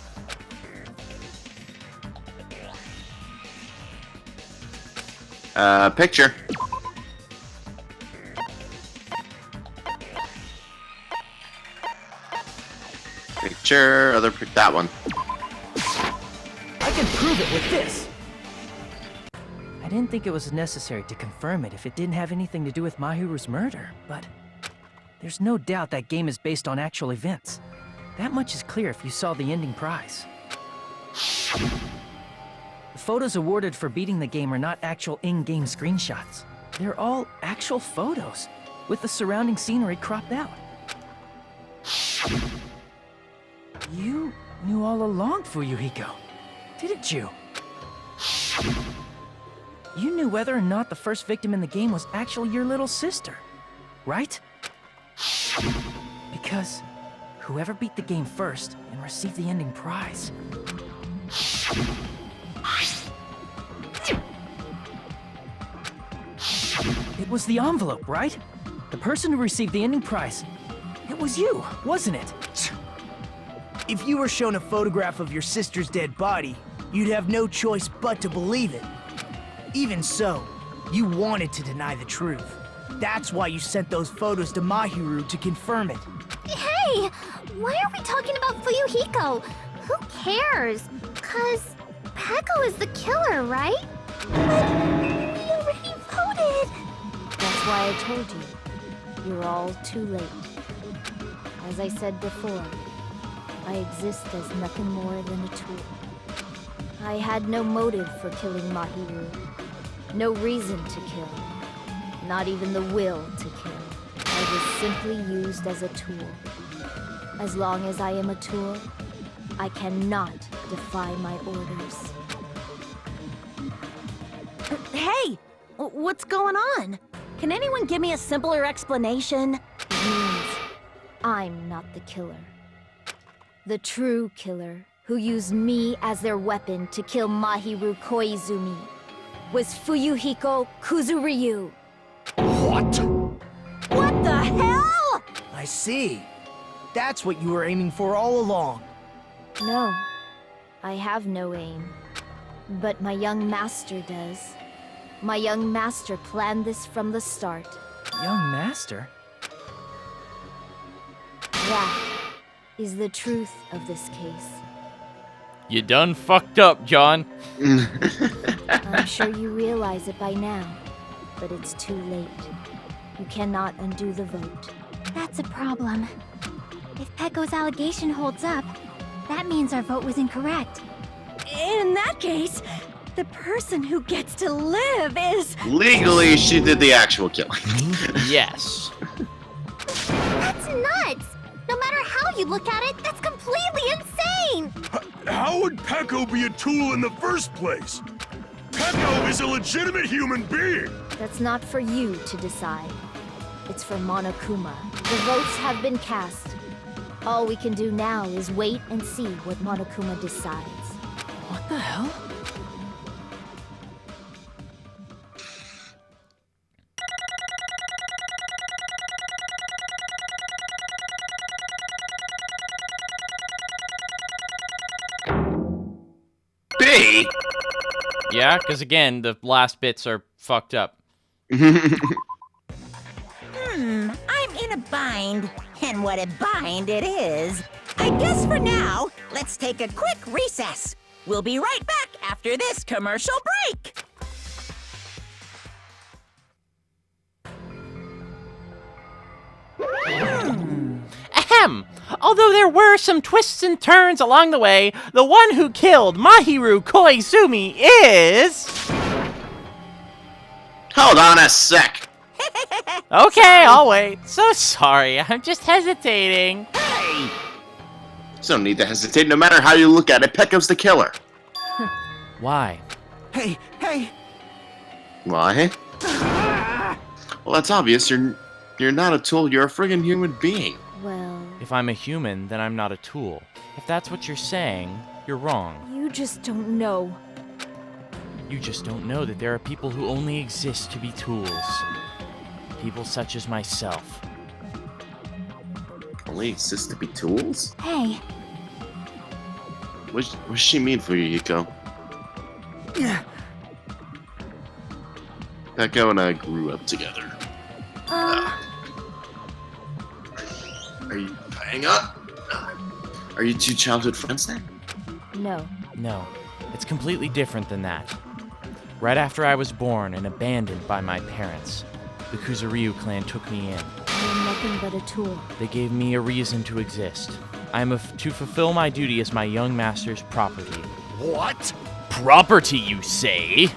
Picture. Picture, that one. I can prove it with this. I didn't think it was necessary to confirm it if it didn't have anything to do with Mahiru's murder, but there's no doubt that game is based on actual events. That much is clear if you saw the ending prize. The photos awarded for beating the game are not actual in-game screenshots. They're all actual photos, with the surrounding scenery cropped out. You knew all along, Fuyuhiko, didn't you? You knew whether or not the first victim in the game was actually your little sister, right? Because whoever beat the game first and received the ending prize. It was the envelope, right? The person who received the ending prize. It was you, wasn't it? If you were shown a photograph of your sister's dead body, you'd have no choice but to believe it. Even so, you wanted to deny the truth. That's why you sent those photos to Mahiru to confirm it. Hey! Why are we talking about Fuyuhiko? Who cares? 'Cause Peko is the killer, right? But we already voted. That's why I told you. You're all too late. As I said before, I exist as nothing more than a tool. I had no motive for killing Mahiru. No reason to kill. Not even the will to kill. I was simply used as a tool. As long as I am a tool, I cannot defy my orders. Hey! What's going on? Can anyone give me a simpler explanation? It means I'm not the killer. The true killer, who used me as their weapon to kill Mahiru Koizumi, was Fuyuhiko Kuzuryu. What? What the hell? I see. That's what you were aiming for all along. No, I have no aim. But my young master does. My young master planned this from the start. Young master? That is the truth of this case. You done fucked up, John. I'm sure you realize it by now, but it's too late. You cannot undo the vote. That's a problem. If Peko's allegation holds up, that means our vote was incorrect. In that case, the person who gets to live is... Legally, she did the actual killing. Yes. That's nuts! No matter how you look at it, that's completely insane! How would Peko be a tool in the first place? Peko is a legitimate human being! That's not for you to decide. It's for Monokuma. The votes have been cast. All we can do now is wait and see what Monokuma decides. What the hell? B? Yeah, because again, the last bits are fucked up. I'm in a bind. And what a bind it is. I guess for now, let's take a quick recess. We'll be right back after this commercial break. Ahem! Although there were some twists and turns along the way, the one who killed Mahiru Koizumi is... Hold on a sec. Okay, I'll wait. So sorry, I'm just hesitating. Hey! There's no need to hesitate. No matter how you look at it, Peko's the killer. Why? Hey, hey! Why? Well, that's obvious. You're not a tool. You're a friggin' human being. Well, If I'm a human, then I'm not a tool. If that's what you're saying, you're wrong. you just don't know. You just don't know that there are people who only exist to be tools. People such as myself. Only exist to be tools? Hey, What's she mean for you, Hiko? Peko and I grew up together. Are you... Hang on. Are you two childhood friends then? No. No, it's completely different than that. Right after I was born and abandoned by my parents, the Kuzuryu clan took me in. I am nothing but a tool. They gave me a reason to exist. I am to fulfill my duty as my young master's property. What? Property, you say?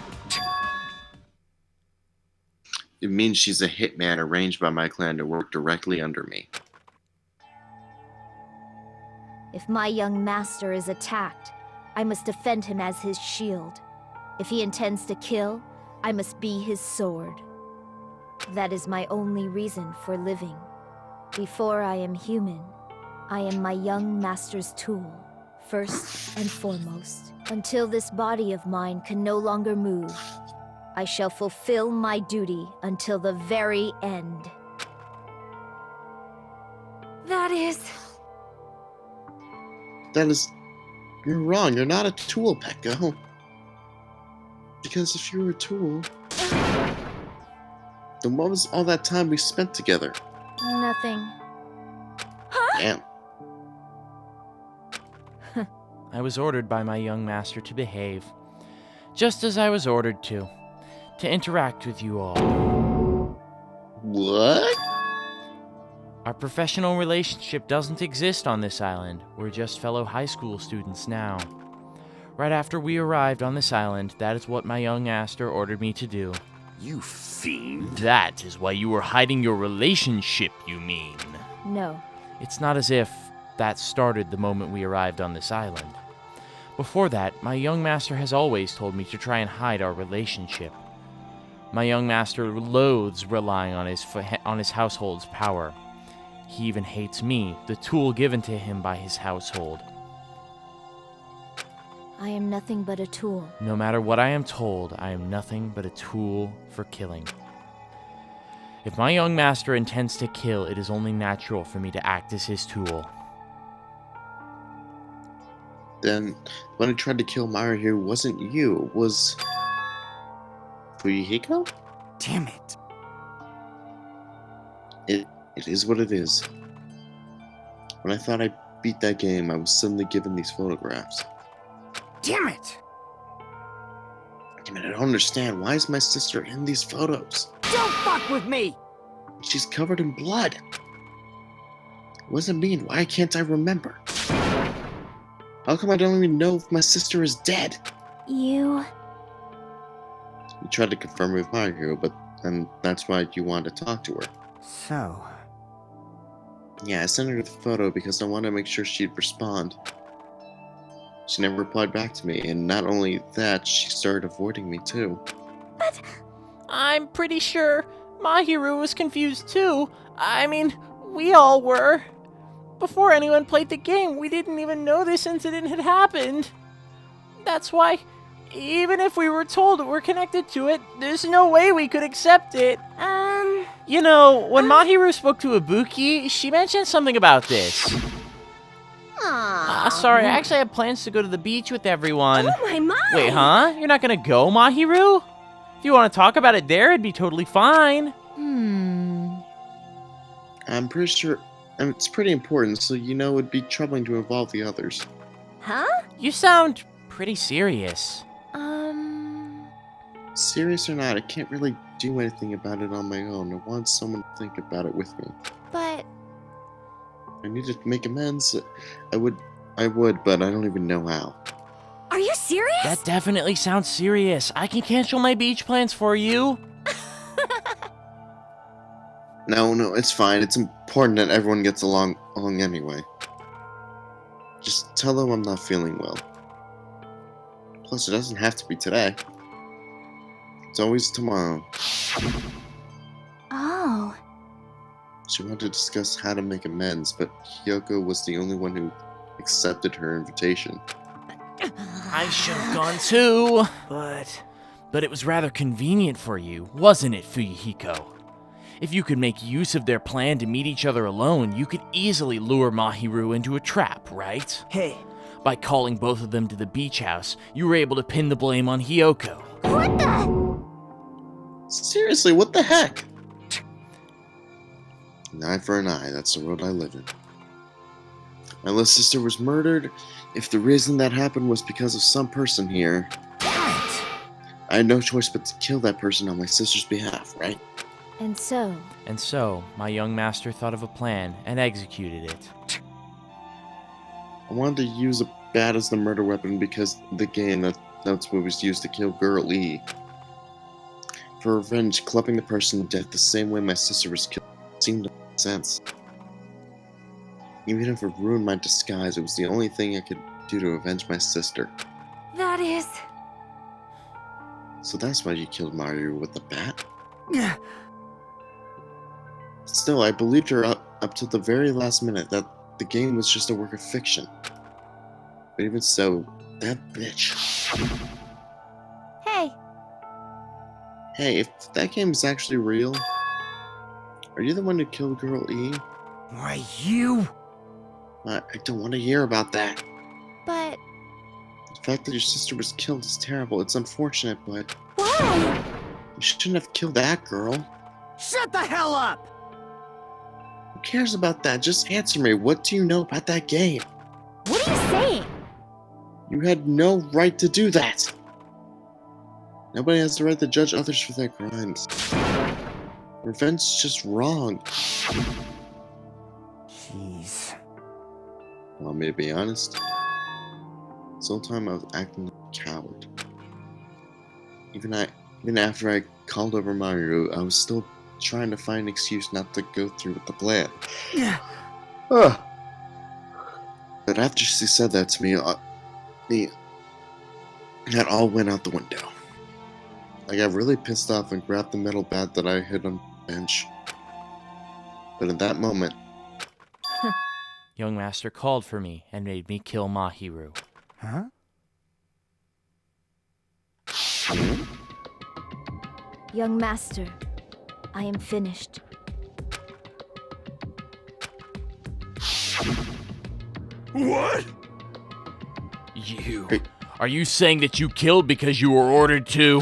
It means she's a hitman arranged by my clan to work directly under me. If my young master is attacked, I must defend him as his shield. If he intends to kill, I must be his sword. That is my only reason for living. Before I am human, I am my young master's tool, first and foremost. Until this body of mine can no longer move, I shall fulfill my duty until the very end. That is... You're wrong. You're not a tool, Peko. Because if you were a tool, then what was all that time we spent together? Nothing. Damn. I was ordered by my young master to behave, just as I was ordered to interact with you all. What? Our professional relationship doesn't exist on this island. We're just fellow high school students now. Right after we arrived on this island, that is what my young master ordered me to do. You fiend. That is why you were hiding your relationship, you mean? No. It's not as if that started the moment we arrived on this island. Before that, my young master has always told me to try and hide our relationship. My young master loathes relying on his household's power. He even hates me, the tool given to him by his household. I am nothing but a tool. No matter what I am told, I am nothing but a tool for killing. If my young master intends to kill, it is only natural for me to act as his tool. Then, when I tried to kill Maruhi, wasn't you, it was... Fuyuhiko? Damn it. It is what it is. When I thought I beat that game, I was suddenly given these photographs. Damn it! I mean, I don't understand. Why is my sister in these photos? Don't fuck with me! She's covered in blood. What does it mean? Why can't I remember? How come I don't even know if my sister is dead? You tried to confirm with Maruhi, but then that's why you wanted to talk to her. So... Yeah, I sent her the photo because I wanted to make sure she'd respond. She never replied back to me, and not only that, she started avoiding me too. But I'm pretty sure Mahiru was confused too. I mean, we all were. Before anyone played the game, we didn't even know this incident had happened. That's why, even if we were told that we're connected to it, there's no way we could accept it. You know, when Mahiru spoke to Ibuki, she mentioned something about this. Sorry, I actually have plans to go to the beach with everyone. Oh my! Wait, huh? You're not gonna go, Mahiru? If you want to talk about it there, it'd be totally fine. I'm pretty sure it's pretty important, so you know it'd be troubling to involve the others. Huh? You sound pretty serious. Serious or not, I can't really do anything about it on my own. I want someone to think about it with me. but I need to make amends. I would, but I don't even know how. Are you serious? That definitely sounds serious. I can cancel my beach plans for you. No, it's fine. It's important that everyone gets along anyway. Just tell them I'm not feeling well. Plus, it doesn't have to be today. It's always tomorrow. oh, She wanted to discuss how to make amends, but Hyoko was the only one who accepted her invitation. I should have gone too. But it was rather convenient for you, wasn't it, Fuyuhiko? If you could make use of their plan to meet each other alone, you could easily lure Mahiru into a trap, right? Hey. By calling both of them to the beach house, you were able to pin the blame on Hyoko. What the? Seriously, what the heck? An eye for an eye, that's the world I live in. My little sister was murdered. If the reason that happened was because of some person here, I had no choice but to kill that person on my sister's behalf, right? And so, my young master thought of a plan and executed it. I wanted to use a bat as the murder weapon because the game, that's what was used to kill Girl E. For revenge, clubbing the person to death the same way my sister was killed seemed to make sense. Even if it ruined my disguise, it was the only thing I could do to avenge my sister. That is... So that's why you killed Mario with the bat? Yeah. Still, I believed her up to the very last minute that the game was just a work of fiction. But even so, that bitch. hey, Hey, if that game is actually real, are you the one who killed Girl E? Why, you? I don't want to hear about that. but The fact that your sister was killed is terrible. It's unfortunate, but Why? you shouldn't have killed that girl. Shut the hell up! Who cares about that? Just answer me. What do you know about that game? what are you saying? You had no right to do that. Nobody has the right to judge others for their crimes. Revenge is just wrong. Jeez. Want me to be honest? This whole time I was acting like a coward. Even after I called over Mahiru, I was still trying to find an excuse not to go through with the plan. Yeah. But after she said that to me, that all went out the window. I got really pissed off and grabbed the metal bat that I hid on the bench. But in that moment, Young Master called for me and made me kill Mahiru. Huh? Young Master, I am finished. What? You. Are you saying that you killed because you were ordered to?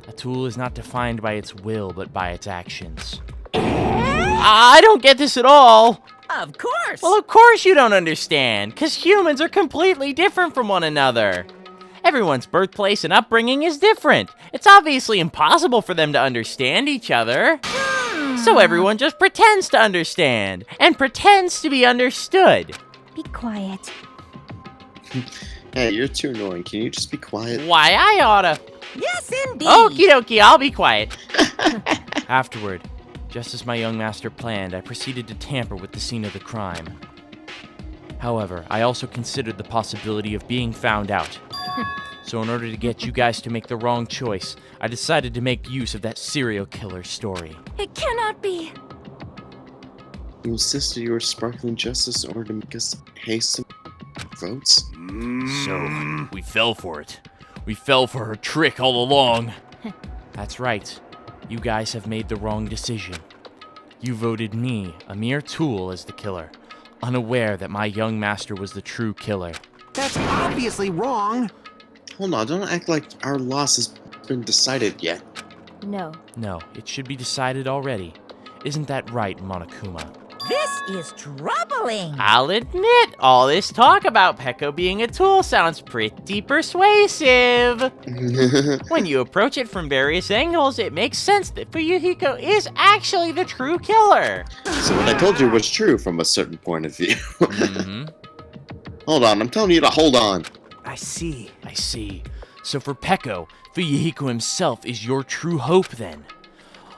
A tool is not defined by its will, but by its actions. I don't get this at all. Of course! Well, of course you don't understand, because humans are completely different from one another. Everyone's birthplace and upbringing is different. It's obviously impossible for them to understand each other. So everyone just pretends to understand, and pretends to be understood. Be quiet. hey, you're too annoying. Can you just be quiet? Why, I oughta. Yes, indeed! Okie dokie, I'll be quiet. Afterward, just as my young master planned, I proceeded to tamper with the scene of the crime. However, I also considered the possibility of being found out. So in order to get you guys to make the wrong choice, I decided to make use of that serial killer story. It cannot be. You insisted you were sparkling justice in order to make us hasten votes? So, we fell for it. We fell for her trick all along. That's right. You guys have made the wrong decision. You voted me, a mere tool, as the killer, unaware that my young master was the true killer. That's obviously wrong. Hold on, don't act like our loss has been decided yet. No. No, it should be decided already. Isn't that right, Monokuma? This is troubling! I'll admit, all this talk about Peko being a tool sounds pretty persuasive. When you approach it from various angles, it makes sense that Fuyuhiko is actually the true killer. So what I told you was true from a certain point of view. Hold on, I'm telling you to hold on. I see. I see. So for Peko, Fuyuhiko himself is your true hope then.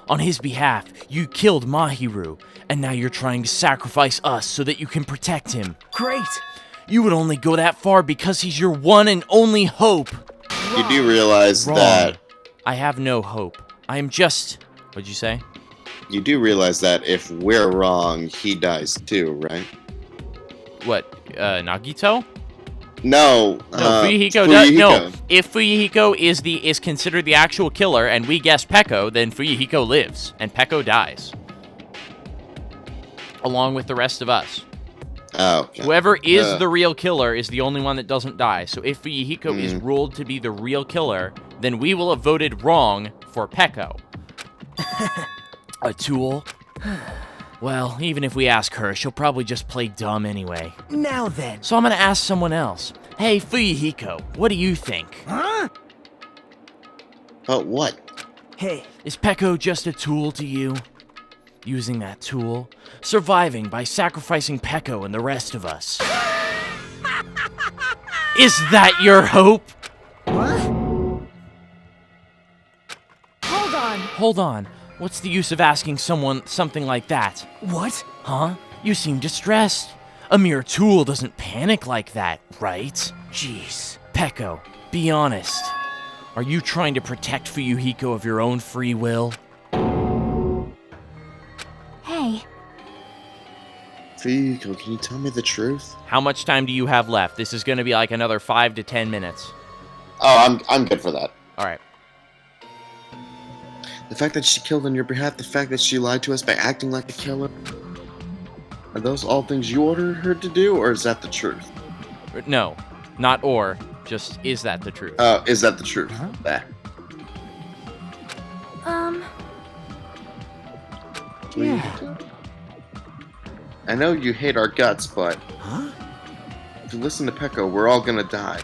On his behalf, you killed Mahiru, and now you're trying to sacrifice us so that you can protect him. Great! You would only go that far because he's your one and only hope. You do realize that... I have no hope. I am just... What'd you say? You do realize that if we're wrong, he dies too, right? What, Nagito? No, Fuyuhiko does. No, if Fuyuhiko is considered the actual killer, and we guess Peko, then Fuyuhiko lives, and Peko dies, along with the rest of us. Oh, okay. Whoever is the real killer is the only one that doesn't die. So if Fuyuhiko is ruled to be the real killer, then we will have voted wrong for Peko. A tool? Well, even if we ask her, she'll probably just play dumb anyway. Now then. So I'm gonna ask someone else. Hey, Fuyuhiko, what do you think? Huh? But what? Hey. Is Peko just a tool to you? Using that tool? Surviving by sacrificing Peko and the rest of us? Is that your hope? What? Hold on. Hold on. What's the use of asking someone something like that? What? Huh? You seem distressed. A mere tool doesn't panic like that, right? Jeez. Peko, be honest. Are you trying to protect Fuyuhiko of your own free will? Hey. Fuyuhiko, can you tell me the truth? How much time do you have left? This is gonna be like another 5 to 10 minutes. Oh, I'm good for that. Alright. The fact that she killed on your behalf, the fact that she lied to us by acting like a killer, are those all things you ordered her to do, or is that the truth? No, not or. Just, is that the truth? Is that the truth? Bah. Yeah. I know you hate our guts, but... Huh? If you listen to Peko, we're all gonna die.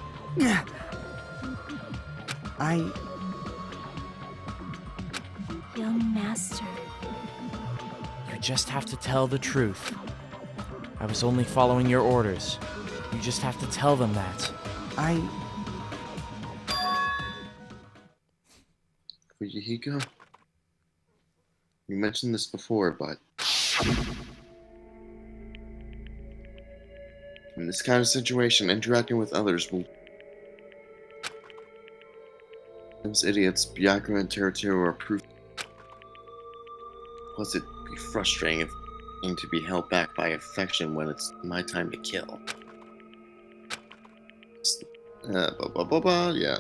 Young master. You just have to tell the truth. I was only following your orders. You just have to tell them that. Fuyuhiko? You mentioned this before, but in this kind of situation, interacting with others will... Those idiots, Byakuya and Teruto, are proof. Plus, it'd be frustrating if to be held back by affection when it's my time to kill. Yeah.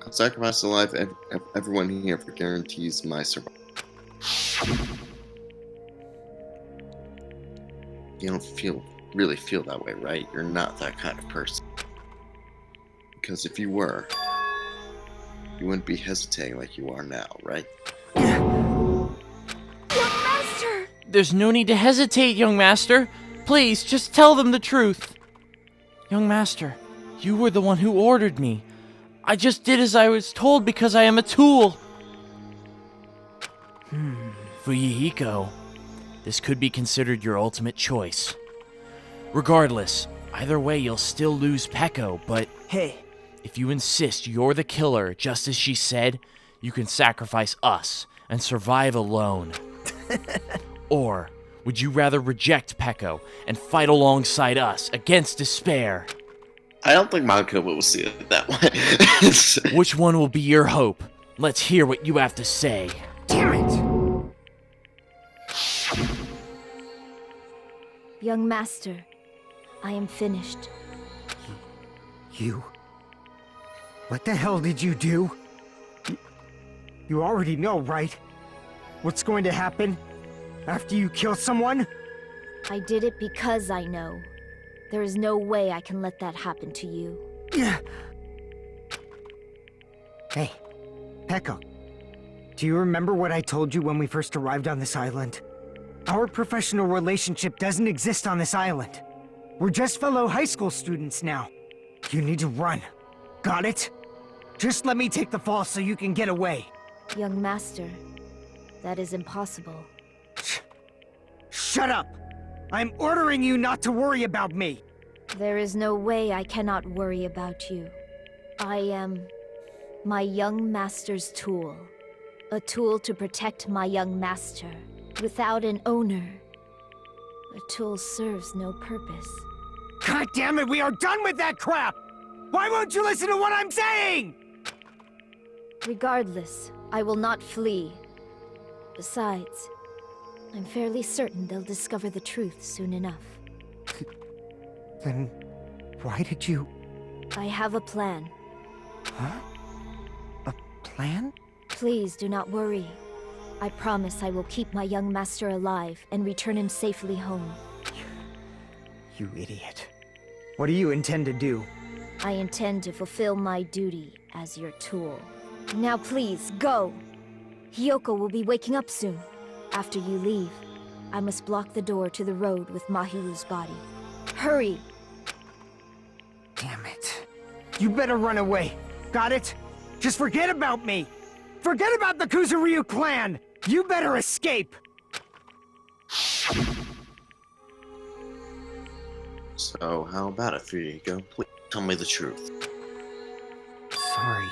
I'll sacrifice the life of everyone here for guarantees my survival. You don't really feel that way, right? You're not that kind of person. Because if you were, you wouldn't be hesitating like you are now, right? There's no need to hesitate, young master. Please, just tell them the truth. Young master, you were the one who ordered me. I just did as I was told because I am a tool. Fuyuhiko, this could be considered your ultimate choice. Regardless, either way you'll still lose Peko, but Hey, if you insist you're the killer, just as she said, you can sacrifice us and survive alone. Or would you rather reject Peko and fight alongside us against despair? I don't think Manko will see it that way. Which one will be your hope? Let's hear what you have to say. damn it! Young master, I am finished. You? What the hell did you do? You already know, right? What's going to happen after you kill someone? I did it because I know. There is no way I can let that happen to you. Hey, Peko. Do you remember what I told you when we first arrived on this island? Our professional relationship doesn't exist on this island. We're just fellow high school students now. You need to run. Got it? Just let me take the fall so you can get away. Young master, that is impossible. Shut up! I'm ordering you not to worry about me! There is no way I cannot worry about you. I am my young master's tool. A tool to protect my young master. Without an owner, a tool serves no purpose. God damn it, we are done with that crap! Why won't you listen to what I'm saying? Regardless, I will not flee. Besides, I'm fairly certain they'll discover the truth soon enough. Then why did you... I have a plan. Huh? A plan? Please do not worry. I promise I will keep my young master alive and return him safely home. You idiot. What do you intend to do? I intend to fulfill my duty as your tool. Now please, go! Hiyoko will be waking up soon. After you leave, I must block the door to the road with Mahiru's body. Hurry! Damn it. You better run away. Got it? Just forget about me! Forget about the Kuzuryu clan! You better escape! So, how about it, Fuyuhiko? Please tell me the truth. Sorry.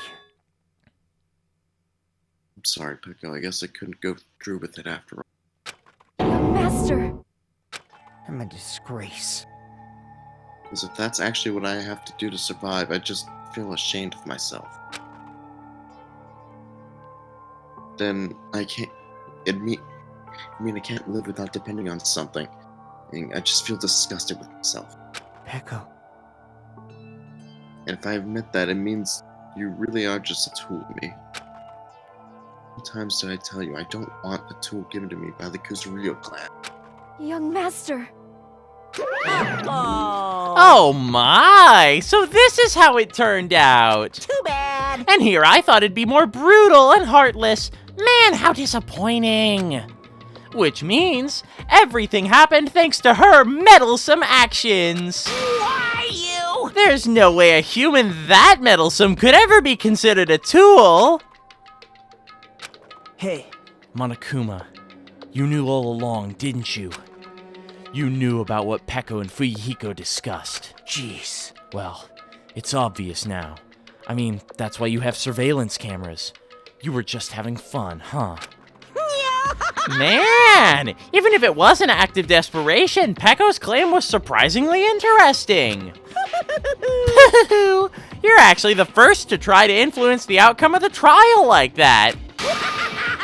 I'm sorry, Peko. I guess I couldn't go through with it after all. Young master! I'm a disgrace. Because if that's actually what I have to do to survive, I just feel ashamed of myself. Then I can't... I mean, I can't live without depending on something. And I just feel disgusted with myself. Peko. And if I admit that, it means you really are just a tool to me. How many times did I tell you I don't want a tool given to me by the Kuzuryu clan? Young master! Oh my! So this is how it turned out. Too bad. And here I thought it'd be more brutal and heartless. Man, how disappointing. Which means everything happened thanks to her meddlesome actions. Why? There's no way a human that meddlesome could ever be considered a tool! Hey. Monokuma, you knew all along, didn't you? You knew about what Peko and Fuyuhiko discussed. Jeez. Well, it's obvious now. I mean, that's why you have surveillance cameras. You were just having fun, huh? Man, even if it was an act of desperation, Peko's claim was surprisingly interesting. You're actually the first to try to influence the outcome of the trial like that.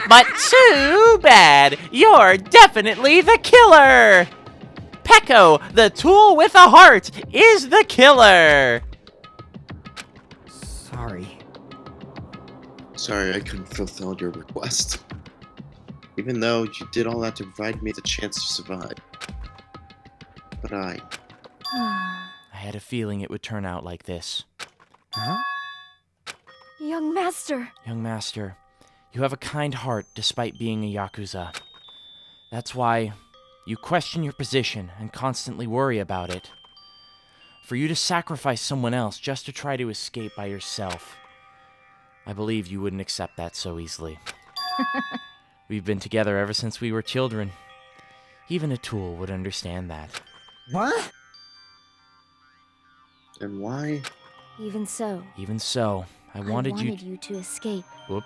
But too bad, you're definitely the killer. Peko, the tool with a heart, is the killer. Sorry. Sorry, I couldn't fulfill your request. Even though you did all that to provide me the chance to survive. But I had a feeling it would turn out like this. Huh? Young master. Young master, you have a kind heart despite being a Yakuza. That's why you question your position and constantly worry about it. For you to sacrifice someone else just to try to escape by yourself, I believe you wouldn't accept that so easily. We've been together ever since we were children. Even a tool would understand that. What? And why? Even so, I wanted you to escape. Whoop.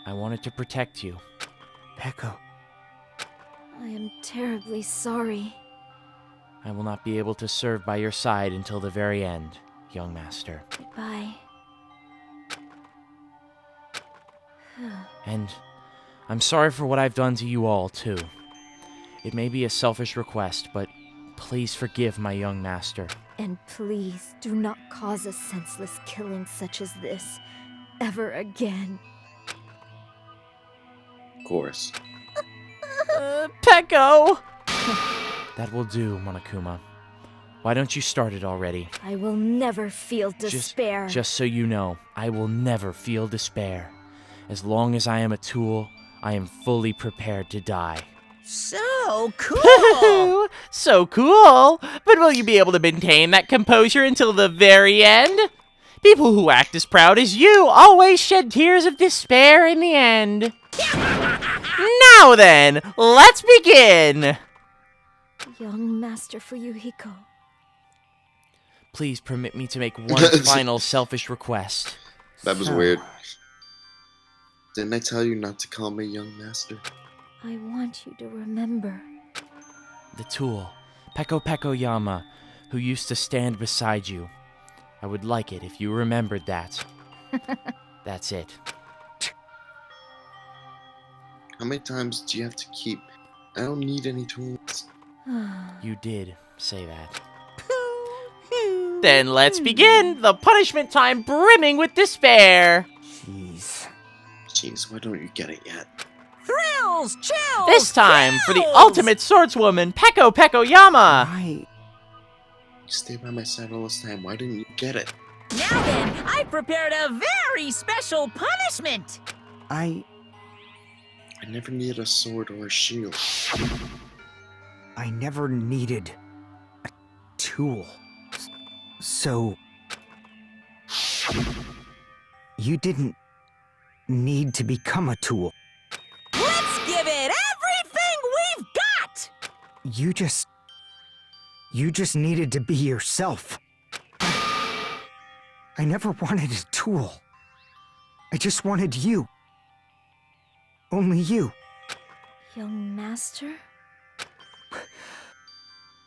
I wanted to protect you. Peko. I am terribly sorry. I will not be able to serve by your side until the very end, young master. Goodbye. And I'm sorry for what I've done to you all, too. It may be a selfish request, but please forgive my young master. And please do not cause a senseless killing such as this ever again. Of course. Peko! That will do, Monokuma. Why don't you start it already? I will never feel despair. Just so you know, I will never feel despair. As long as I am a tool, I am fully prepared to die. So cool! So cool! But will you be able to maintain that composure until the very end? People who act as proud as you always shed tears of despair in the end. Now then, let's begin! Young Master Fuyuhiko. Please permit me to make one final selfish request. That was weird. Didn't I tell you not to call me young master? I want you to remember. The tool, Peko Yama, who used to stand beside you. I would like it if you remembered that. That's it. How many times do you have to keep? I don't need any tools. You did say that. Then let's begin! The punishment time brimming with despair! Jeez, why don't you get it yet? Thrills! Chills! This time, for the ultimate swordswoman, Peko Yama! You stayed by my side all this time, why didn't you get it? Now then, I prepared a very special punishment! I never needed a sword or a shield. I never needed a tool. So... you didn't need to become a tool. Let's give it everything we've got! You just needed to be yourself. I never wanted a tool. I just wanted you. Only you. Young Master?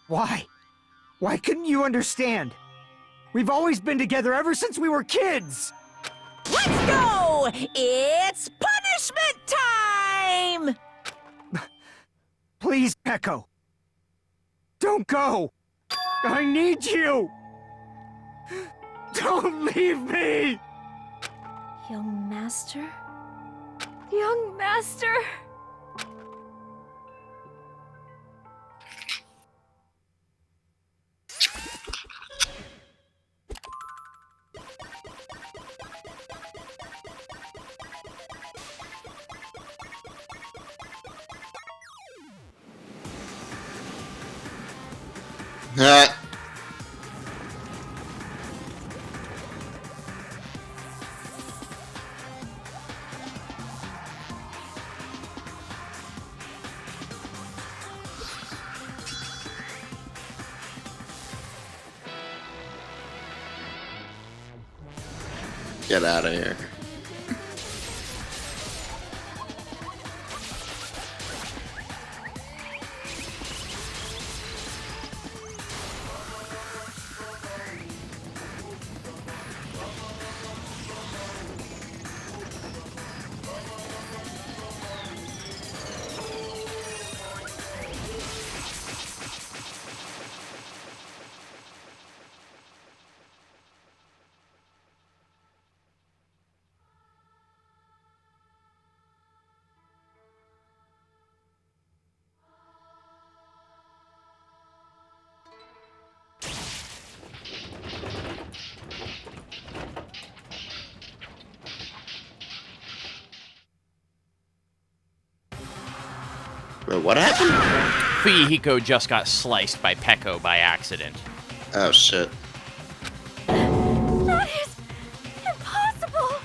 Why? Why couldn't you understand? We've always been together ever since we were kids! Let's go! It's punishment time! Please, Peko. Don't go! I need you! Don't leave me! Young Master? Young Master! Get out of here. Wait, what happened? Fuyuhiko just got sliced by Peko by accident. Oh, shit. That is impossible.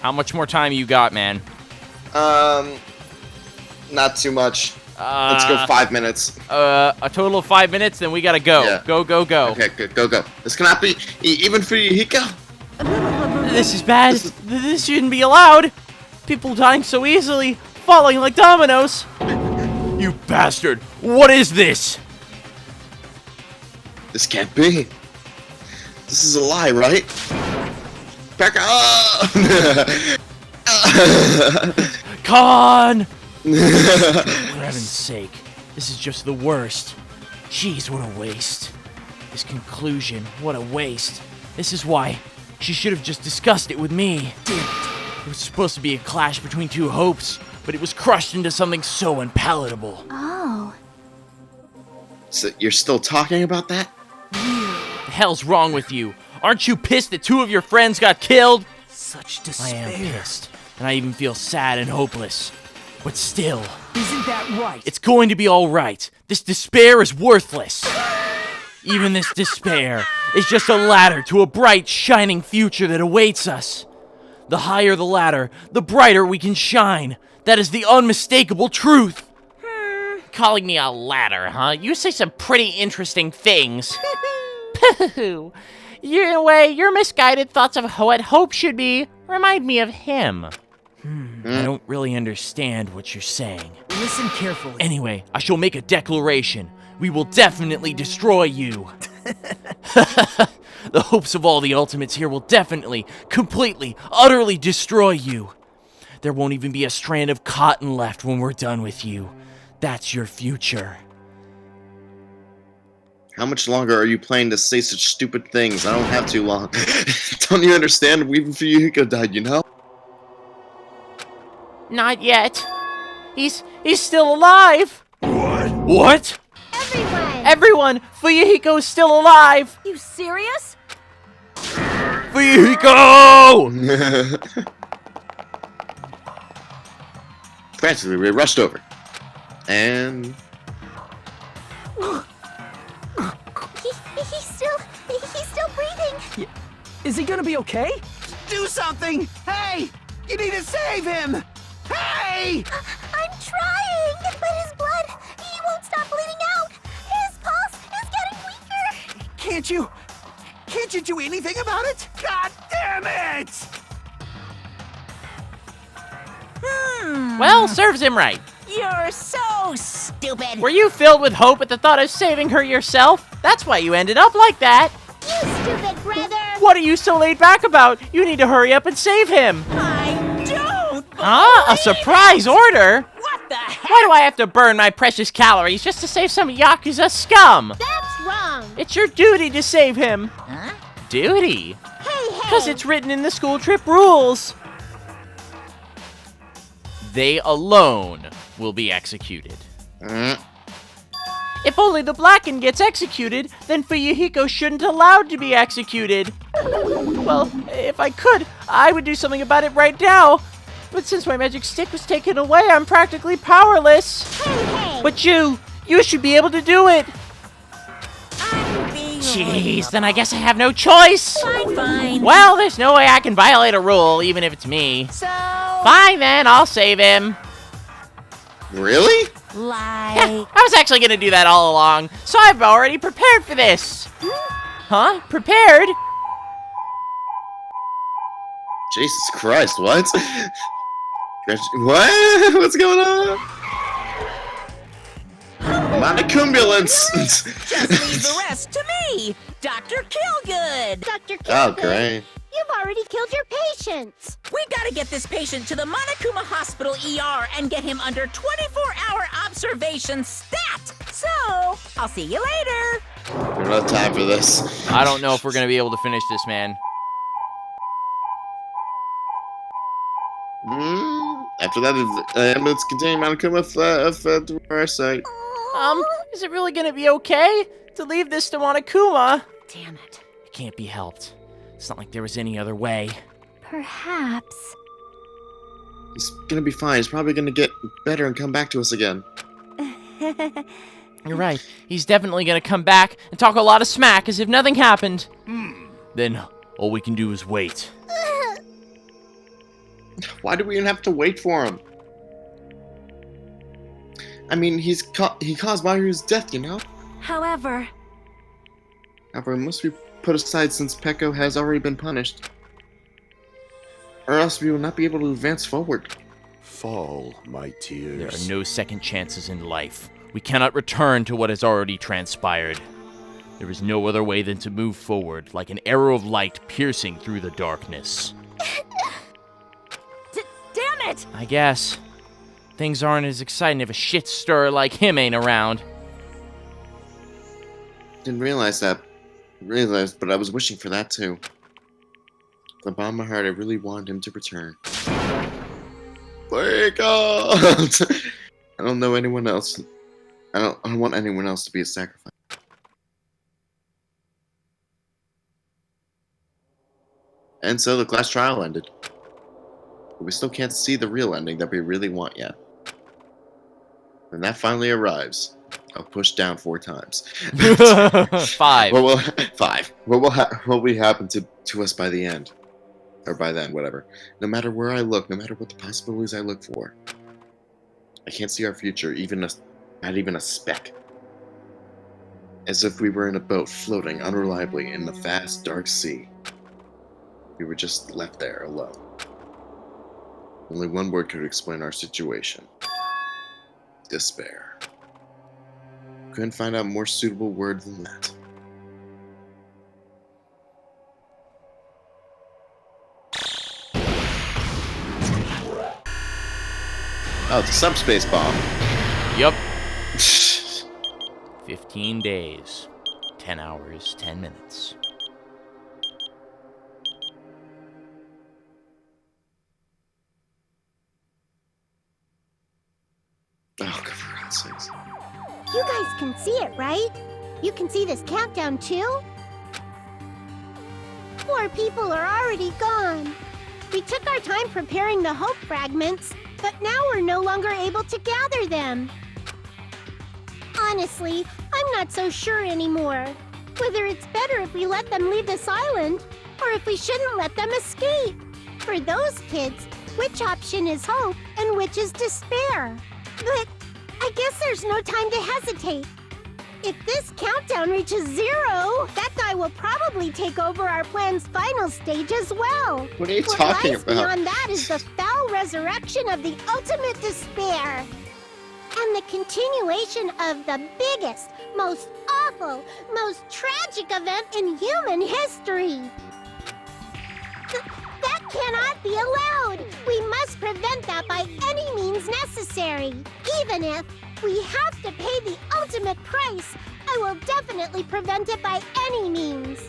How much more time you got, man? Not too much. Let's go 5 minutes. A total of 5 minutes, then we gotta go. Yeah. Go. Okay, good. Go. This cannot be even for Fuyuhiko. This is bad. This shouldn't be allowed. People dying so easily, falling like dominoes. You bastard! What is this? This can't be. This is a lie, right? Back up! Con! For heaven's sake, this is just the worst. Jeez, what a waste. This conclusion, what a waste. This is why she should have just discussed it with me. Damn it. It was supposed to be a clash between two hopes, but it was crushed into something so unpalatable. Oh. So you're still talking about that? The hell's wrong with you? Aren't you pissed that two of your friends got killed? Such I despair. am pissed, and I even feel sad and hopeless. But still, Isn't that right? it's going to be all right. This despair is worthless. Even this despair is just a ladder to a bright, shining future that awaits us. The higher the ladder, the brighter we can shine. That is the unmistakable truth. Calling me a ladder, huh? You say some pretty interesting things. Pooh. In a way, your misguided thoughts of what hope should be remind me of him. I don't really understand what you're saying. Listen carefully. Anyway, I shall make a declaration. We will definitely destroy you. The hopes of all the ultimates here will definitely, completely, utterly destroy you. There won't even be a strand of cotton left when we're done with you. That's your future. How much longer are you planning to say such stupid things? I don't have too long. Don't you understand? Even Fuyuhiko died, you know? Not yet. He's still alive. What? Everyone! Fuyuhiko's still alive! You serious? Fuyuhiko! Frantically, we rushed over. And... He's still breathing. Is he gonna be okay? Do something! Hey! You need to save him! Hey! I'm trying, but his blood, he won't stop bleeding out. His pulse is getting weaker. Can't you do anything about it? God damn it! Well, serves him right. You're so stupid. Were you filled with hope at the thought of saving her yourself? That's why you ended up like that. You stupid brother. What are you so laid back about? You need to hurry up and save him. I don't. Huh? A surprise order? What the heck? Why do I have to burn my precious calories just to save some Yakuza scum? That's wrong. It's your duty to save him. Huh? Duty? Hey. Because it's written in the school trip rules. They alone will be executed. If only the Blacken gets executed, then Fuyuhiko shouldn't allowed to be executed. Well, if I could, I would do something about it right now. But since my magic stick was taken away, I'm practically powerless. Hey. But you should be able to do it. I'm being Jeez, then I guess I have no choice. fine. Well, there's no way I can violate a rule, even if it's me. So, Fine then, I'll save him. Really? like, Yeah, I was actually gonna do that all along, so I've already prepared for this. Huh? Prepared? Jesus Christ, what? What? What's going on? Monocumbulance! Just leave the rest to me, Dr. Killgood. Dr. Killgood, Oh, great. you've already killed your patients. We gotta get this patient to the Monokuma Hospital ER and get him under 24-hour observation stat. So, I'll see you later. We don't have time for this. I don't know if we're gonna be able to finish this, man. After that, ambulance containing Monokuma to our site. Is it really gonna be okay to leave this to Monokuma? Damn it. It can't be helped. It's not like there was any other way. Perhaps. He's gonna be fine. He's probably gonna get better and come back to us again. You're right. He's definitely gonna come back and talk a lot of smack as if nothing happened. Then all we can do is wait. Why do we even have to wait for him? I mean, he caused Mahiru's death, you know? However, However, it must be put aside since Peko has already been punished. Or else we will not be able to advance forward. Fall, my tears. There are no second chances in life. We cannot return to what has already transpired. There is no other way than to move forward, like an arrow of light piercing through the darkness. Damn it! I guess. Things aren't as exciting if a shit stirrer like him ain't around. Didn't realize that. But I was wishing for that too. From the bottom of my heart, I really wanted him to return. Break out! I don't know anyone else. I don't want anyone else to be a sacrifice. And so the class trial ended. But we still can't see the real ending that we really want yet. When that finally arrives, I'll push down 4 times. 5. Five. What will happen to us by the end? Or by then, whatever. No matter where I look, no matter what the possibilities I look for, I can't see our future, not even a speck. As if we were in a boat floating unreliably in the vast, dark sea. We were just left there alone. Only one word could explain our situation. Despair. Couldn't find out a more suitable word than that. Oh, it's a subspace bomb. Yup. 15 days. 10 hours, 10 minutes. Oh, God, for God's sakes. You guys can see it, right? You can see this countdown too? 4 people are already gone. We took our time preparing the hope fragments, but now we're no longer able to gather them. Honestly, I'm not so sure anymore. Whether it's better if we let them leave this island, or if we shouldn't let them escape. For those kids, which option is hope and which is despair? But I guess there's no time to hesitate. If this countdown reaches 0, that guy will probably take over our plan's final stage as well. What are you talking lies about? Beyond that is the foul resurrection of the ultimate despair. And the continuation of the biggest, most awful, most tragic event in human history. That cannot be allowed. We must prevent that by any means necessary. Even if we have to pay the ultimate price, I will definitely prevent it by any means.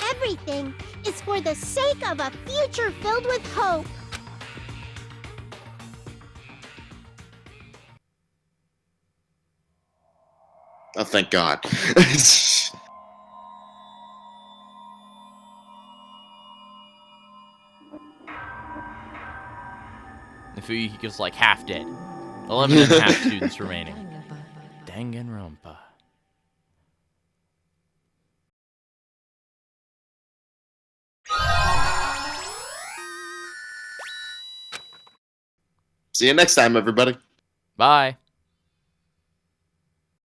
Everything is for the sake of a future filled with hope. Oh, thank God. If he gets like half dead. 11 and a half students remaining. Danganronpa. See you next time, everybody. Bye.